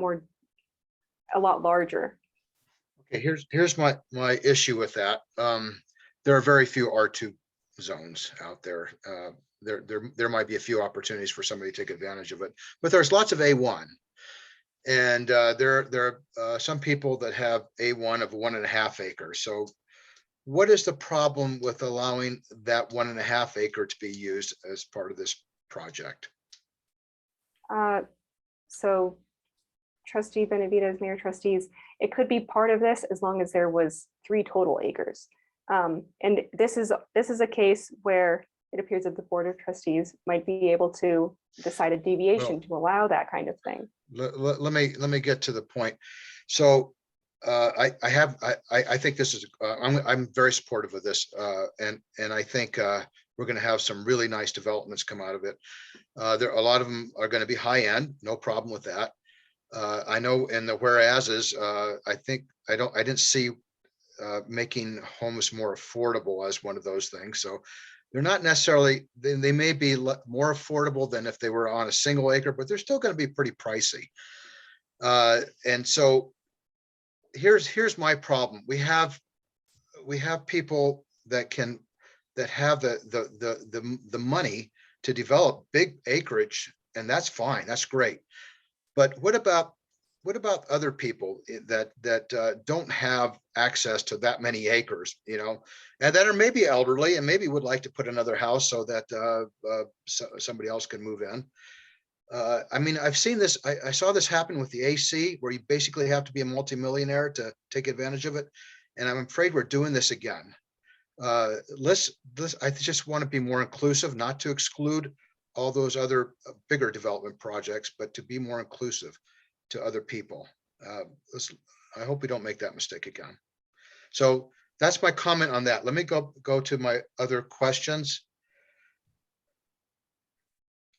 Speaker 14: larger.
Speaker 3: Okay, here's my issue with that. There are very few R2 zones out there. There might be a few opportunities for somebody to take advantage of it, but there's lots of A1. And there are some people that have A1 of 1.5 acres. So what is the problem with allowing that 1.5 acre to be used as part of this project?
Speaker 14: So Trustee Benavides, Mayor, Trustees, it could be part of this as long as there was 3 total acres. And this is a case where it appears that the Board of Trustees might be able to decide a deviation to allow that kind of thing.
Speaker 3: Let me get to the point. So I think this is, I'm very supportive of this, and I think we're going to have some really nice developments come out of it. A lot of them are going to be high end, no problem with that. I know in the whereases, I didn't see making homes more affordable as one of those things. So they're not necessarily, they may be more affordable than if they were on a single acre, but they're still going to be pretty pricey. And so here's my problem. We have people that have the money to develop big acreage, and that's fine, that's great. But what about what about other people that don't have access to that many acres, and that are maybe elderly and maybe would like to put another house so that somebody else can move in? I mean, I've seen this. I saw this happen with the AC, where you basically have to be a multimillionaire to take advantage of it, and I'm afraid we're doing this again. I just want to be more inclusive, not to exclude all those other bigger development projects, but to be more inclusive to other people. I hope we don't make that mistake again. So that's my comment on that. Let me go to my other questions.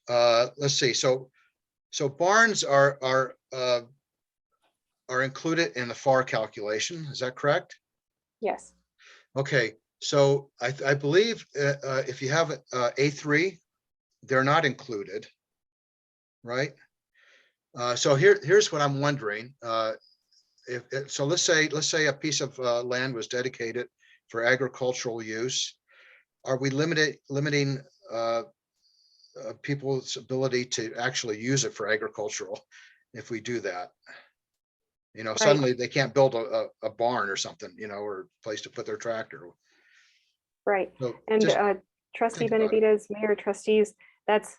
Speaker 3: Let's see. So barns are included in the FAR calculation. Is that correct?
Speaker 14: Yes.
Speaker 3: Okay. So I believe if you have A3, they're not included, right? So here's what I'm wondering. So let's say a piece of land was dedicated for agricultural use. Are we limiting people's ability to actually use it for agricultural if we do that?
Speaker 14: Right.
Speaker 3: Suddenly they can't build a barn or something, or a place to put their tractor.
Speaker 14: Right.
Speaker 3: So
Speaker 14: And
Speaker 3: just
Speaker 14: Trustee
Speaker 3: think about it.
Speaker 14: Benavides, Mayor, Trustees, it's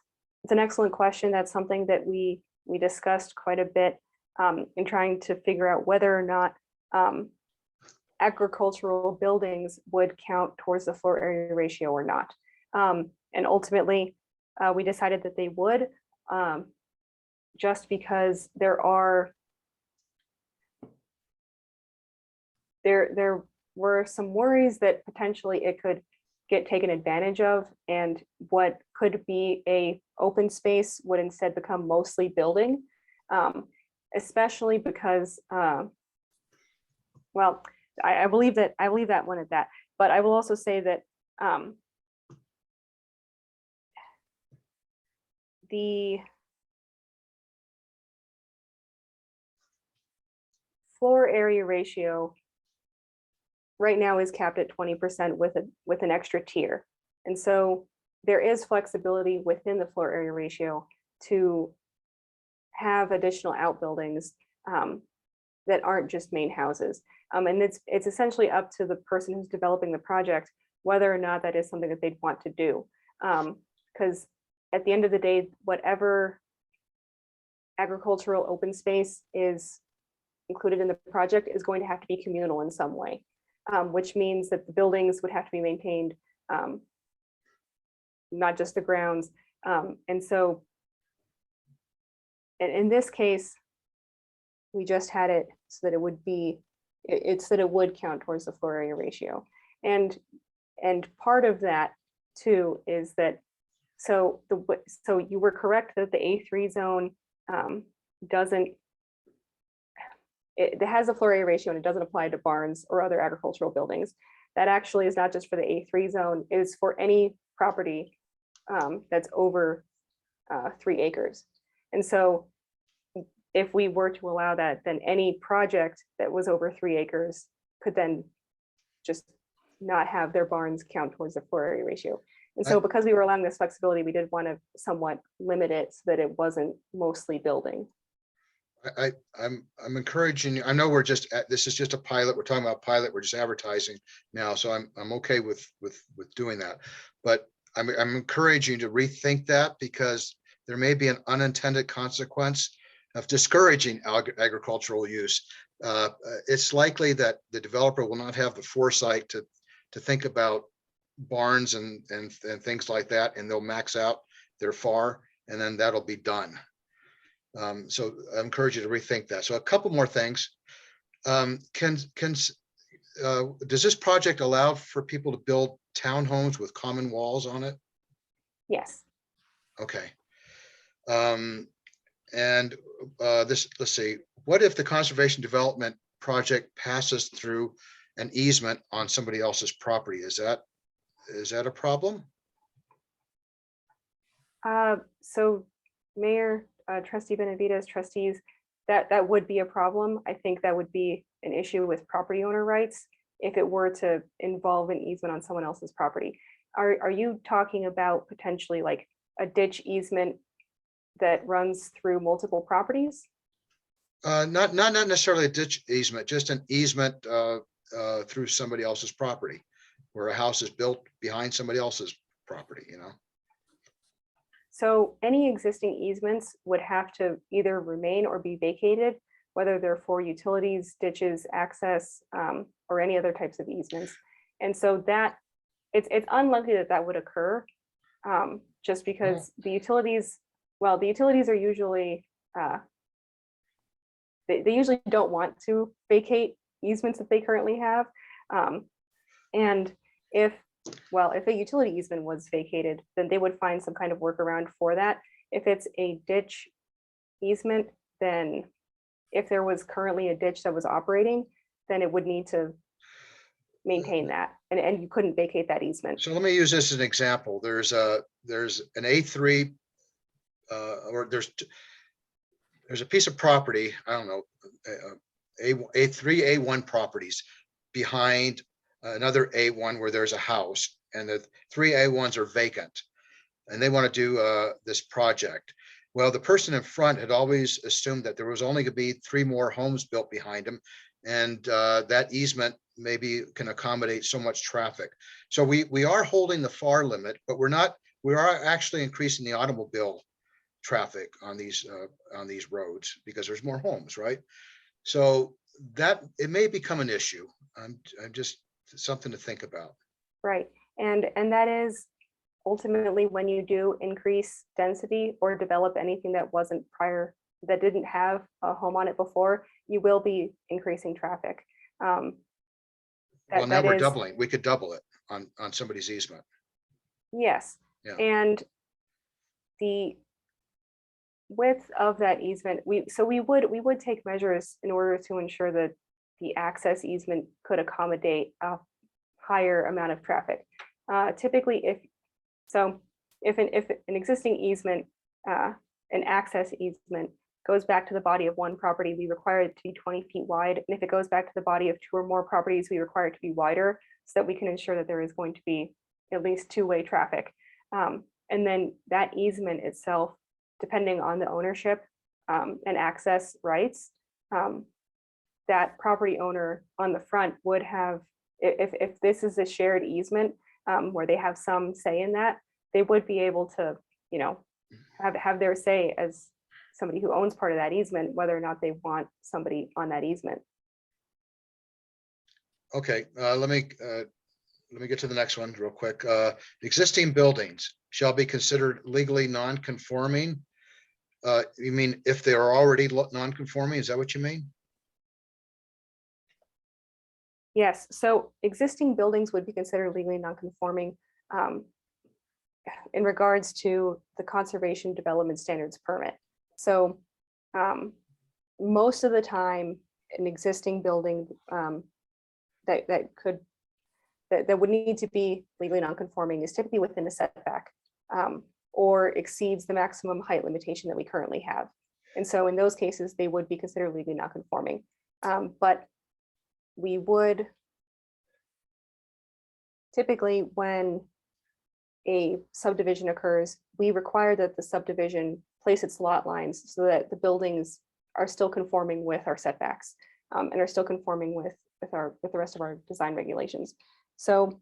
Speaker 14: an excellent question. That's something that we discussed quite a bit in trying to figure out whether or not agricultural buildings would count towards the floor area ratio or not. And ultimately, we decided that they would, just because there were some worries that potentially it could get taken advantage of, and what could be a open space would instead become mostly building, especially because, well, I believe that one at that, but I will also say that the floor area ratio right now is capped at 20% with an extra tier. And so there is flexibility within the floor area ratio to have additional outbuildings that aren't just main houses. And it's essentially up to the person who's developing the project whether or not that is something that they'd want to do. Because at the end of the day, whatever agricultural open space is included in the project is going to have to be communal in some way. Which means that the buildings would have to be maintained, not just the grounds. And so in this case, we just had it so that it would be, it's that it would count towards the floor area ratio. And part of that too is that, so you were correct that the A3 zone doesn't, it has a floor area ratio and it doesn't apply to barns or other agricultural buildings. That actually is not just for the A3 zone, it is for any property that's over 3 acres. And so if we were to allow that, then any project that was over 3 acres could then just not have their barns count towards the floor area ratio. And so because we were allowing this flexibility, we did want to somewhat limit it so that it wasn't mostly building.
Speaker 3: I'm encouraging you. I know this is just a pilot. We're talking about pilot. We're just advertising now, so I'm okay with doing that. But I'm encouraging you to rethink that, because there may be an unintended consequence of discouraging agricultural use. It's likely that the developer will not have the foresight to think about barns and things like that, and they'll max out their FAR, and then that'll be done. So I encourage you to rethink that. So a couple more things. Does this project allow for people to build townhomes with common walls on it?
Speaker 14: Yes.
Speaker 3: Okay. Let's see, what if the conservation development project passes through an easement on somebody else's property? Is that a problem?
Speaker 14: So Mayor, Trustee Benavides, trustees, that would be a problem. I think that would be an issue with property owner rights if it were to involve an easement on someone else's property. Are you talking about potentially like a ditch easement that runs through multiple properties?
Speaker 3: Not necessarily a ditch easement, just an easement through somebody else's property, where a house is built behind somebody else's property, you know?
Speaker 14: So any existing easements would have to either remain or be vacated, whether they're for utilities, ditches, access, or any other types of easements. And so that, it's unlikely that that would occur, just because the utilities, well, the utilities are usually, they usually don't want to vacate easements that they currently have. And if a utility easement was vacated, then they would find some kind of workaround for that. If it's a ditch easement, then if there was currently a ditch that was operating, then it would need to maintain that, and you couldn't vacate that easement.
Speaker 3: So let me use this as an example. There's an A3, or there's a piece of property, I don't know, A3, A1 properties behind another A1 where there's a house, and the 3 A1s are vacant, and they want to do this project. Well, the person in front had always assumed that there was only going to be 3 more homes built behind him, and that easement maybe can accommodate so much traffic. So we are holding the FAR limit, but we are actually increasing the automobile traffic on these roads because there's more homes, right? So that it may become an issue. I'm just something to think about.
Speaker 14: Right, and that is ultimately when you do increase density or develop anything that wasn't prior, that didn't have a home on it before, you will be increasing traffic.
Speaker 3: Well, now we're doubling. We could double it on somebody's easement.
Speaker 14: Yes,
Speaker 3: Yeah.
Speaker 14: and the width of that easement, we would take measures in order to ensure that the access easement could accommodate a higher amount of traffic. Typically, if an existing easement, an access easement goes back to the body of one property, we require it to be 20 feet wide. And if it goes back to the body of 2 or more properties, we require it to be wider so that we can ensure that there is going to be at least 2-way traffic. And then that easement itself, depending on the ownership and access rights, that property owner on the front would have, if this is a shared easement where they have some say in that, they would be able to, you know, have their say as somebody who owns part of that easement, whether or not they want somebody on that easement.
Speaker 3: Okay, let me get to the next one real quick. Existing buildings shall be considered legally non-conforming. You mean if they are already non-conforming? Is that what you mean?
Speaker 14: Yes, so existing buildings would be considered legally non-conforming in regards to the Conservation Development Standards permit. So most of the time, an existing building that would need to be legally non-conforming is typically within a setback or exceeds the maximum height limitation that we currently have. And so in those cases, they would be considered legally non-conforming. But we would typically, when a subdivision occurs, we require that the subdivision place its lot lines so that the buildings are still conforming with our setbacks and are still conforming with the rest of our design regulations. So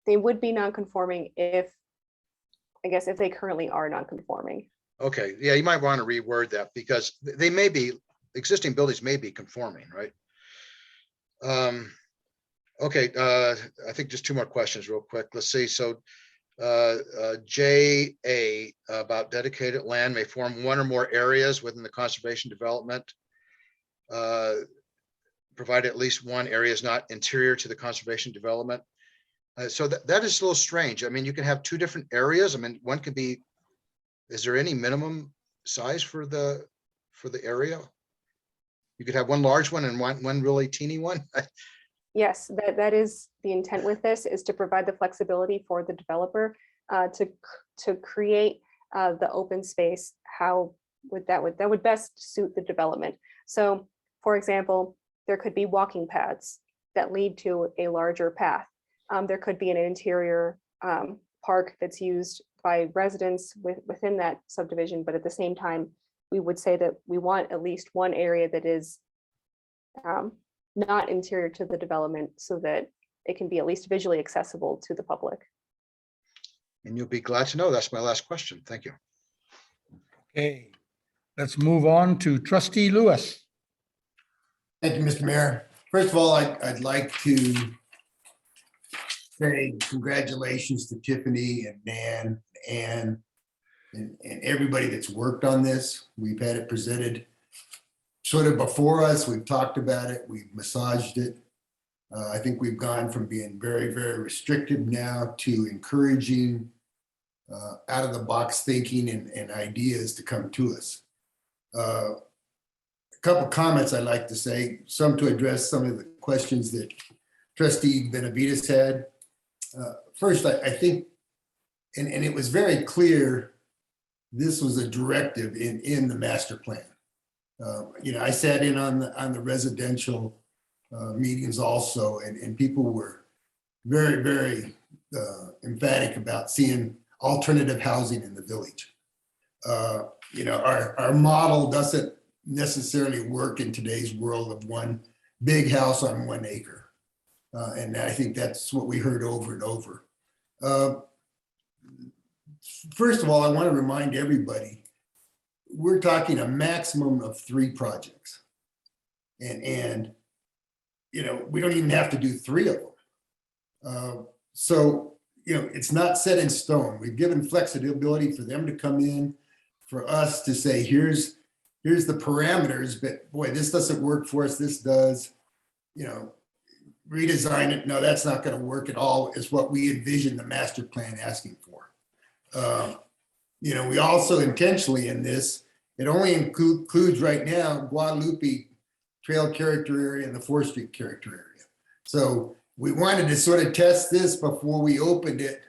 Speaker 14: they would be non-conforming if they currently are non-conforming.
Speaker 3: Okay, yeah, you might want to reword that because they may be, existing buildings may be conforming, right? Okay, I think just 2 more questions real quick. Let's see. So JA about dedicated land may form 1 or more areas within the conservation development. Provide at least 1 area is not interior to the conservation development. So that is a little strange. I mean, you can have 2 different areas. I mean, one could be, is there any minimum size for the area? You could have 1 large one and one really teeny one.
Speaker 14: Yes, that is the intent with this, is to provide the flexibility for the developer to create the open space. How would that would best suit the development? So, for example, there could be walking paths that lead to a larger path. There could be an interior park that's used by residents within that subdivision, but at the same time, we would say that we want at least one area that is not interior to the development so that it can be at least visually accessible to the public.
Speaker 3: And you'll be glad to know that's my last question. Thank you.
Speaker 1: Okay, let's move on to Trustee Lewis.
Speaker 15: Thank you, Mr. Mayor. First of all, I'd like to say congratulations to Tiffany and Dan and everybody that's worked on this. We've had it presented sort of before us. We've talked about it. We've massaged it. I think we've gone from being very, very restrictive now to encouraging out of the box thinking and ideas to come to us. A couple comments I'd like to say, some to address some of the questions that Trustee Benavides had. First, I think, and it was very clear, this was a directive in the master plan. I sat in on the residential meetings also, and people were very, very emphatic about seeing alternative housing in the village. Our model doesn't necessarily work in today's world of one big house on 1 acre. And I think that's what we heard over and over. First of all, I want to remind everybody, we're talking a maximum of 3 projects. And we don't even have to do 3 of them. So, it's not set in stone. We've given flexibility for them to come in, for us to say, here's the parameters, but boy, this doesn't work for us, this does, redesign it. No, that's not going to work at all, is what we envision the master plan asking for. We also intentionally in this, it only includes right now Guadalupe Trail character area and the 4th Street character area. So we wanted to sort of test this before we opened it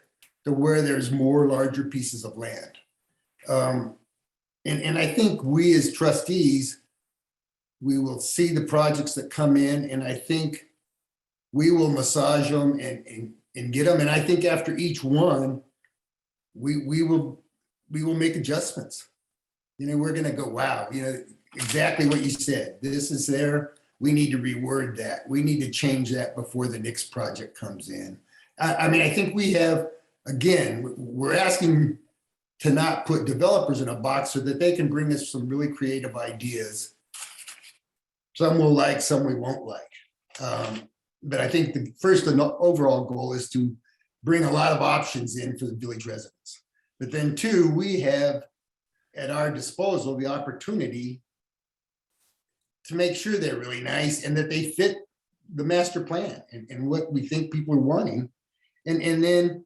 Speaker 15: to where there's more larger pieces of land. And I think we as trustees, we will see the projects that come in, and I think we will massage them and get them. And I think after each one, we will make adjustments. We're going to go, wow, exactly what you said. This is there. We need to reword that. We need to change that before the next project comes in. I think we have, again, we're asking to not put developers in a box so that they can bring us some really creative ideas. Some we'll like, some we won't like. But I think the first and overall goal is to bring a lot of options in for the village residents. But then 2, we have at our disposal the opportunity to make sure they're really nice and that they fit the master plan and what we think people are wanting. And then,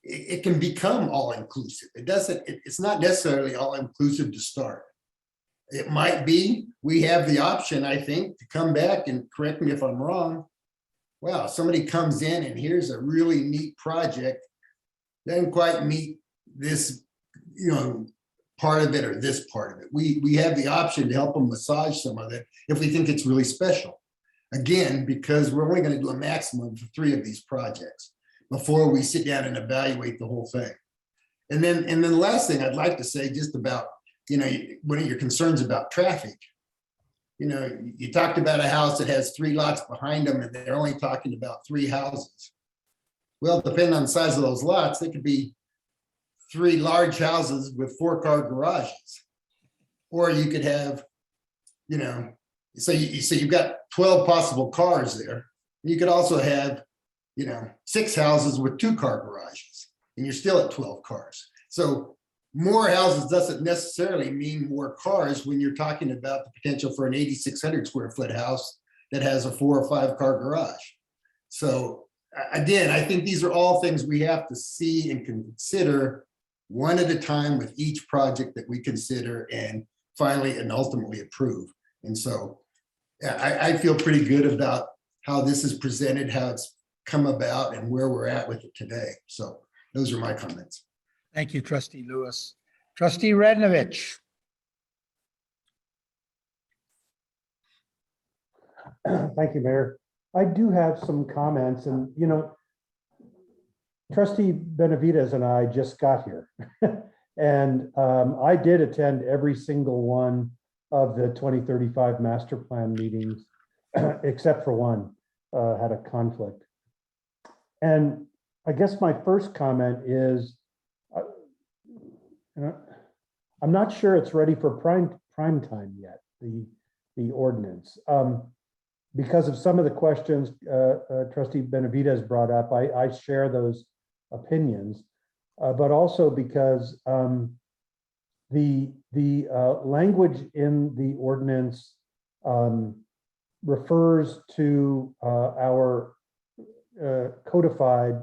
Speaker 15: it can become all inclusive. It's not necessarily all inclusive to start. It might be, we have the option, I think, to come back and correct me if I'm wrong. Wow, somebody comes in and here's a really neat project, doesn't quite meet this, part of it or this part of it. We have the option to help them massage some of it if we think it's really special. Again, because we're only going to do a maximum of 3 of these projects before we sit down and evaluate the whole thing. And then the last thing I'd like to say just about, one of your concerns about traffic. You talked about a house that has 3 lots behind them and they're only talking about 3 houses. Well, depending on the size of those lots, they could be 3 large houses with 4-car garages. Or you could have, so you've got 12 possible cars there. You could also have, 6 houses with 2-car garages, and you're still at 12 cars. So more houses doesn't necessarily mean more cars when you're talking about the potential for an 8,600 square foot house that has a 4 or 5-car garage. So again, I think these are all things we have to see and consider one at a time with each project that we consider and finally and ultimately approve. And so I feel pretty good about how this is presented, how it's come about, and where we're at with it today. So those are my comments.
Speaker 1: Thank you, Trustee Lewis. Trustee Radnovich.
Speaker 4: Thank you, Mayor. I do have some comments, and Trustee Benavides and I just got here. And I did attend every single one of the 2035 master plan meetings, except for one, had a conflict. And I guess my first comment is, I'm not sure it's ready for prime time yet, the ordinance. Because of some of the questions Trustee Benavides brought up, I share those opinions, but also because the language in the ordinance refers to our codified,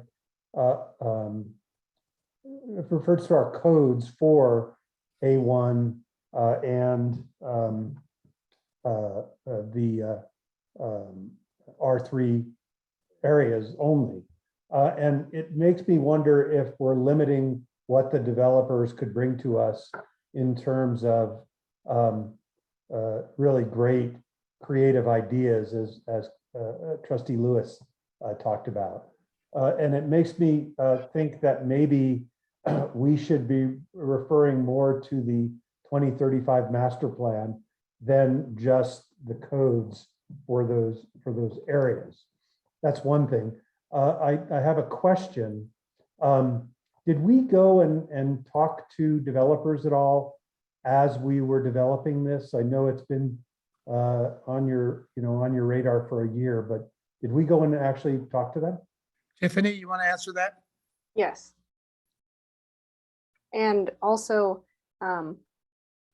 Speaker 4: it refers to our codes for A1 and the R3 areas only. And it makes me wonder if we're limiting what the developers could bring to us in terms of really great creative ideas, as Trustee Lewis talked about. And it makes me think that maybe we should be referring more to the 2035 master plan than just the codes for those areas. That's one thing. I have a question. Did we go and talk to developers at all as we were developing this? I know it's been on your radar for a year, but did we go and actually talk to them?
Speaker 1: Tiffany, you want to answer that?
Speaker 14: Yes. And also,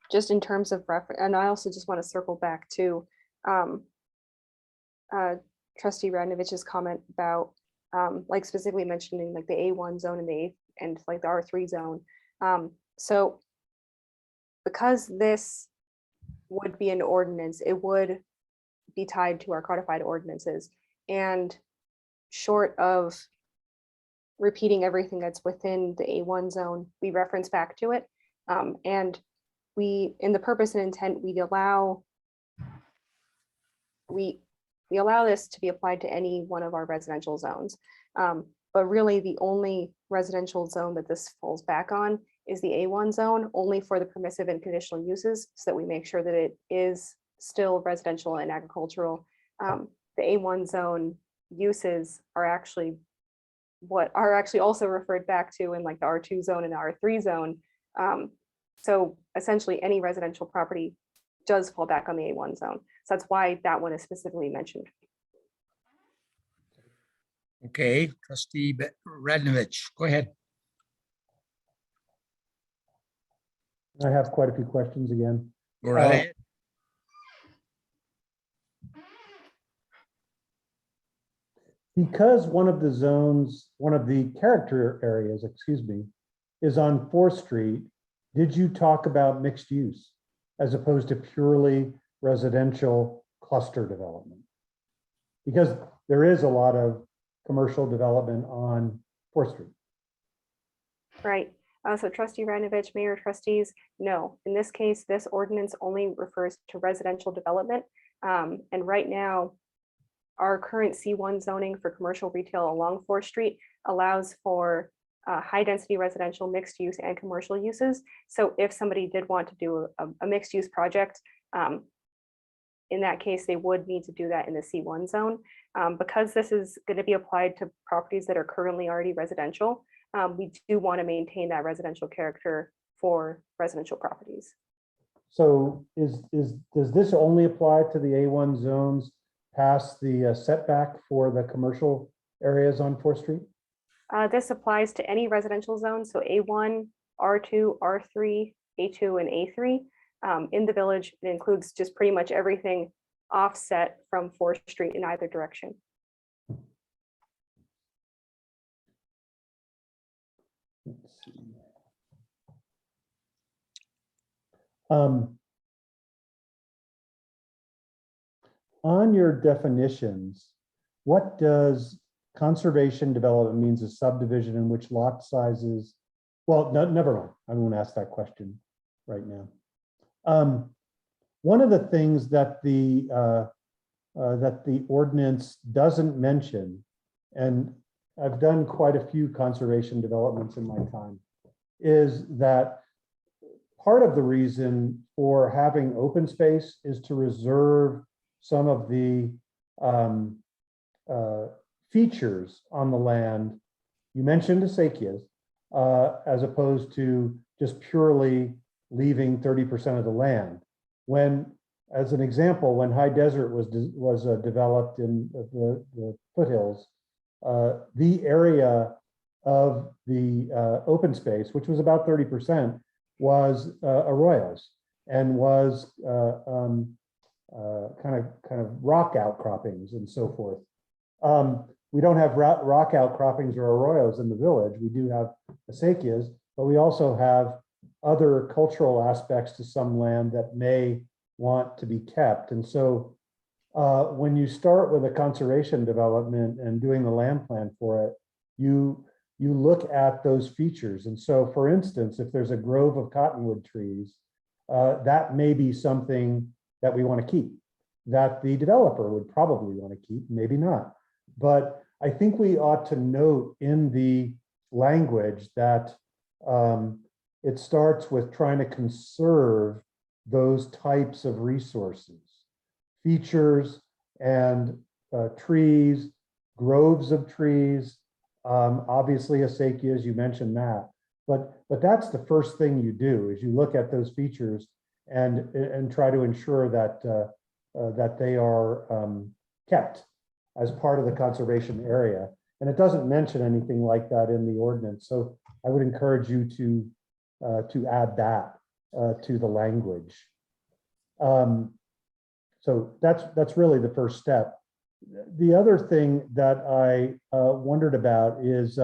Speaker 14: just in terms of reference, and I also just want to circle back to Trustee Radnovich's comment about like specifically mentioning like the A1 zone and like the R3 zone. So because this would be an ordinance, it would be tied to our codified ordinances, and short of repeating everything that's within the A1 zone, we reference back to it. And we, in the purpose and intent, we allow this to be applied to any one of our residential zones. But really the only residential zone that this falls back on is the A1 zone, only for the permissive and conditional uses, so that we make sure that it is still residential and agricultural. The A1 zone uses are actually what are actually also referred back to in like the R2 zone and the R3 zone. So essentially any residential property does fall back on the A1 zone. So that's why that one is specifically mentioned.
Speaker 1: Okay, Trustee Radnovich, go ahead.
Speaker 4: I have quite a few questions again.
Speaker 1: Go right ahead.
Speaker 4: Because one of the zones, one of the character areas, excuse me, is on 4th Street, did you talk about mixed use as opposed to purely residential cluster development? Because there is a lot of commercial development on 4th Street.
Speaker 14: Right. So Trustee Radnovich, Mayor, Trustees, no. In this case, this ordinance only refers to residential development. And right now, our current C1 zoning for commercial retail along 4th Street allows for high density residential, mixed use, and commercial uses. So if somebody did want to do a mixed use project, in that case, they would need to do that in the C1 zone. Because this is going to be applied to properties that are currently already residential, we do want to maintain that residential character for residential properties.
Speaker 4: So does this only apply to the A1 zones past the setback for the commercial areas on 4th Street?
Speaker 14: This applies to any residential zone, so A1, R2, R3, A2, and A3. In the village, it includes just pretty much everything offset from 4th Street in either direction.
Speaker 4: Let's see. On your definitions, what does conservation development means? A subdivision in which lot sizes, well, no, never mind. I won't ask that question right now. One of the things that the ordinance doesn't mention, and I've done quite a few conservation developments in my time, is that part of the reason for having open space is to reserve some of the features on the land. You mentioned acequias, as opposed to just purely leaving 30% of the land. When, as an example, when high desert was developed in the foothills, the area of the open space, which was about 30%, was arroyos and was kind of rock outcroppings and so forth. We don't have rock outcroppings or arroyos in the village. We do have acequias, but we also have other cultural aspects to some land that may want to be kept. And so when you start with a conservation development and doing the land plan for it, you look at those features. And so, for instance, if there's a grove of cottonwood trees, that may be something that we want to keep, that the developer would probably want to keep, maybe not. But I think we ought to note in the language that it starts with trying to conserve those types of resources, features and trees, groves of trees, obviously acequias, you mentioned that. But that's the first thing you do, is you look at those features and try to ensure that that they are kept as part of the conservation area. And it doesn't mention anything like that in the ordinance. So I would encourage you to add that to the language. So that's really the first step. The other thing that I wondered about is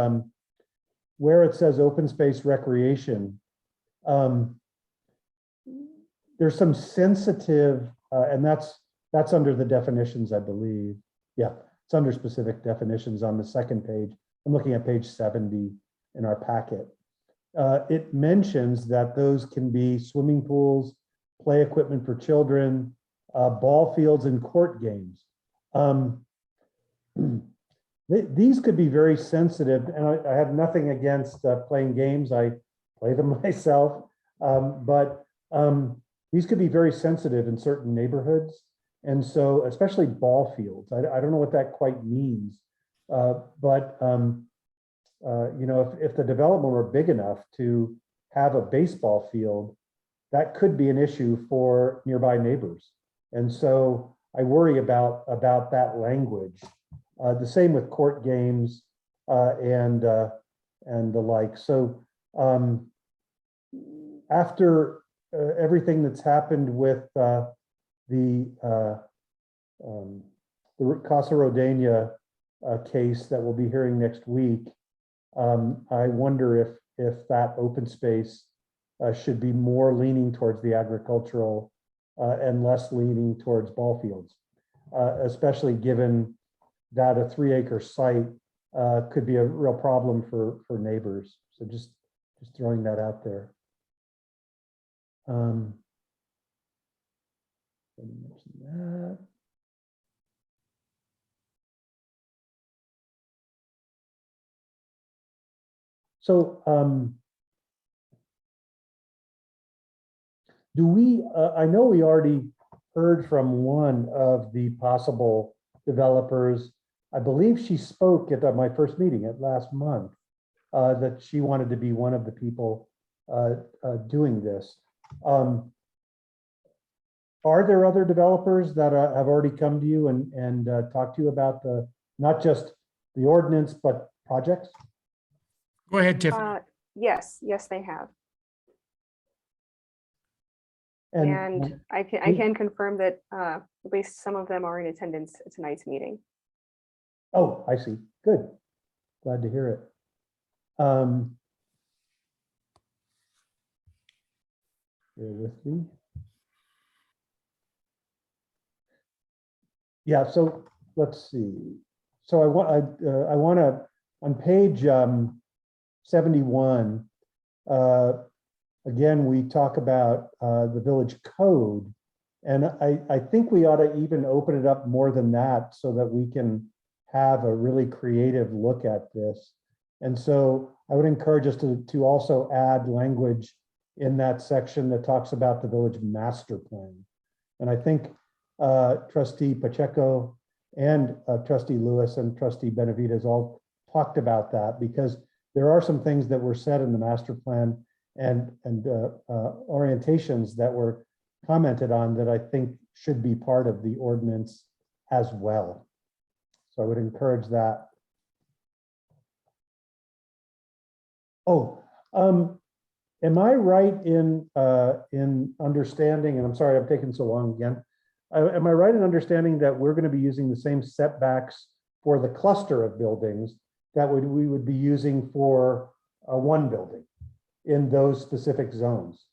Speaker 4: where it says open space recreation. There's some sensitive, and that's under the definitions, I believe. Yeah, it's under specific definitions on the second page. I'm looking at page 70 in our packet. It mentions that those can be swimming pools, play equipment for children, ball fields, and court games. These could be very sensitive, and I have nothing against playing games. I play them myself, but these could be very sensitive in certain neighborhoods. And so, especially ball fields, I don't know what that quite means, but you know, if the development were big enough to have a baseball field, that could be an issue for nearby neighbors. And so I worry about that language. The same with court games and the like. So after everything that's happened with the Casa Rodena case that we'll be hearing next week, I wonder if that open space should be more leaning towards the agricultural and less leaning towards ball fields, especially given that a 3-acre site could be a real problem for neighbors. So just throwing that out there. Let me mention that. So do we, I know we already heard from one of the possible developers. I believe she spoke at my first meeting at last month, that she wanted to be one of the people doing this. Are there other developers that have already come to you and talked to you about not just the ordinance, but projects?
Speaker 1: Go ahead, Tiffany.
Speaker 14: Yes, they have.
Speaker 4: And
Speaker 14: And I can confirm that at least some of them are in attendance at tonight's meeting.
Speaker 4: oh, I see. Good. Glad to hear it. Bear with me. Yeah, so let's see. So I want to, on page 71, again, we talk about the village code. And I think we ought to even open it up more than that so that we can have a really creative look at this. And so I would encourage us to also add language in that section that talks about the village master plan. And I think trustee Pacheco and trustee Lewis and trustee Benavides all talked about that, because there are some things that were said in the master plan and orientations that were commented on that I think should be part of the ordinance as well. So I would encourage that. Oh, am I right in understanding, and I'm sorry I'm taking so long again, am I right in understanding that we're going to be using the same setbacks for the cluster of buildings that we would be using for one building in those specific zones?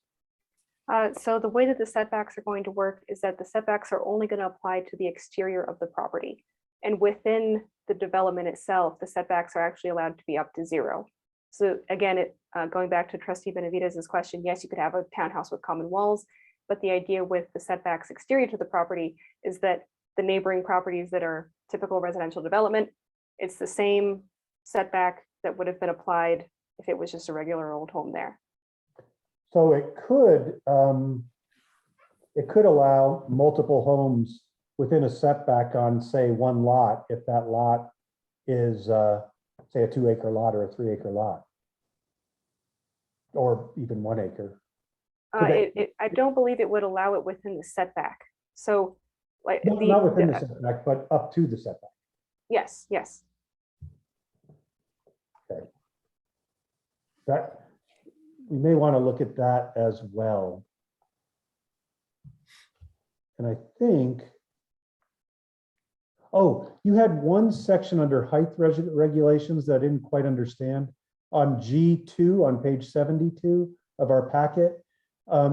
Speaker 14: So the way that the setbacks are going to work is that the setbacks are only going to apply to the exterior of the property. And within the development itself, the setbacks are actually allowed to be up to 0. So again, going back to trustee Benavides' question, yes, you could have a townhouse with common walls, but the idea with the setbacks exterior to the property is that the neighboring properties that are typical residential development, it's the same setback that would have been applied if it was just a regular old home there.
Speaker 4: So it could allow multiple homes within a setback on, say, one lot, if that lot is, say, a 2-acre lot or a 3-acre lot, or even 1 acre.
Speaker 14: I don't believe it would allow it within the setback. So, like,
Speaker 4: Not within the setback, but up to the setback.
Speaker 14: Yes, yes.
Speaker 4: Okay. That, we may want to look at that as well. And I think, oh, you had one section under height regulations that I didn't quite understand. On G2 on page 72 of our packet,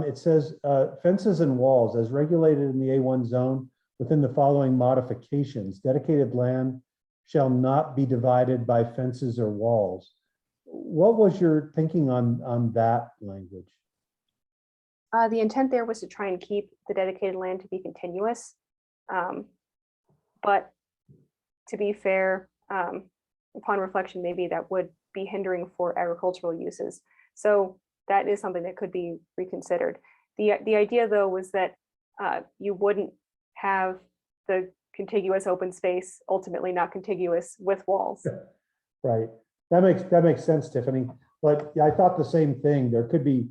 Speaker 4: it says fences and walls as regulated in the A1 zone within the following modifications. Dedicated land shall not be divided by fences or walls. What was your thinking on that language?
Speaker 14: The intent there was to try and keep the dedicated land to be continuous. But to be fair, upon reflection, maybe that would be hindering for agricultural uses. So that is something that could be reconsidered. The idea, though, was that you wouldn't have the contiguous open space, ultimately not contiguous with walls.
Speaker 4: Right. That makes sense, Tiffany. But yeah, I thought the same thing. There could be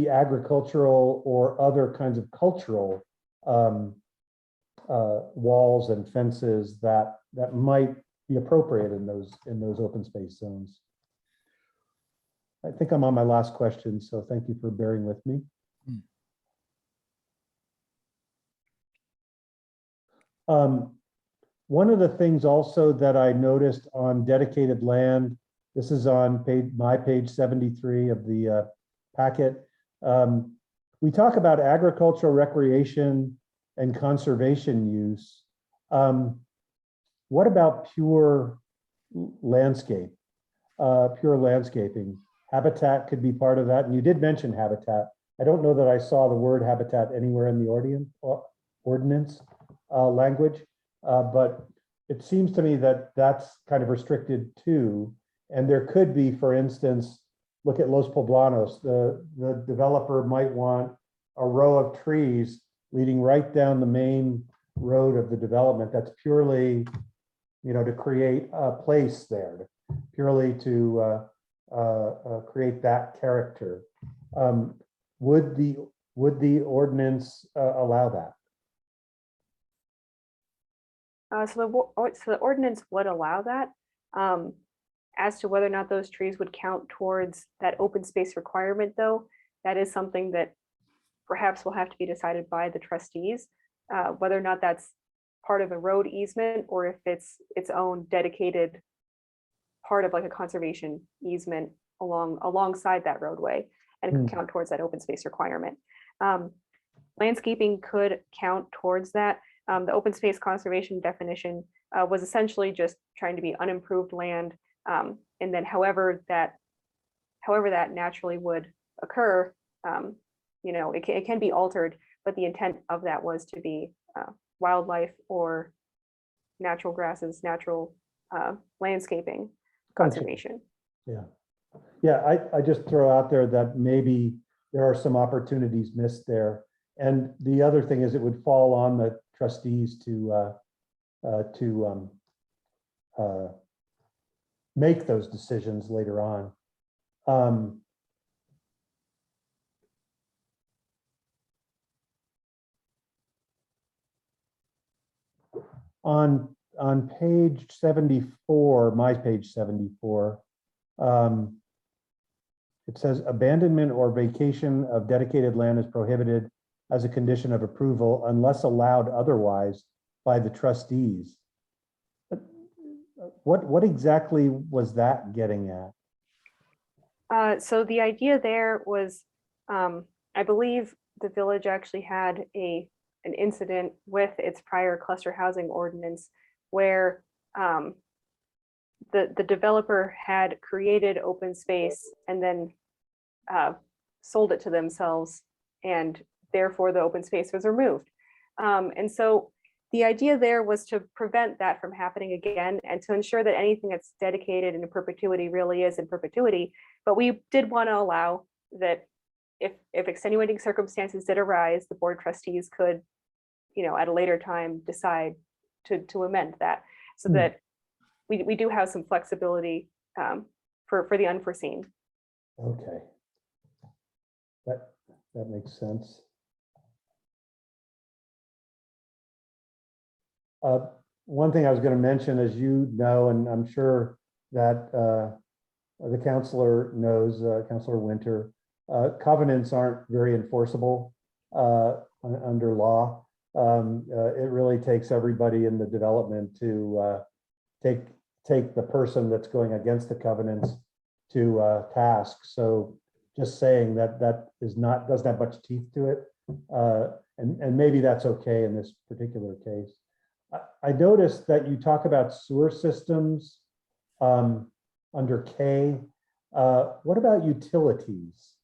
Speaker 4: agricultural or other kinds of cultural walls and fences that might be appropriate in those open space zones. I think I'm on my last question, so thank you for bearing with me. One of the things also that I noticed on dedicated land, this is on my page 73 of the packet. We talk about agricultural, recreation, and conservation use. What about pure landscape, pure landscaping? Habitat could be part of that, and you did mention habitat. I don't know that I saw the word habitat anywhere in the ordinance language, but it seems to me that that's kind of restricted too. And there could be, for instance, look at Los Poblanos. The developer might want a row of trees leading right down the main road of the development. That's purely, to create a place there, purely to create that character. Would the ordinance allow that?
Speaker 14: So the ordinance would allow that. As to whether or not those trees would count towards that open space requirement, though, that is something that perhaps will have to be decided by the trustees, whether or not that's part of a road easement or if it's its own dedicated part of like a conservation easement alongside that roadway and could count towards that open space requirement. Landscaping could count towards that. The open space conservation definition was essentially just trying to be unimproved land. And then however that naturally would occur, it can be altered, but the intent of that was to be wildlife or natural grasses, natural landscaping conservation.
Speaker 4: Yeah. I just throw out there that maybe there are some opportunities missed there. And the other thing is it would fall on the trustees to make those decisions later on. On page 74, my page 74, it says abandonment or vacation of dedicated land is prohibited as a condition of approval unless allowed otherwise by the trustees. What exactly was that getting at?
Speaker 14: So the idea there was, I believe the village actually had an incident with its prior cluster housing ordinance where the developer had created open space and then sold it to themselves, and therefore the open space was removed. And so the idea there was to prevent that from happening again and to ensure that anything that's dedicated in perpetuity really is in perpetuity. But we did want to allow that if extenuating circumstances did arise, the board of trustees could, at a later time decide to amend that, so that we do have some flexibility for the unforeseen.
Speaker 4: Okay. That makes sense. One thing I was going to mention, as you know, and I'm sure that the counselor knows, Counselor Winter, covenants aren't very enforceable under law. It really takes everybody in the development to take the person that's going against the covenants to task. So just saying that doesn't have much teeth to it, and maybe that's okay in this particular case. I noticed that you talk about sewer systems under K. What about utilities?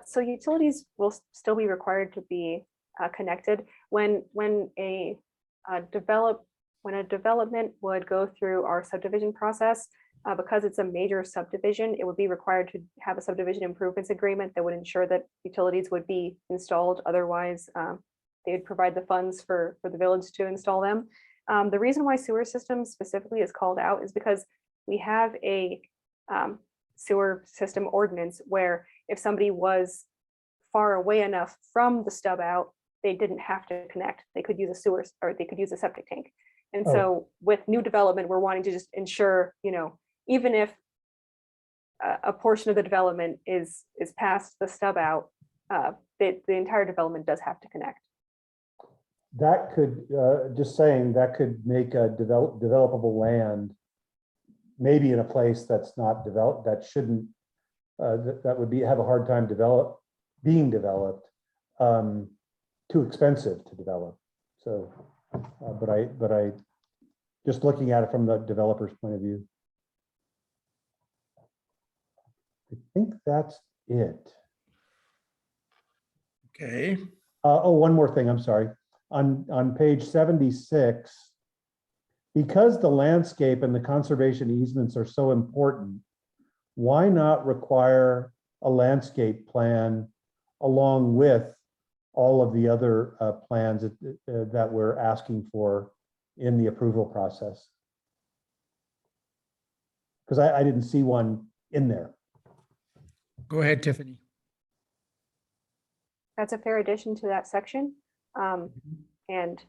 Speaker 14: So utilities will still be required to be connected when a development would go through our subdivision process. Because it's a major subdivision, it would be required to have a subdivision improvements agreement that would ensure that utilities would be installed. Otherwise, they would provide the funds for the village to install them. The reason why sewer systems specifically is called out is because we have a sewer system ordinance where if somebody was far away enough from the stub out, they didn't have to connect. They could use a sewer, or they could use a septic tank. And so with new development, we're wanting to just ensure, even if a portion of the development is past the stub out, the entire development does have to connect.
Speaker 4: That could, just saying, that could make a developable land maybe in a place that's not developed, that shouldn't, that would have a hard time being developed, too expensive to develop. So, but I just looking at it from the developer's point of view. I think that's it.
Speaker 1: Okay.
Speaker 4: Oh, one more thing, I'm sorry. On page 76, because the landscape and the conservation easements are so important, why not require a landscape plan along with all of the other plans that we're asking for in the approval process? Because I didn't see one in there.
Speaker 1: Go ahead, Tiffany.
Speaker 14: That's a fair addition to that section. And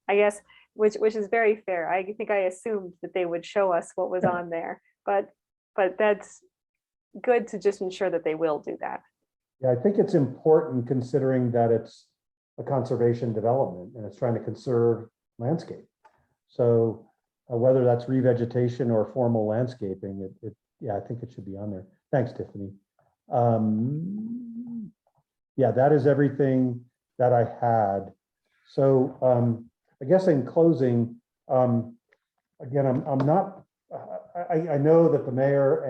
Speaker 14: I guess, which is very fair. I think I assumed that they would show us what was on there, but that's good to just ensure that they will do that.
Speaker 4: Yeah, I think it's important considering that it's a conservation development and it's trying to conserve landscape. So whether that's revegetation or formal landscaping, yeah, I think it should be on there. Thanks, Tiffany. Yeah, that is everything that I had. So I guess in closing, again, I'm not, I know that the mayor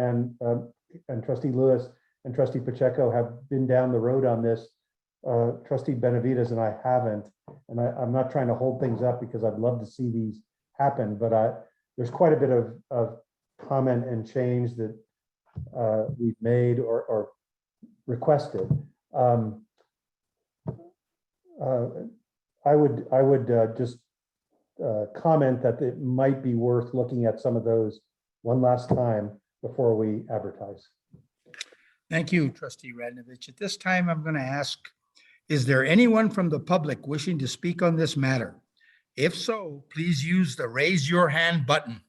Speaker 4: and Trustee Lewis and Trustee Pacheco have been down the road on this. Trustee Benavides and I haven't, and I'm not trying to hold things up because I'd love to see these happen, but there's quite a bit of comment and change that we've made or requested. I would just comment that it might be worth looking at some of those one last time before we advertise.
Speaker 1: Thank you, Trustee Radnovich. At this time, I'm going to ask, is there anyone from the public wishing to speak on this matter? If so, please use the raise your hand button.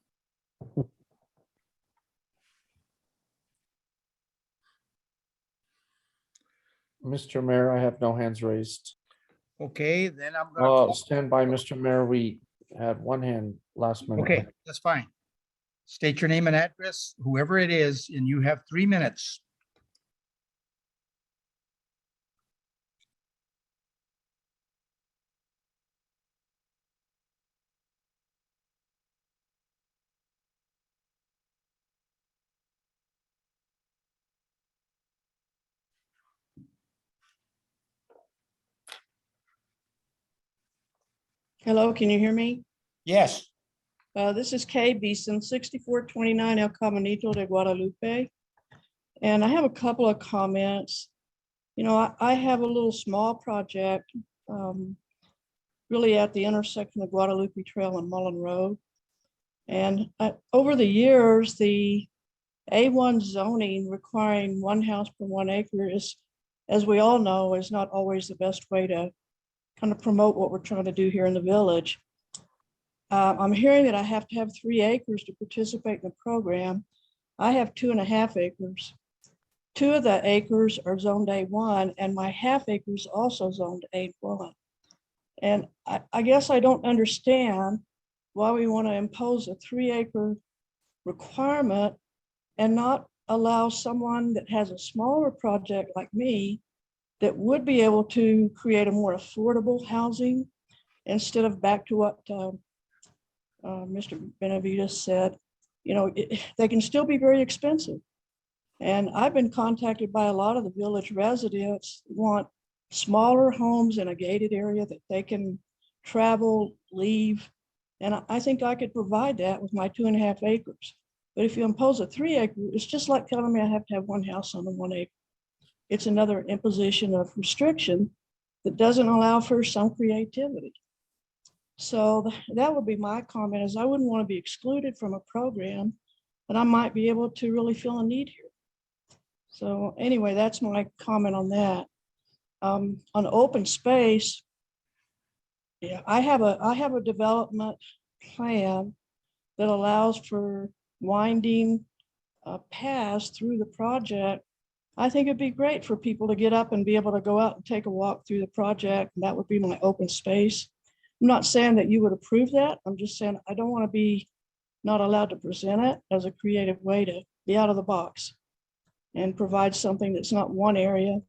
Speaker 20: Mr. Mayor, I have no hands raised.
Speaker 1: Okay, then I'm going to.
Speaker 20: Stand by, Mr. Mayor. We had one hand last minute.
Speaker 1: Okay, that's fine. State your name and address, whoever it is, and you have 3 minutes.
Speaker 21: Hello, can you hear me?
Speaker 1: Yes.
Speaker 21: This is Kay Beeson, 6429 El Caminito de Guadalupe. And I have a couple of comments. You know, I have a little small project really at the intersection of Guadalupe Trail and Mullen Road. And over the years, the A1 zoning requiring 1 house per 1 acre is, as we all know, is not always the best way to kind of promote what we're trying to do here in the village. I'm hearing that I have to have 3 acres to participate in the program. I have 2.5 acres. 2 of the acres are zoned A1 and my half acre is also zoned A1. And I guess I don't understand why we want to impose a 3 acre requirement and not allow someone that has a smaller project like me that would be able to create a more affordable housing instead of back to what Mr. Benavides said, you know, they can still be very expensive. And I've been contacted by a lot of the village residents who want smaller homes in a gated area that they can travel, leave. And I think I could provide that with my 2.5 acres. But if you impose a 3 acre, it's just like telling me I have to have 1 house on the 1 acre. It's another imposition of restriction that doesn't allow for some creativity. So that would be my comment, is I wouldn't want to be excluded from a program, but I might be able to really feel a need here. So anyway, that's my comment on that. On open space, yeah, I have a development plan that allows for winding paths through the project. I think it'd be great for people to get up and be able to go out and take a walk through the project. And that would be my open space. I'm not saying that you would approve that. I'm just saying I don't want to be not allowed to present it as a creative way to be out of the box and provide something that's not one area.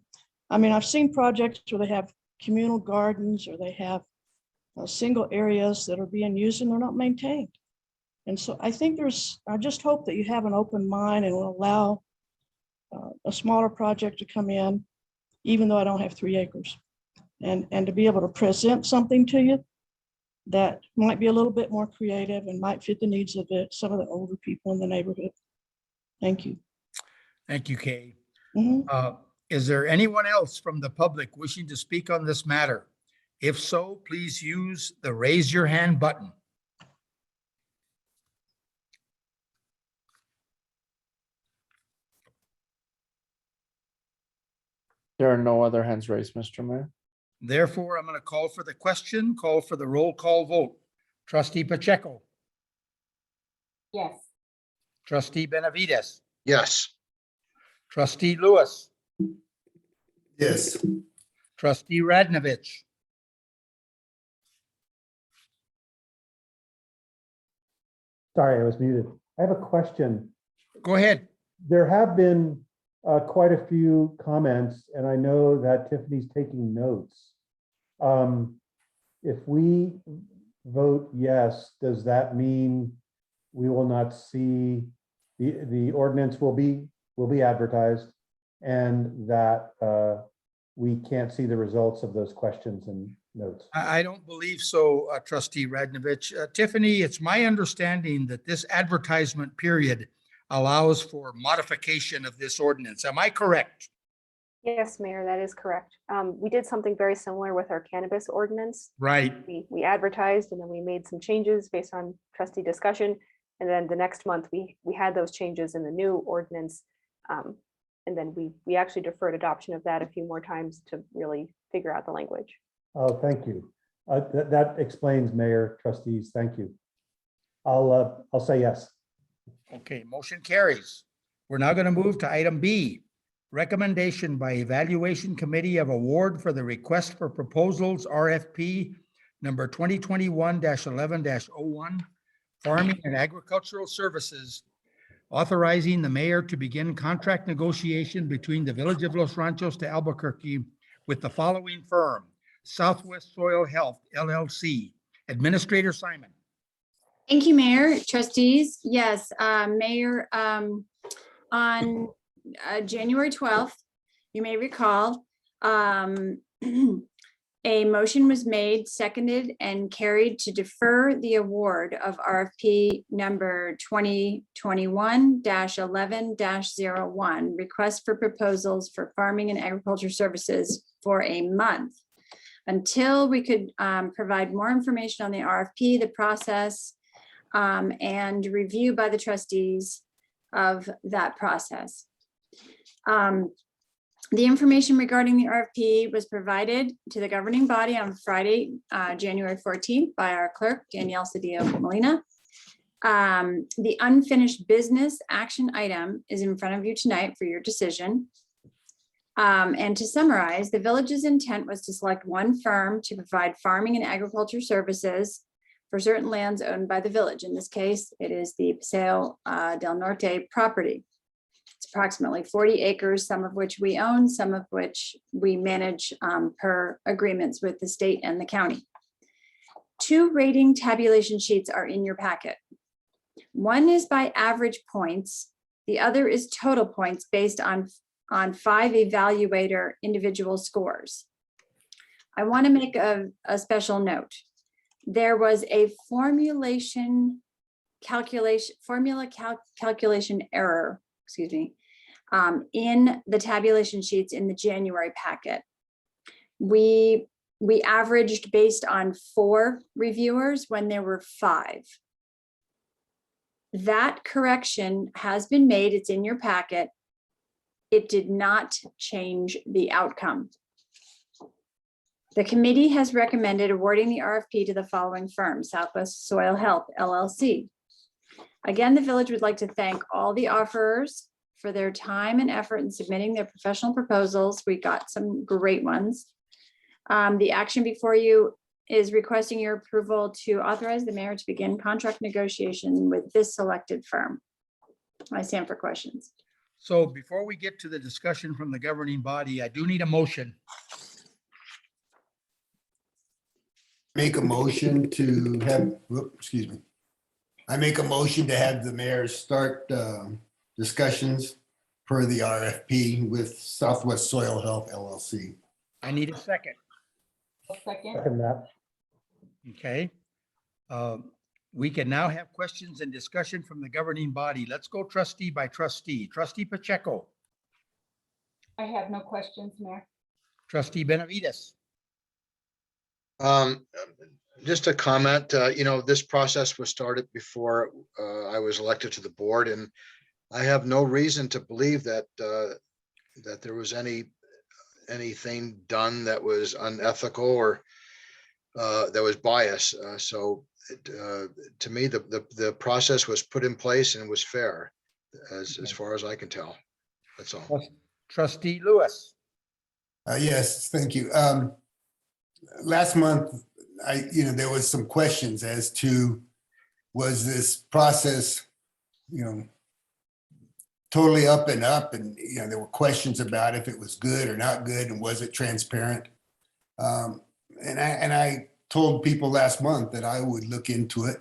Speaker 21: I mean, I've seen projects where they have communal gardens or they have single areas that are being used and they're not maintained. And so I think I just hope that you have an open mind and will allow a smaller project to come in, even though I don't have 3 acres, and to be able to present something to you that might be a little bit more creative and might fit the needs of some of the older people in the neighborhood. Thank you.
Speaker 1: Thank you, Kay. Is there anyone else from the public wishing to speak on this matter? If so, please use the raise your hand button.
Speaker 20: There are no other hands raised, Mr. Mayor.
Speaker 1: Therefore, I'm going to call for the question, call for the roll call vote. Trustee Pacheco.
Speaker 2: Yes.
Speaker 1: Trustee Benavides.
Speaker 3: Yes.
Speaker 1: Trustee Lewis.
Speaker 15: Yes.
Speaker 1: Trustee Radnovich.
Speaker 4: Sorry, I was muted. I have a question.
Speaker 1: Go ahead.
Speaker 4: There have been quite a few comments, and I know that Tiffany's taking notes. If we vote yes, does that mean we will not see the ordinance will be advertised, and that we can't see the results of those questions and notes?
Speaker 1: I don't believe so, Trustee Radnovich. Tiffany, it's my understanding that this advertisement period allows for modification of this ordinance. Am I correct?
Speaker 14: Yes, Mayor, that is correct. We did something very similar with our cannabis ordinance.
Speaker 1: Right.
Speaker 14: We advertised and then we made some changes based on trustee discussion. And then the next month, we had those changes in the new ordinance. And then we actually deferred adoption of that a few more times to really figure out the language.
Speaker 4: Oh, thank you. That explains, Mayor, trustees. Thank you. I'll say yes.
Speaker 1: Okay, motion carries. We're now going to move to item B. Recommendation by Evaluation Committee of Award for the Request for Proposals, RFP number 2021-11-01, Farming and Agricultural Services, authorizing the mayor to begin contract negotiation between the Village of Los Ranchos to Albuquerque with the following firm: Southwest Soil Health, LLC. Administrator Simon.
Speaker 11: Thank you, Mayor, trustees. Yes, Mayor, on January 12th, you may recall, a motion was made, seconded, and carried to defer the award of RFP number 2021-11-01, request for proposals for farming and agriculture services for a month until we could provide more information on the RFP, the process, and review by the trustees of that process. The information regarding the RFP was provided to the governing body on Friday, January 14th by our clerk, Danielle Cedillo Molina. The unfinished business action item is in front of you tonight for your decision. And to summarize, the village's intent was to select one firm to provide farming and agriculture services for certain lands owned by the village. In this case, it is the Paseo del Norte property. It's approximately 40 acres, some of which we own, some of which we manage per agreements with the state and the county. 2 rating tabulation sheets are in your packet. One is by average points. The other is total points based on 5 evaluator individual scores. I want to make a special note. There was a formula calculation error, excuse me, in the tabulation sheets in the January packet. We averaged based on 4 reviewers when there were 5. That correction has been made. It's in your packet. It did not change the outcome. The committee has recommended awarding the RFP to the following firm: Southwest Soil Health, LLC. Again, the village would like to thank all the offerers for their time and effort in submitting their professional proposals. We got some great ones. The action before you is requesting your approval to authorize the mayor to begin contract negotiation with this selected firm. I stand for questions.
Speaker 1: So before we get to the discussion from the governing body, I do need a motion.
Speaker 15: Make a motion to have, excuse me. I make a motion to have the mayor start discussions per the RFP with Southwest Soil Health LLC.
Speaker 1: I need a second.
Speaker 4: Second that.
Speaker 1: Okay. We can now have questions and discussion from the governing body. Let's go trustee by trustee. Trustee Pacheco.
Speaker 2: I have no questions, Mayor.
Speaker 1: Trustee Benavides.
Speaker 3: Just a comment, this process was started before I was elected to the board, and I have no reason to believe that that there was anything done that was unethical or that was biased. To me, the process was put in place and was fair, as far as I can tell. That's all.
Speaker 1: Trustee Lewis.
Speaker 15: Yes, thank you. Last month, there was some questions as to, was this process, totally up and up, and there were questions about if it was good or not good, and was it transparent? And I told people last month that I would look into it,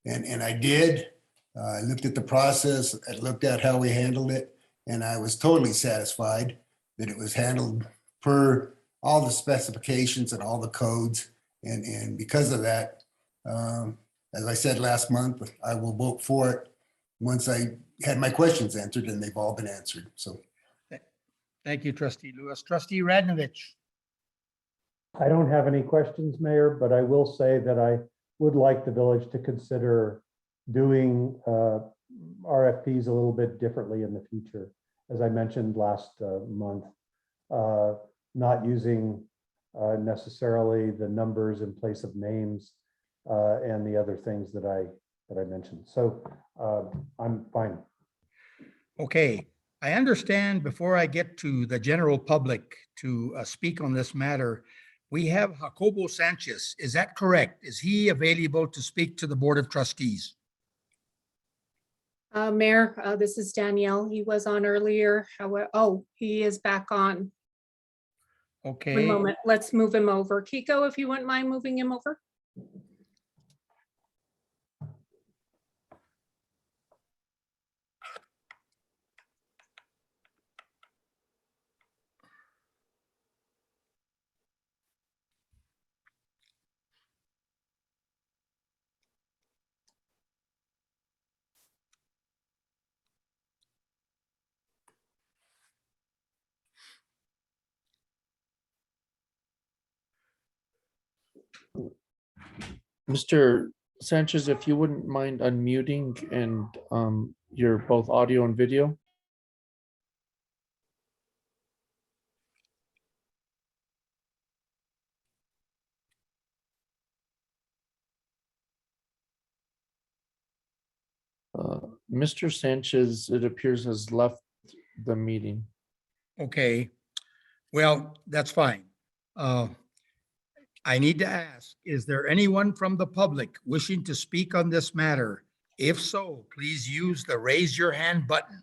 Speaker 15: and I did. I looked at the process, I looked at how we handled it, and I was totally satisfied that it was handled per all the specifications and all the codes. And because of that, as I said last month, I will vote for it. once I had my questions answered, and they've all been answered. So
Speaker 1: Thank you, Trustee Lewis. Trustee Radnovich.
Speaker 4: I don't have any questions, Mayor, but I will say that I would like the village to consider doing RFPs a little bit differently in the future. As I mentioned last month, not using necessarily the numbers in place of names and the other things that I mentioned. So I'm fine.
Speaker 1: Okay, I understand before I get to the general public to speak on this matter, we have Jacobo Sanchez. Is that correct? Is he available to speak to the Board of Trustees?
Speaker 5: Mayor, this is Danielle. He was on earlier. However, oh, he is back on.
Speaker 1: Okay.
Speaker 5: One moment. Let's move him over. Kiko, if you wouldn't mind moving him over.
Speaker 20: Mr. Sanchez, if you wouldn't mind unmuting and your both audio and video. Mr. Sanchez, it appears, has left the meeting.
Speaker 1: Okay, well, that's fine. I need to ask, is there anyone from the public wishing to speak on this matter? If so, please use the raise your hand button.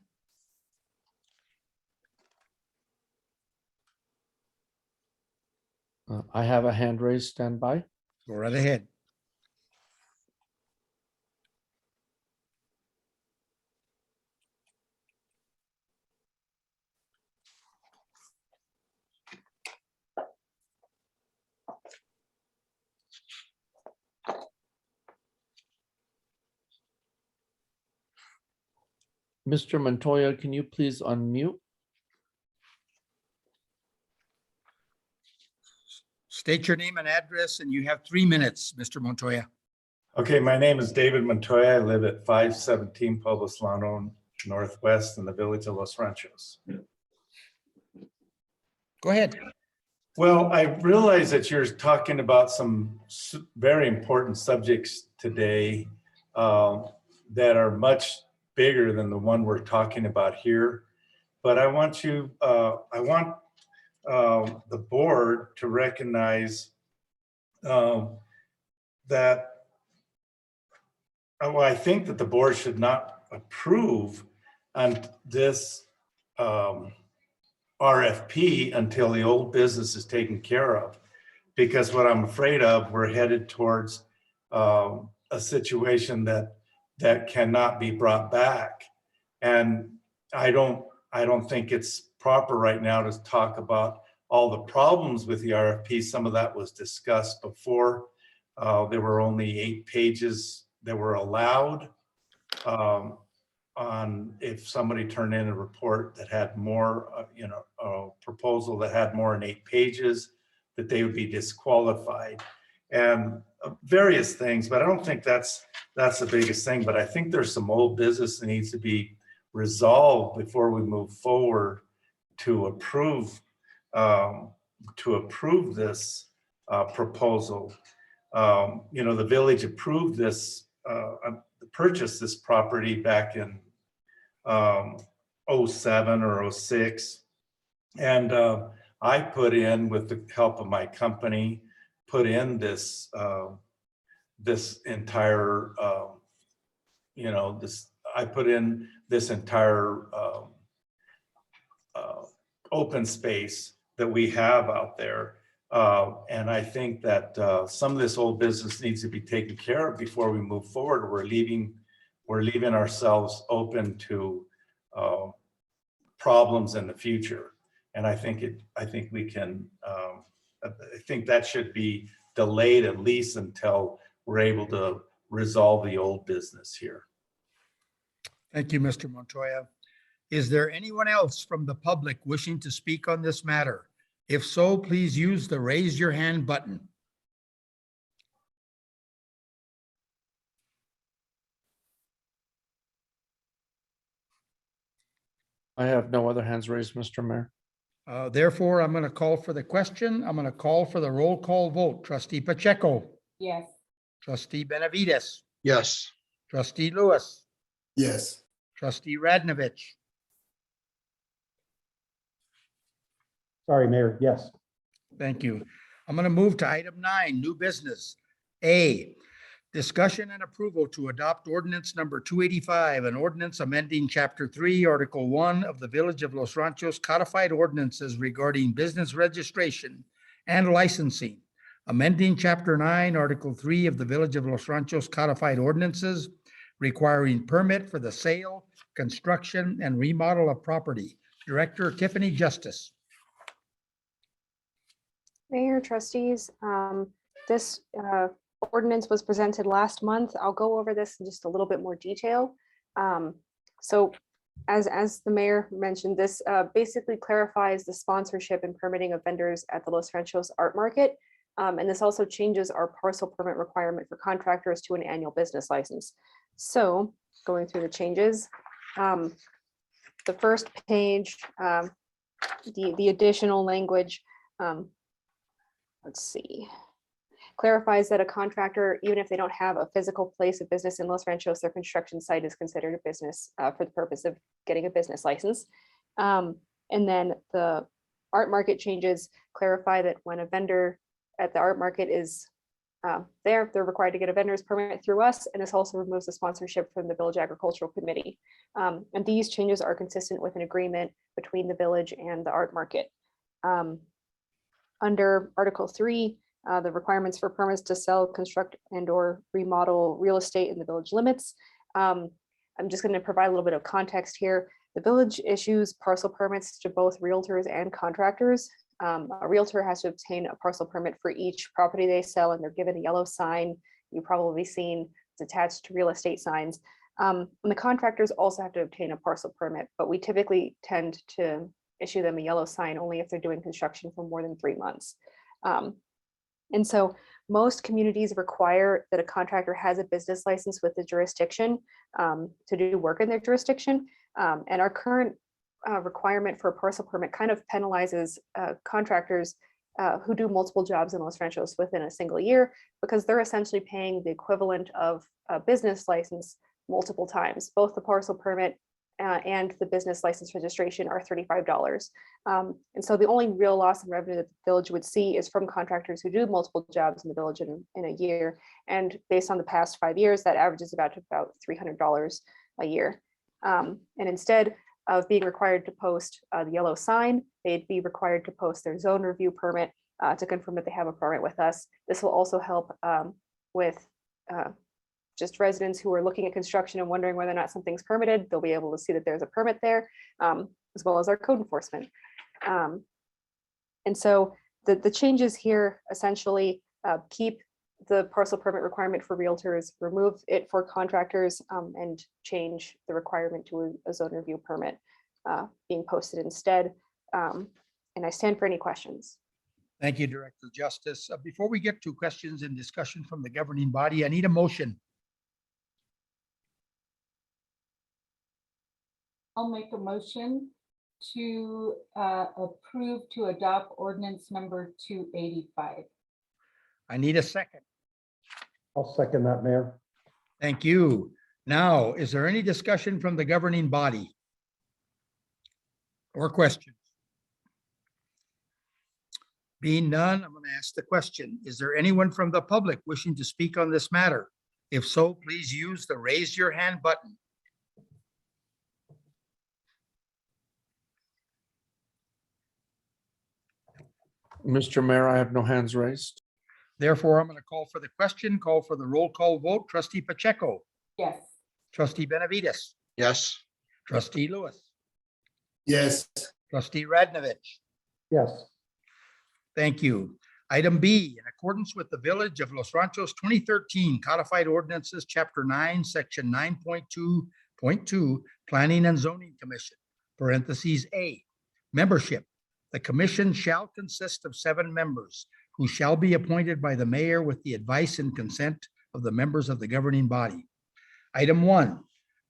Speaker 20: I have a hand raised, stand by.
Speaker 1: Go right ahead.
Speaker 20: Mr. Montoya, can you please unmute?
Speaker 1: State your name and address, and you have 3 minutes, Mr. Montoya.
Speaker 7: Okay, my name is David Montoya. I live at 517 Pueblo Solano Northwest in the village of Los Ranchos.
Speaker 1: Go ahead.
Speaker 7: Well, I realize that you're talking about some very important subjects today that are much bigger than the one we're talking about here. But I want the board to recognize that, well, I think that the board should not approve on this RFP until the old business is taken care of. Because what I'm afraid of, we're headed towards a situation that cannot be brought back. And I don't think it's proper right now to talk about all the problems with the RFP. Some of that was discussed before. There were only 8 pages that were allowed on if somebody turned in a report that had more, a proposal that had more than 8 pages, that they would be disqualified, and various things. But I don't think that's the biggest thing. But I think there's some old business that needs to be resolved before we move forward to approve this proposal. The village approved this, purchased this property back in 07 or 06. And I put in, with the help of my company, put in this this entire, I put in this entire open space that we have out there. And I think that some of this old business needs to be taken care of before we move forward. We're leaving ourselves open to problems in the future. And I think we can, I think that should be delayed at least until we're able to resolve the old business here.
Speaker 1: Thank you, Mr. Montoya. Is there anyone else from the public wishing to speak on this matter? If so, please use the raise your hand button.
Speaker 20: I have no other hands raised, Mr. Mayor.
Speaker 1: Therefore, I'm going to call for the question. I'm going to call for the roll call vote. Trustee Pacheco,
Speaker 2: Yes.
Speaker 1: Trustee Benavides,
Speaker 3: Yes.
Speaker 1: Trustee Lewis,
Speaker 15: Yes.
Speaker 1: Trustee Radnovich,
Speaker 4: Sorry, Mayor. Yes.
Speaker 1: thank you. I'm going to move to item 9, new business. A, discussion and approval to adopt ordinance number 285, an ordinance amending chapter 3, article 1 of the Village of Los Ranchos codified ordinances regarding business registration and licensing, amending chapter 9, article 3 of the Village of Los Ranchos codified ordinances requiring permit for the sale, construction, and remodel of property. Director Tiffany Justice.
Speaker 14: Mayor, trustees, this ordinance was presented last month. I'll go over this in just a little bit more detail. So as the mayor mentioned, this basically clarifies the sponsorship and permitting of vendors at the Los Ranchos Art Market. And this also changes our parcel permit requirement for contractors to an annual business license. So going through the changes, the first page, the additional language, let's see, clarifies that a contractor, even if they don't have a physical place of business in Los Ranchos, their construction site is considered a business for the purpose of getting a business license. And then the art market changes clarify that when a vendor at the art market is they're required to get a vendor's permit through us, and this also removes the sponsorship from the Village Agricultural Committee. And these changes are consistent with an agreement between the village and the art market. Under Article 3, the requirements for permits to sell, construct, and/or remodel real estate in the village limits. I'm just going to provide a little bit of context here. The village issues parcel permits to both realtors and contractors. A realtor has to obtain a parcel permit for each property they sell, and they're given a yellow sign. You've probably seen it's attached to real estate signs. And the contractors also have to obtain a parcel permit, but we typically tend to issue them a yellow sign only if they're doing construction for more than 3 months. And so most communities require that a contractor has a business license with the jurisdiction to do work in their jurisdiction. And our current requirement for a parcel permit kind of penalizes contractors who do multiple jobs in Los Ranchos within a single year, because they're essentially paying the equivalent of a business license multiple times. Both the parcel permit and the business license registration are $35. And so the only real loss in revenue that the village would see is from contractors who do multiple jobs in the village in a year. And based on the past 5 years, that averages about $300 a year. And instead of being required to post the yellow sign, they'd be required to post their zone review permit to confirm that they have a permit with us. This will also help with just residents who are looking at construction and wondering whether or not something's permitted. They'll be able to see that there's a permit there, as well as our code enforcement. And so the changes here essentially keep the parcel permit requirement for realtors, remove it for contractors, and change the requirement to a zone review permit being posted instead. And I stand for any questions.
Speaker 1: Thank you, Director Justice. Before we get to questions and discussion from the governing body, I need a motion.
Speaker 2: I'll make a motion to approve to adopt ordinance number 285.
Speaker 1: I need a second.
Speaker 4: I'll second that, Mayor.
Speaker 1: Thank you. Now, is there any discussion from the governing body or questions? Being none, I'm going to ask the question. Is there anyone from the public wishing to speak on this matter? If so, please use the raise your hand button.
Speaker 20: Mr. Mayor, I have no hands raised.
Speaker 1: Therefore, I'm going to call for the question, call for the roll call vote. Trustee Pacheco,
Speaker 2: Yes.
Speaker 1: Trustee Benavides,
Speaker 3: Yes.
Speaker 1: Trustee Lewis,
Speaker 15: Yes.
Speaker 1: Trustee Radnovich.
Speaker 4: Yes.
Speaker 1: Thank you. Item B, in accordance with the Village of Los Ranchos 2013 Codified Ordinances, Chapter 9, Section 9.2, Point 2, Planning and Zoning Commission, parentheses A, membership. The commission shall consist of 7 members who shall be appointed by the mayor with the advice and consent of the members of the governing body. Item 1,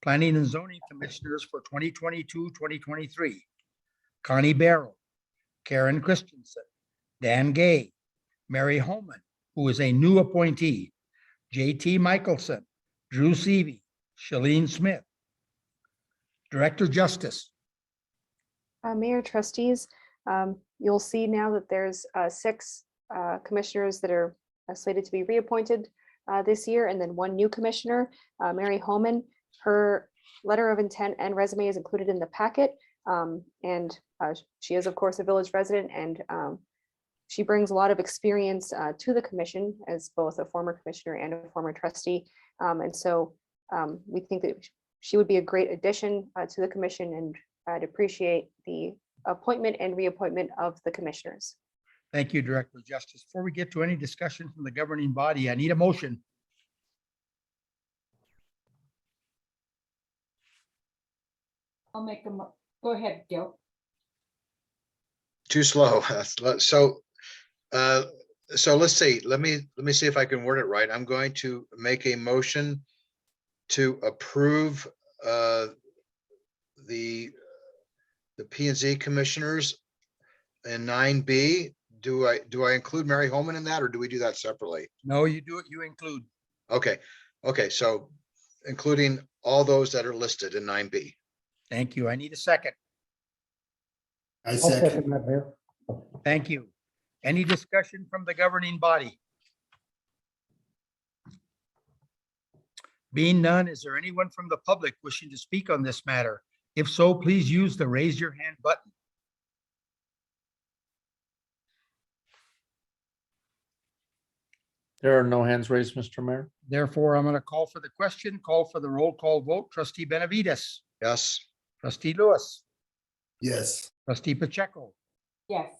Speaker 1: Planning and Zoning Commissioners for 2022-2023. Connie Barrow, Karen Christensen, Dan Gay, Mary Holman, who is a new appointee, J.T. Michelson, Drew Seavey, Shalene Smith. Director Justice.
Speaker 14: Mayor, trustees, you'll see now that there's 6 commissioners that are slated to be reappointed this year, and then 1 new commissioner, Mary Holman. Her letter of intent and resume is included in the packet. And she is, of course, a village resident, and she brings a lot of experience to the commission as both a former commissioner and a former trustee. And so we think that she would be a great addition to the commission, and I'd appreciate the appointment and reappointment of the commissioners.
Speaker 1: Thank you, Director of Justice. Before we get to any discussion from the governing body, I need a motion.
Speaker 2: I'll make them, go ahead, Gil.
Speaker 3: Too slow. So let's see. Let me see if I can word it right. I'm going to make a motion to approve the P&Z commissioners in 9B. Do I include Mary Holman in that, or do we do that separately?
Speaker 1: No, you do it. You include.
Speaker 3: Okay. So including all those that are listed in 9B.
Speaker 1: Thank you. I need a second.
Speaker 15: I
Speaker 4: I'll
Speaker 15: second.
Speaker 4: second that, Mayor.
Speaker 1: Thank you. Any discussion from the governing body? Being none, is there anyone from the public wishing to speak on this matter? If so, please use the raise your hand button.
Speaker 20: There are no hands raised, Mr. Mayor.
Speaker 1: Therefore, I'm going to call for the question, call for the roll call vote. Trustee Benavides.
Speaker 3: Yes.
Speaker 1: Trustee Lewis.
Speaker 15: Yes.
Speaker 1: Trustee Pacheco.
Speaker 2: Yes.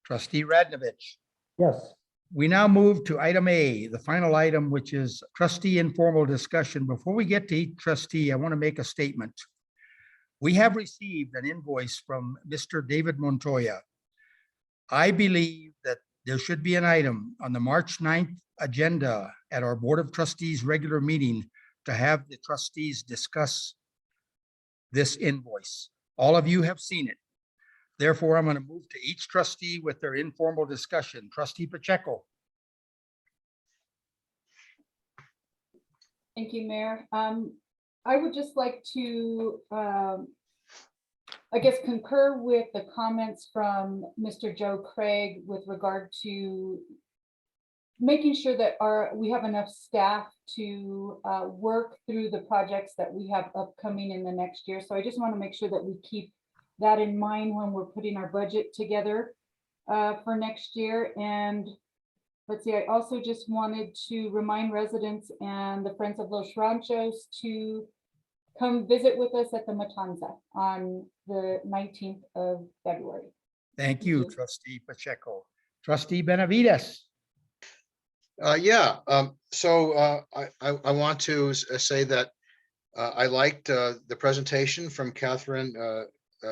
Speaker 1: Trustee Radnovich.
Speaker 4: Yes.
Speaker 1: We now move to item A, the final item, which is trustee informal discussion. Before we get to each trustee, I want to make a statement. We have received an invoice from Mr. David Montoya. I believe that there should be an item on the March 9th agenda at our Board of Trustees regular meeting to have the trustees discuss this invoice. All of you have seen it. Therefore, I'm going to move to each trustee with their informal discussion. Trustee Pacheco.
Speaker 2: Thank you, Mayor. I would just like to, I guess, concur with the comments from Mr. Joe Craig with regard to making sure that we have enough staff to work through the projects that we have upcoming in the next year. So I just want to make sure that we keep that in mind when we're putting our budget together for next year. And let's see, I also just wanted to remind residents and the Friends of Los Ranchos to come visit with us at the Matanza on the 19th of February.
Speaker 1: Thank you, Trustee Pacheco. Trustee Benavides.
Speaker 3: So I want to say that I liked the presentation from Catherine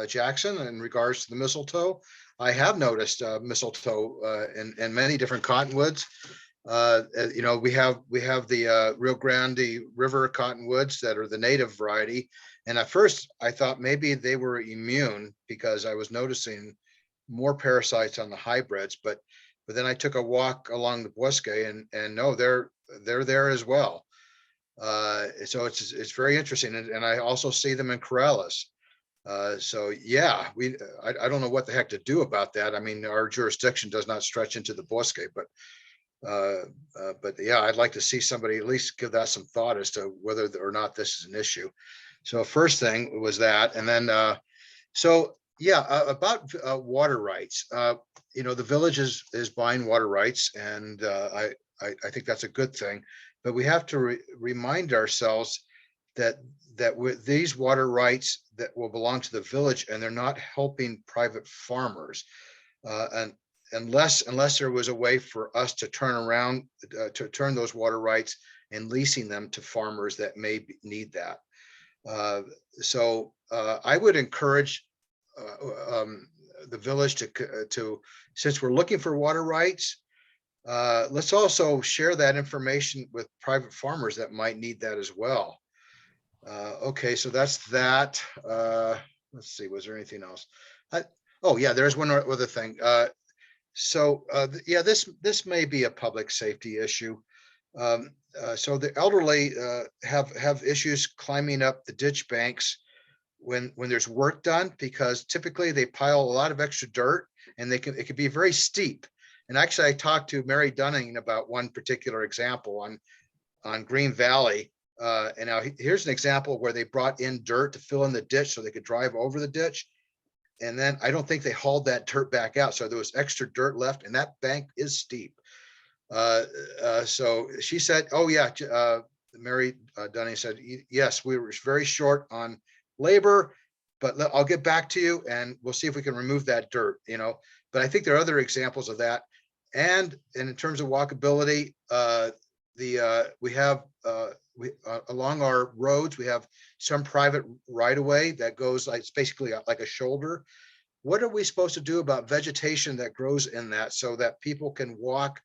Speaker 3: Jackson in regards to the mistletoe. I have noticed mistletoe in many different cottonwoods. You know, we have the Rio Grande River cottonwoods that are the native variety. And at first I thought maybe they were immune because I was noticing more parasites on the hybrids, but then I took a walk along the bosque and no, they're there as well. So it's very interesting. And I also see them in corrals. So yeah, I don't know what the heck to do about that. I mean, our jurisdiction does not stretch into the bosque, but yeah, I'd like to see somebody at least give that some thought as to whether or not this is an issue. So first thing was that, and then about water rights. You know, the village is buying water rights, and I think that's a good thing. But we have to remind ourselves that with these water rights that will belong to the village, and they're not helping private farmers, and unless there was a way for us to turn around to turn those water rights and leasing them to farmers that may need that. So I would encourage the village to, since we're looking for water rights, let's also share that information with private farmers that might need that as well. Okay, so that's that. Let's see, was there anything else? Oh yeah, there's one other thing. Yeah, this may be a public safety issue. So the elderly have issues climbing up the ditch banks when there's work done, because typically they pile a lot of extra dirt and it can be very steep. And actually, I talked to Mary Dunning about one particular example on Green Valley. And now here's an example where they brought in dirt to fill in the ditch so they could drive over the ditch. And then I don't think they hauled that dirt back out. So there was extra dirt left, and that bank is steep. So she said, oh yeah, Mary Dunning said, yes, we were very short on labor, but I'll get back to you and we'll see if we can remove that dirt, but I think there are other examples of that. And in terms of walkability, we have along our roads, we have some private right of way that goes like, it's basically like a shoulder. What are we supposed to do about vegetation that grows in that so that people can walk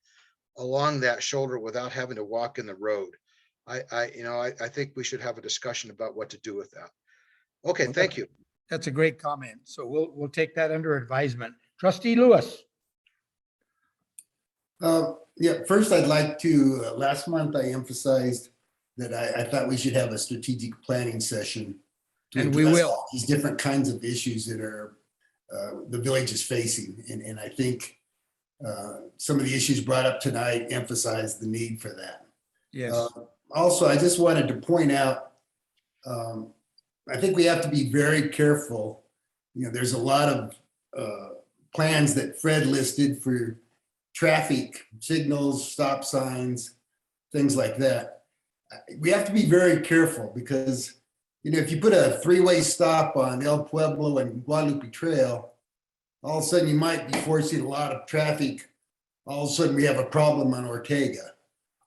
Speaker 3: along that shoulder without having to walk in the road? I think we should have a discussion about what to do with that. Okay, thank you.
Speaker 1: That's a great comment. So we'll take that under advisement. Trustee Lewis.
Speaker 15: Yeah, first I'd like to, last month I emphasized that I thought we should have a strategic planning session to
Speaker 1: And we
Speaker 15: address
Speaker 1: will.
Speaker 15: all these different kinds of issues that are the village is facing. And I think some of the issues brought up tonight emphasize the need for that.
Speaker 1: Yes.
Speaker 15: Also, I just wanted to point out, I think we have to be very careful. There's a lot of plans that Fred listed for traffic signals, stop signs, things like that. We have to be very careful because, if you put a three-way stop on El Pueblo and Guadalupe Trail, all of a sudden you might be forcing a lot of traffic. All of a sudden we have a problem on Ortega,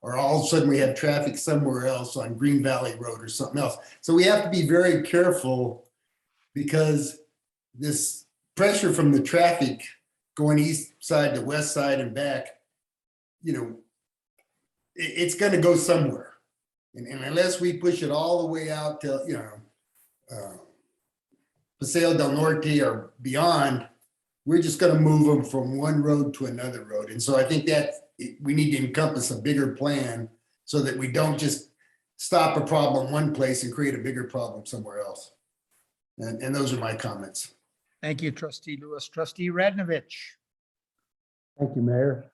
Speaker 15: or all of a sudden we have traffic somewhere else on Green Valley Road or something else. So we have to be very careful because this pressure from the traffic going east side to west side and back, it's going to go somewhere. And unless we push it all the way out to, Paseo del Norte or beyond, we're just going to move them from one road to another road. And so I think that we need to encompass a bigger plan so that we don't just stop a problem one place and create a bigger problem somewhere else. And those are my comments.
Speaker 1: Thank you, Trustee Lewis. Trustee Radnovich.
Speaker 4: Thank you, Mayor.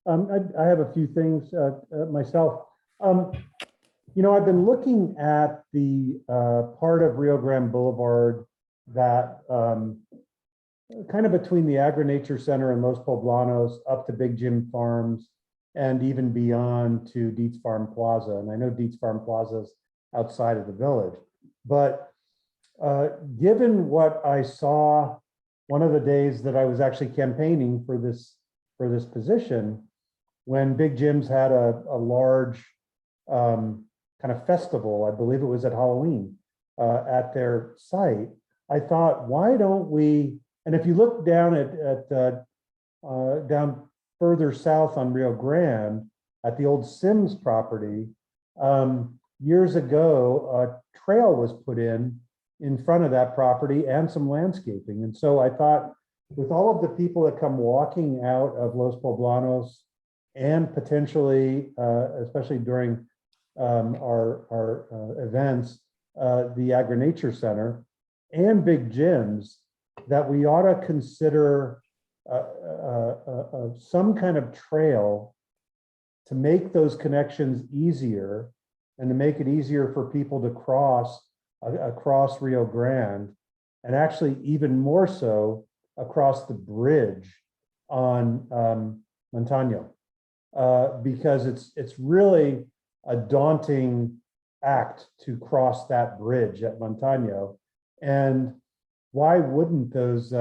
Speaker 4: I have a few things myself. I've been looking at the part of Rio Grande Boulevard that kind of between the Agri-Nature Center and Los Poblanos up to Big Jim Farms and even beyond to Dietz Farm Plaza. And I know Dietz Farm Plaza is outside of the village, but given what I saw one of the days that I was actually campaigning for this position, when Big Jim's had a large kind of festival, I believe it was at Halloween, at their site, I thought, why don't we, and if you look down down further south on Rio Grande at the old Sims property, years ago, a trail was put in front of that property and some landscaping. And so I thought, with all of the people that come walking out of Los Poblanos and potentially, especially during our events, the Agri-Nature Center and Big Jim's, that we ought to consider some kind of trail to make those connections easier and to make it easier for people to cross across Rio Grande, and actually even more so across the bridge on Montano, because it's really a daunting act to cross that bridge at Montano. And why wouldn't those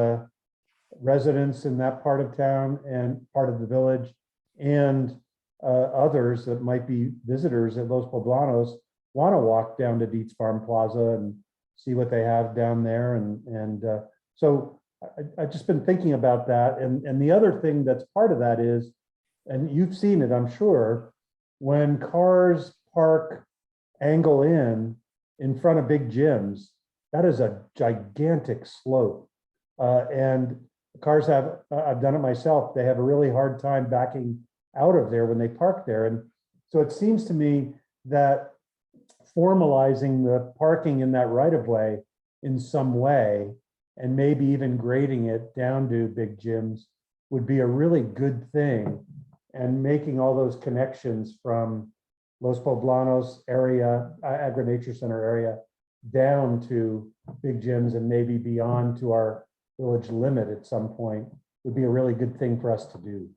Speaker 4: residents in that part of town and part of the village and others that might be visitors at Los Poblanos want to walk down to Dietz Farm Plaza see what they have down there. And so I've just been thinking about that. And the other thing that's part of that is, and you've seen it, I'm sure, when cars park angle in front of big gyms, that is a gigantic slope. And cars have, I've done it myself, they have a really hard time backing out of there when they park there. And so it seems to me that formalizing the parking in that right of way in some way, and maybe even grading it down to big gyms, would be a really good thing. And making all those connections from Los Poblanos area, Agri-Nature Center area, down to big gyms and maybe beyond to our village limit at some point would be a really good thing for us to do.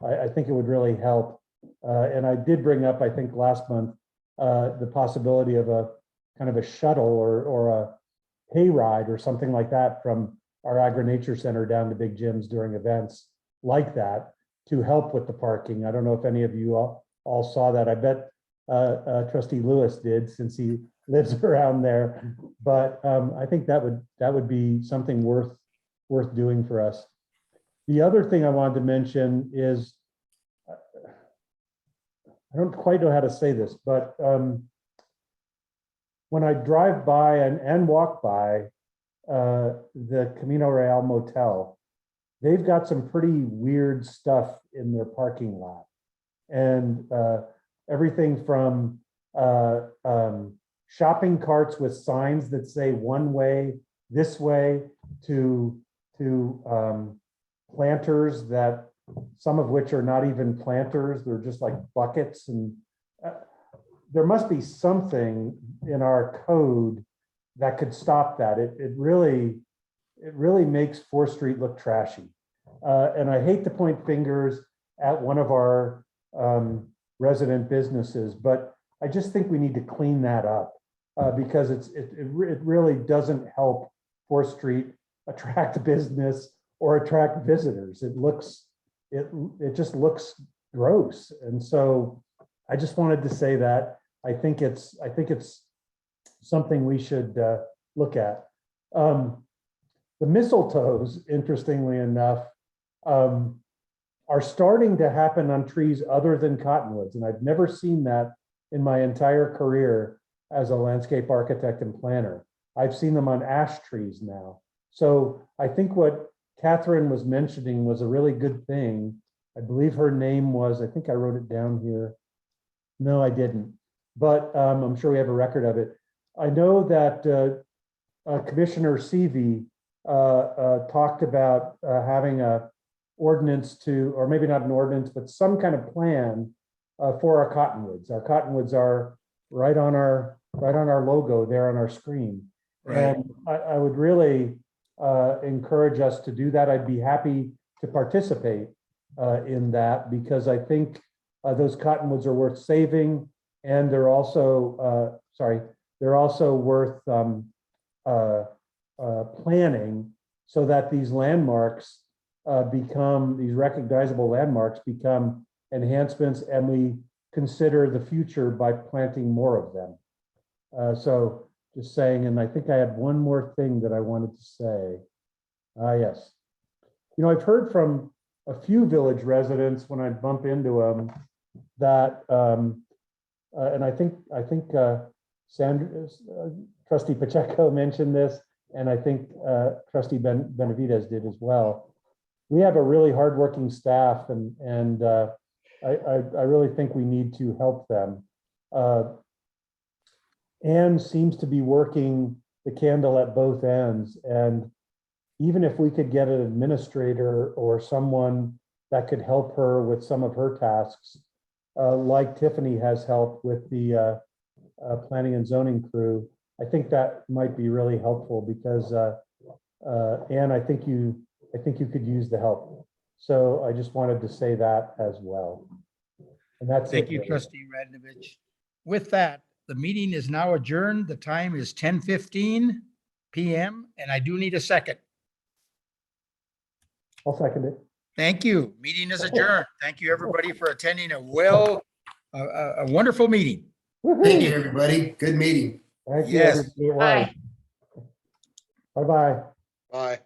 Speaker 4: I think it would really help. And I did bring up, I think last month, the possibility of a kind of a shuttle or a hayride or something like that from our Agri-Nature Center down to big gyms during events like that to help with the parking. I don't know if any of you all saw that. I bet Trustee Lewis did, since he lives around there. But I think that would be something worth doing for us. The other thing I wanted to mention is, I don't quite know how to say this, but when I drive by and walk by the Camino Real Motel, they've got some pretty weird stuff in their parking lot. And everything from shopping carts with signs that say one way, this way, to planters that, some of which are not even planters, they're just like buckets. And there must be something in our code that could stop that. It really makes 4th Street look trashy. And I hate to point fingers at one of our resident businesses, but I just think we need to clean that up because it really doesn't help 4th Street attract business or attract visitors. It just looks gross. And so I just wanted to say that I think it's something we should look at. The mistletoes, interestingly enough, are starting to happen on trees other than cottonwoods. And I've never seen that in my entire career as a landscape architect and planner. I've seen them on ash trees now. So I think what Catherine was mentioning was a really good thing. I believe her name was, I think I wrote it down here. No, I didn't, but I'm sure we have a record of it. I know that Commissioner Seavey talked about having a ordinance to, or maybe not an ordinance, but some kind of plan for our cottonwoods. Our cottonwoods are right on our logo there on our screen.
Speaker 1: Right.
Speaker 4: And I would really encourage us to do that. I'd be happy to participate in that, because I think those cottonwoods are worth saving, and they're also worth planning so that these landmarks these recognizable landmarks become enhancements, and we consider the future by planting more of them. So just saying, and I think I had one more thing that I wanted to say. Yes. You know, I've heard from a few village residents when I bump into them that, and I think Sandra, Trustee Pacheco mentioned this, and I think Trustee Benavides did as well. We have a really hardworking staff, and I really think we need to help them. Anne seems to be working the candle at both ends, and even if we could get an administrator or someone that could help her with some of her tasks, like Tiffany has helped with the planning and zoning crew, I think that might be really helpful, because Anne, I think you could use the help. So I just wanted to say that as well. And that's
Speaker 1: Thank
Speaker 4: it,
Speaker 1: you,
Speaker 4: really.
Speaker 1: Trustee Radnovich. With that, the meeting is now adjourned. The time is 10:15 p.m. and I do need a second.
Speaker 4: I'll second it.
Speaker 1: Thank you. Meeting is adjourned. Thank you, everybody, for attending a wonderful meeting.
Speaker 15: Thank you, everybody. Good meeting.
Speaker 4: Thank you,
Speaker 1: Yes.
Speaker 4: everybody. It was. Bye-bye.
Speaker 3: Bye.